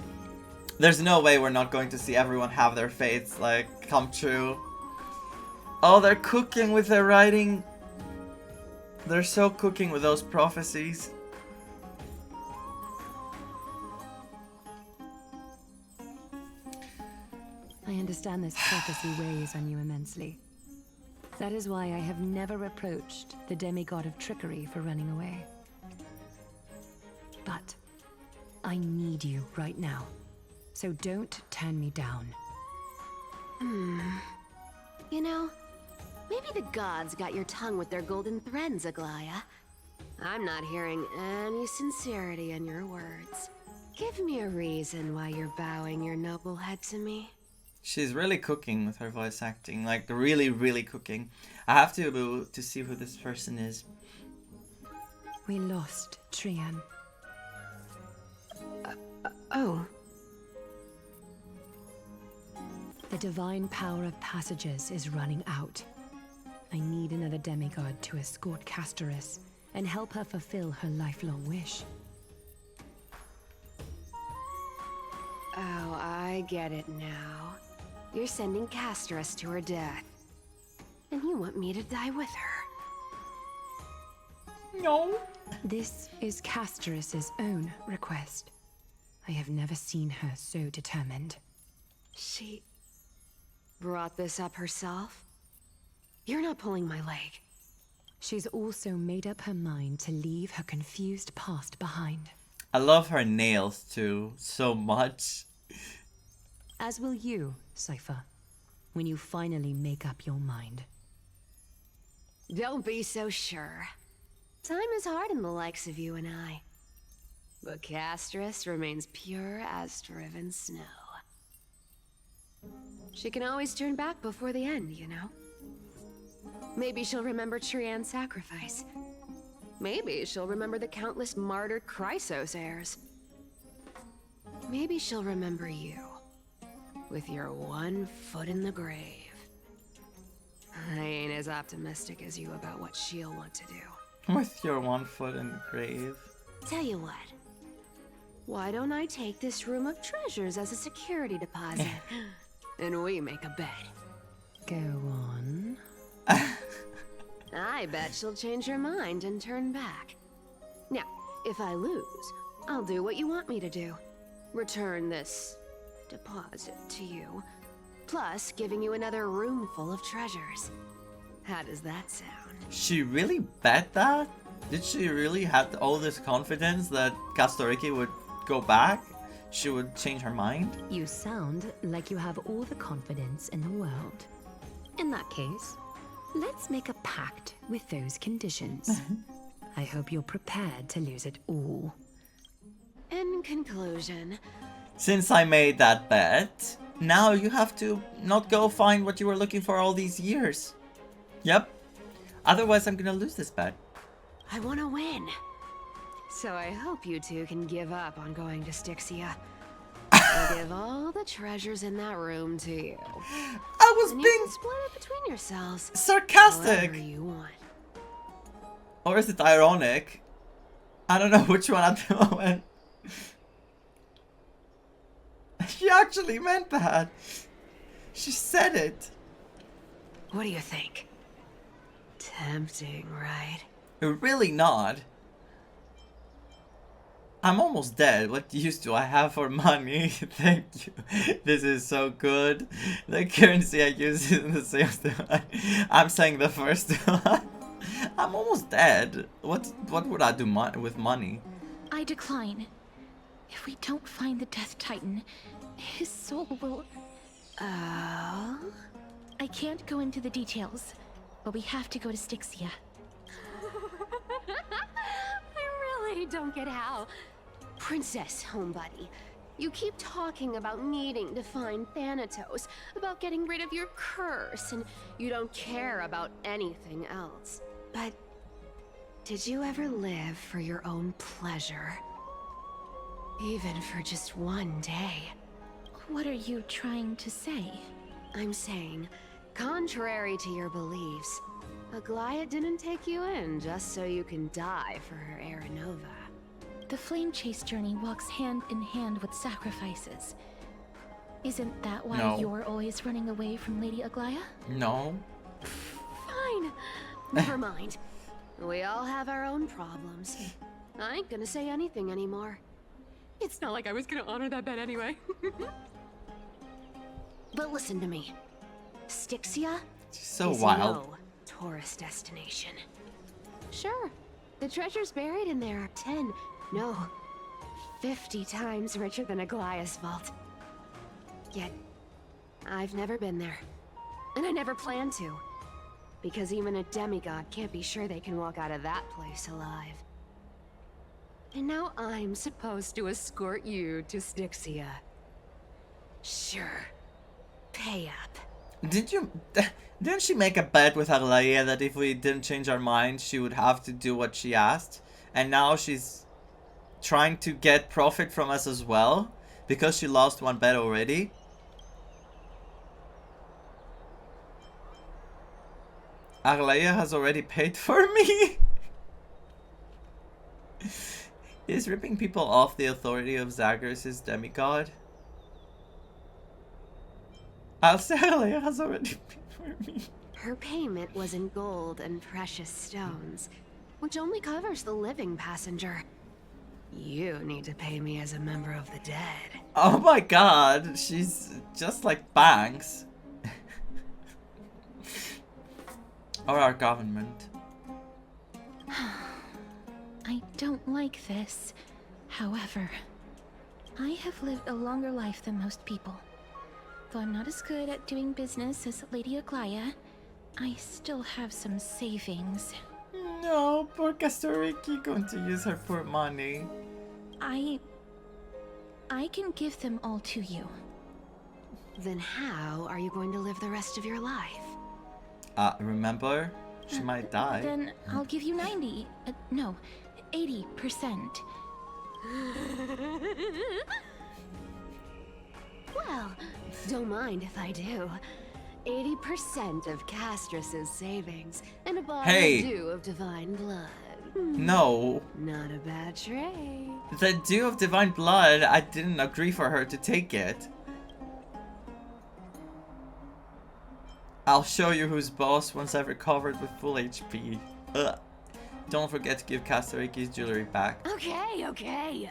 There's no way we're not going to see everyone have their fates, like, come true. Oh, they're cooking with their writing. They're so cooking with those prophecies. I understand this prophecy weighs on you immensely. That is why I have never approached the demigod of trickery for running away. But I need you right now, so don't turn me down. You know, maybe the gods got your tongue with their golden threads, Aglaya. I'm not hearing any sincerity in your words. Give me a reason why you're bowing your noble head to me. She's really cooking with her voice acting, like really, really cooking. I have to see who this person is. We lost Trian. Oh. The divine power of passages is running out. I need another demigod to escort Castoris and help her fulfill her lifelong wish. Oh, I get it now. You're sending Castoris to her death. And you want me to die with her. No. This is Castoris's own request. I have never seen her so determined. She brought this up herself? You're not pulling my leg. She's also made up her mind to leave her confused past behind. I love her nails too, so much. As will you, Cypher, when you finally make up your mind. Don't be so sure. Time is hard in the likes of you and I. But Castoris remains pure as driven snow. She can always turn back before the end, you know? Maybe she'll remember Trian's sacrifice. Maybe she'll remember the countless martyred Chrysos heirs. Maybe she'll remember you, with your one foot in the grave. I ain't as optimistic as you about what she'll want to do. With your one foot in the grave. Tell you what. Why don't I take this room of treasures as a security deposit? And we make a bet. Go on. I bet she'll change her mind and turn back. Now, if I lose, I'll do what you want me to do. Return this deposit to you, plus giving you another room full of treasures. How does that sound? She really bet that? Did she really have all this confidence that Castoriki would go back? She would change her mind? You sound like you have all the confidence in the world. In that case, let's make a pact with those conditions. I hope you're prepared to lose it all. In conclusion, since I made that bet, now you have to not go find what you were looking for all these years. Yep. Otherwise I'm gonna lose this bet. I want to win. So I hope you two can give up on going to Styxia. I'll give all the treasures in that room to you. I was and being... you can split it between yourselves. sarcastic. However you want. Or is it ironic? I don't know which one at the moment. She actually meant that. She said it. What do you think? Tempting, right? Really not. I'm almost dead. What use do I have for money? Thank you. This is so good. The currency I use is the same one. I'm saying the first one. I'm almost dead. What would I do with money? I decline. If we don't find the Death Titan, his soul will... I can't go into the details, but we have to go to Styxia. I really don't get how. Princess, homebuddy, you keep talking about needing to find Thanatos, about getting rid of your curse, and you don't care about anything else. But did you ever live for your own pleasure? Even for just one day? What are you trying to say? I'm saying, contrary to your beliefs, Aglaia didn't take you in just so you can die for her Aranova. The flame chase journey walks hand in hand with sacrifices. Isn't that why you're always running away from Lady Aglaia? No. Fine. Never mind. We all have our own problems. I ain't gonna say anything anymore. It's not like I was gonna honor that bet anyway. But listen to me. Styxia so is wild. no tourist destination. Sure, the treasures buried in there are 10, no, 50 times richer than Aglaia's vault. Yet, I've never been there. And I never plan to. Because even a demigod can't be sure they can walk out of that place alive. And now I'm supposed to escort you to Styxia. Sure. Pay up. Didn't she make a bet with Aglaia that if we didn't change our mind, she would have to do what she asked? And now she's trying to get profit from us as well? Because she lost one bet already? Aglaia has already paid for me? Is ripping people off the authority of Zagreus' demigod? I'll say Aglaia has already paid for me. Her payment was in gold and precious stones, which only covers the living passenger. You need to pay me as a member of the dead. Oh my god, she's just like banks. Or our government. I don't like this. However, I have lived a longer life than most people. Though I'm not as good at doing business as Lady Aglaia, I still have some savings. No, poor Castoriki going to use her poor money. I can give them all to you. Then how are you going to live the rest of your life? Remember? She might die. Then I'll give you 90. No, 80%. Well, don't mind if I do. 80% of Castrus's savings and a bottle Hey. of dew of divine blood. No. Not a bad trade. The dew of divine blood, I didn't agree for her to take it. I'll show you who's boss once I've recovered with full HP. Ugh. Don't forget to give Castoriki's jewelry back. Okay, okay.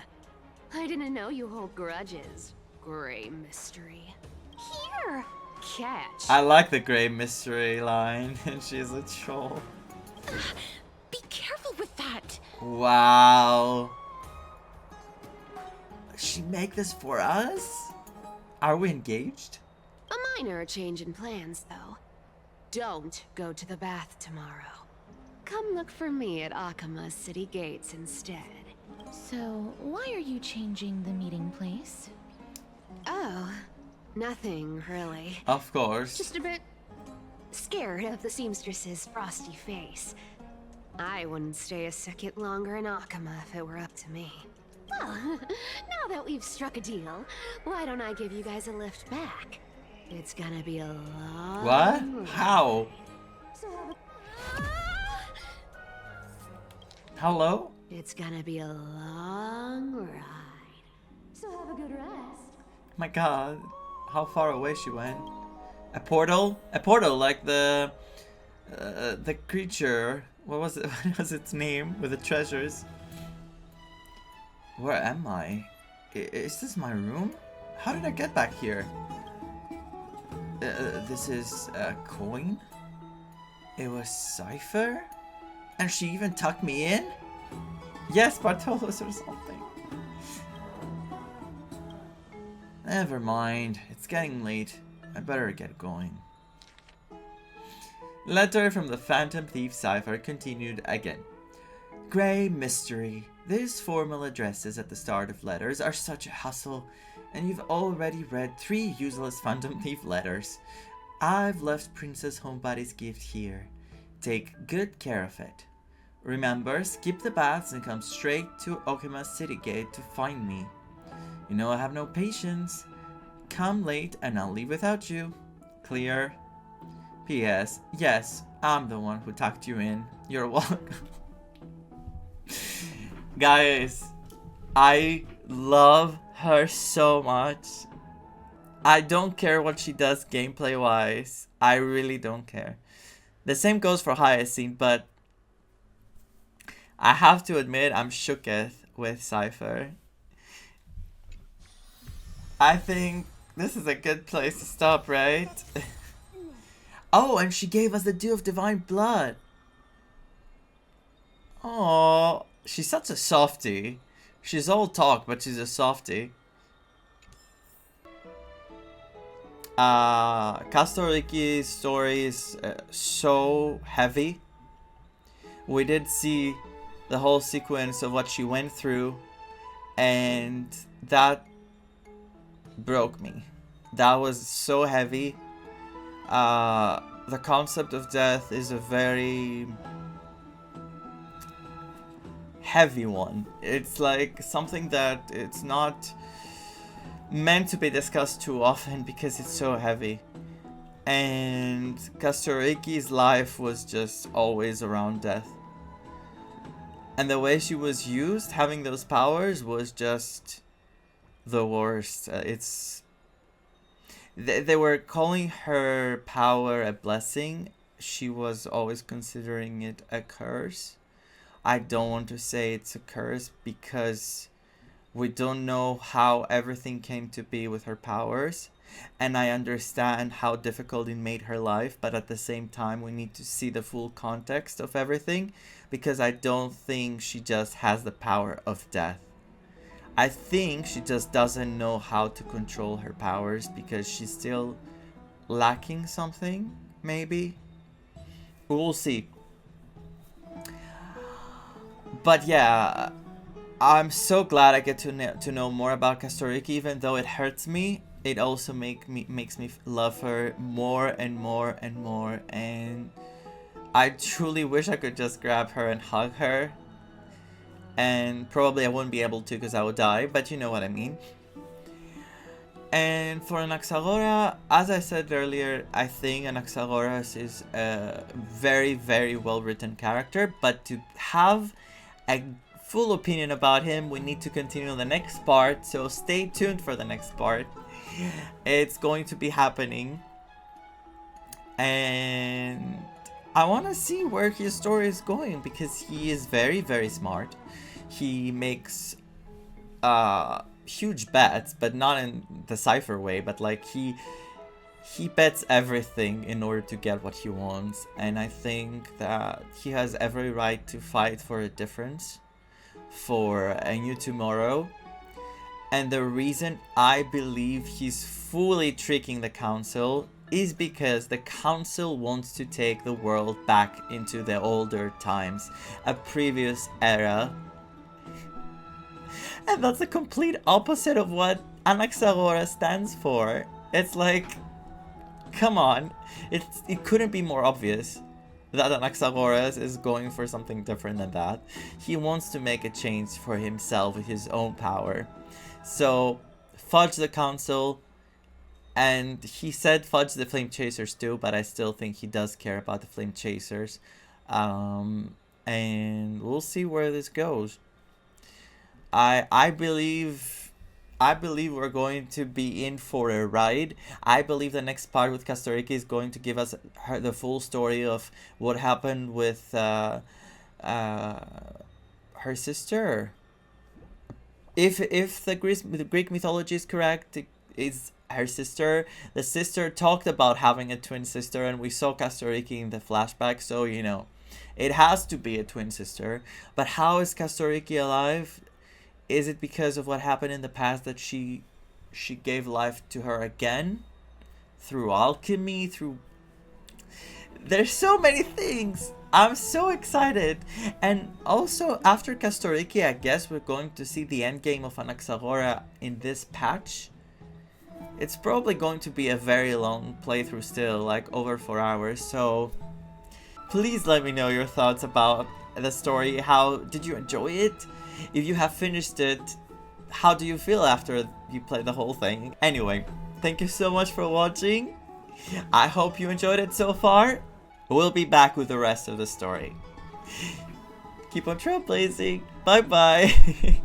I didn't know you hold grudges. Gray mystery. Here, catch. I like the gray mystery line, and she's a troll. Be careful with that. Wow. She make this for us? Are we engaged? A minor change in plans, though. Don't go to the bath tomorrow. Come look for me at Akima's city gates instead. So, why are you changing the meeting place? Oh, nothing really. Of course. Just a bit scared of the seamstress's frosty face. I wouldn't stay a second longer in Akima if it were up to me. Well, now that we've struck a deal, why don't I give you guys a lift back? It's gonna be a long What? ride. How? Hello? It's gonna be a long ride. So have a good rest. my god. How far away she went. A portal? A portal like the creature. What was it? What was its name? With the treasures. Where am I? Is this my room? How did I get back here? This is a coin? It was Cypher? And she even tucked me in? Yes, Bartolos or something. Never mind. It's getting late. I better get going. Letter from the Phantom Thief Cypher continued again. Grey mystery. These formal addresses at the start of letters are such a hustle, and you've already read 3 useless Phantom Thief letters. I've left Princess Homebody's gift here. Take good care of it. Remember, skip the baths and come straight to Okima City Gate to find me. You know I have no patience. Come late and I'll leave without you. Clear? P.S. Yes, I'm the one who tucked you in. You're welcome. Guys, I love her so much. I don't care what she does gameplay wise. I really don't care. The same goes for Hyacinth, but I have to admit I'm shooketh with Cypher. I think this is a good place to stop, right? Oh, and she gave us the Dew of Divine Blood. Oh, she's such a softie. She's all talk, but she's a softie. Kastoriki's story is so heavy. We did see the whole sequence of what she went through, and that broke me. That was so heavy. The concept of death is a very heavy one. It's like something that it's not meant to be discussed too often because it's so heavy. And Kastoriki's life was just always around death. And the way she was used, having those powers, was just the worst. They were calling her power a blessing. She was always considering it a curse. I don't want to say it's a curse because we don't know how everything came to be with her powers. And I understand how difficult it made her life, but at the same time we need to see the full context of everything, because I don't think she just has the power of death. I think she just doesn't know how to control her powers because she's still lacking something, maybe. We'll see. But yeah, I'm so glad I get to know more about Kastoriki, even though it hurts me. It also makes me love her more and more and more, and I truly wish I could just grab her and hug her. And probably I wouldn't be able to because I would die, but you know what I mean. And for Anaxagoras, as I said earlier, I think Anaxagoras is a very, very well written character, but to have a full opinion about him, we need to continue the next part, so stay tuned for the next part. It's going to be happening, and I want to see where his story is going because he is very, very smart. He makes huge bets, but not in the Cypher way, but like he bets everything in order to get what he wants, and I think that he has every right to fight for a difference, for a new tomorrow. And the reason I believe he's fully tricking the council is because the council wants to take the world back into the older times, a previous era. And that's the complete opposite of what Anaxagoras stands for. It's like, come on, it couldn't be more obvious that Anaxagoras is going for something different than that. He wants to make a change for himself with his own power. So, fudge the council, and he said fudge the flame chasers too, but I still think he does care about the flame chasers. And we'll see where this goes. I believe I believe we're going to be in for a ride. I believe the next part with Castoriki is going to give us the full story of what happened with her sister. If the Greek mythology is correct, is her sister. The sister talked about having a twin sister, and we saw Castoriki in the flashback, so you know, it has to be a twin sister. But how is Castoriki alive? Is it because of what happened in the past that she gave life to her again? Through alchemy, through... There's so many things! I'm so excited! And also, after Castoriki, I guess we're going to see the endgame of Anaxagora in this patch. It's probably going to be a very long playthrough still, like over 4 hours, so... Please let me know your thoughts about the story. How did you enjoy it? If you have finished it, how do you feel after you played the whole thing? Anyway, thank you so much for watching. I hope you enjoyed it so far. We'll be back with the rest of the story. Keep on trailblazing. Bye bye.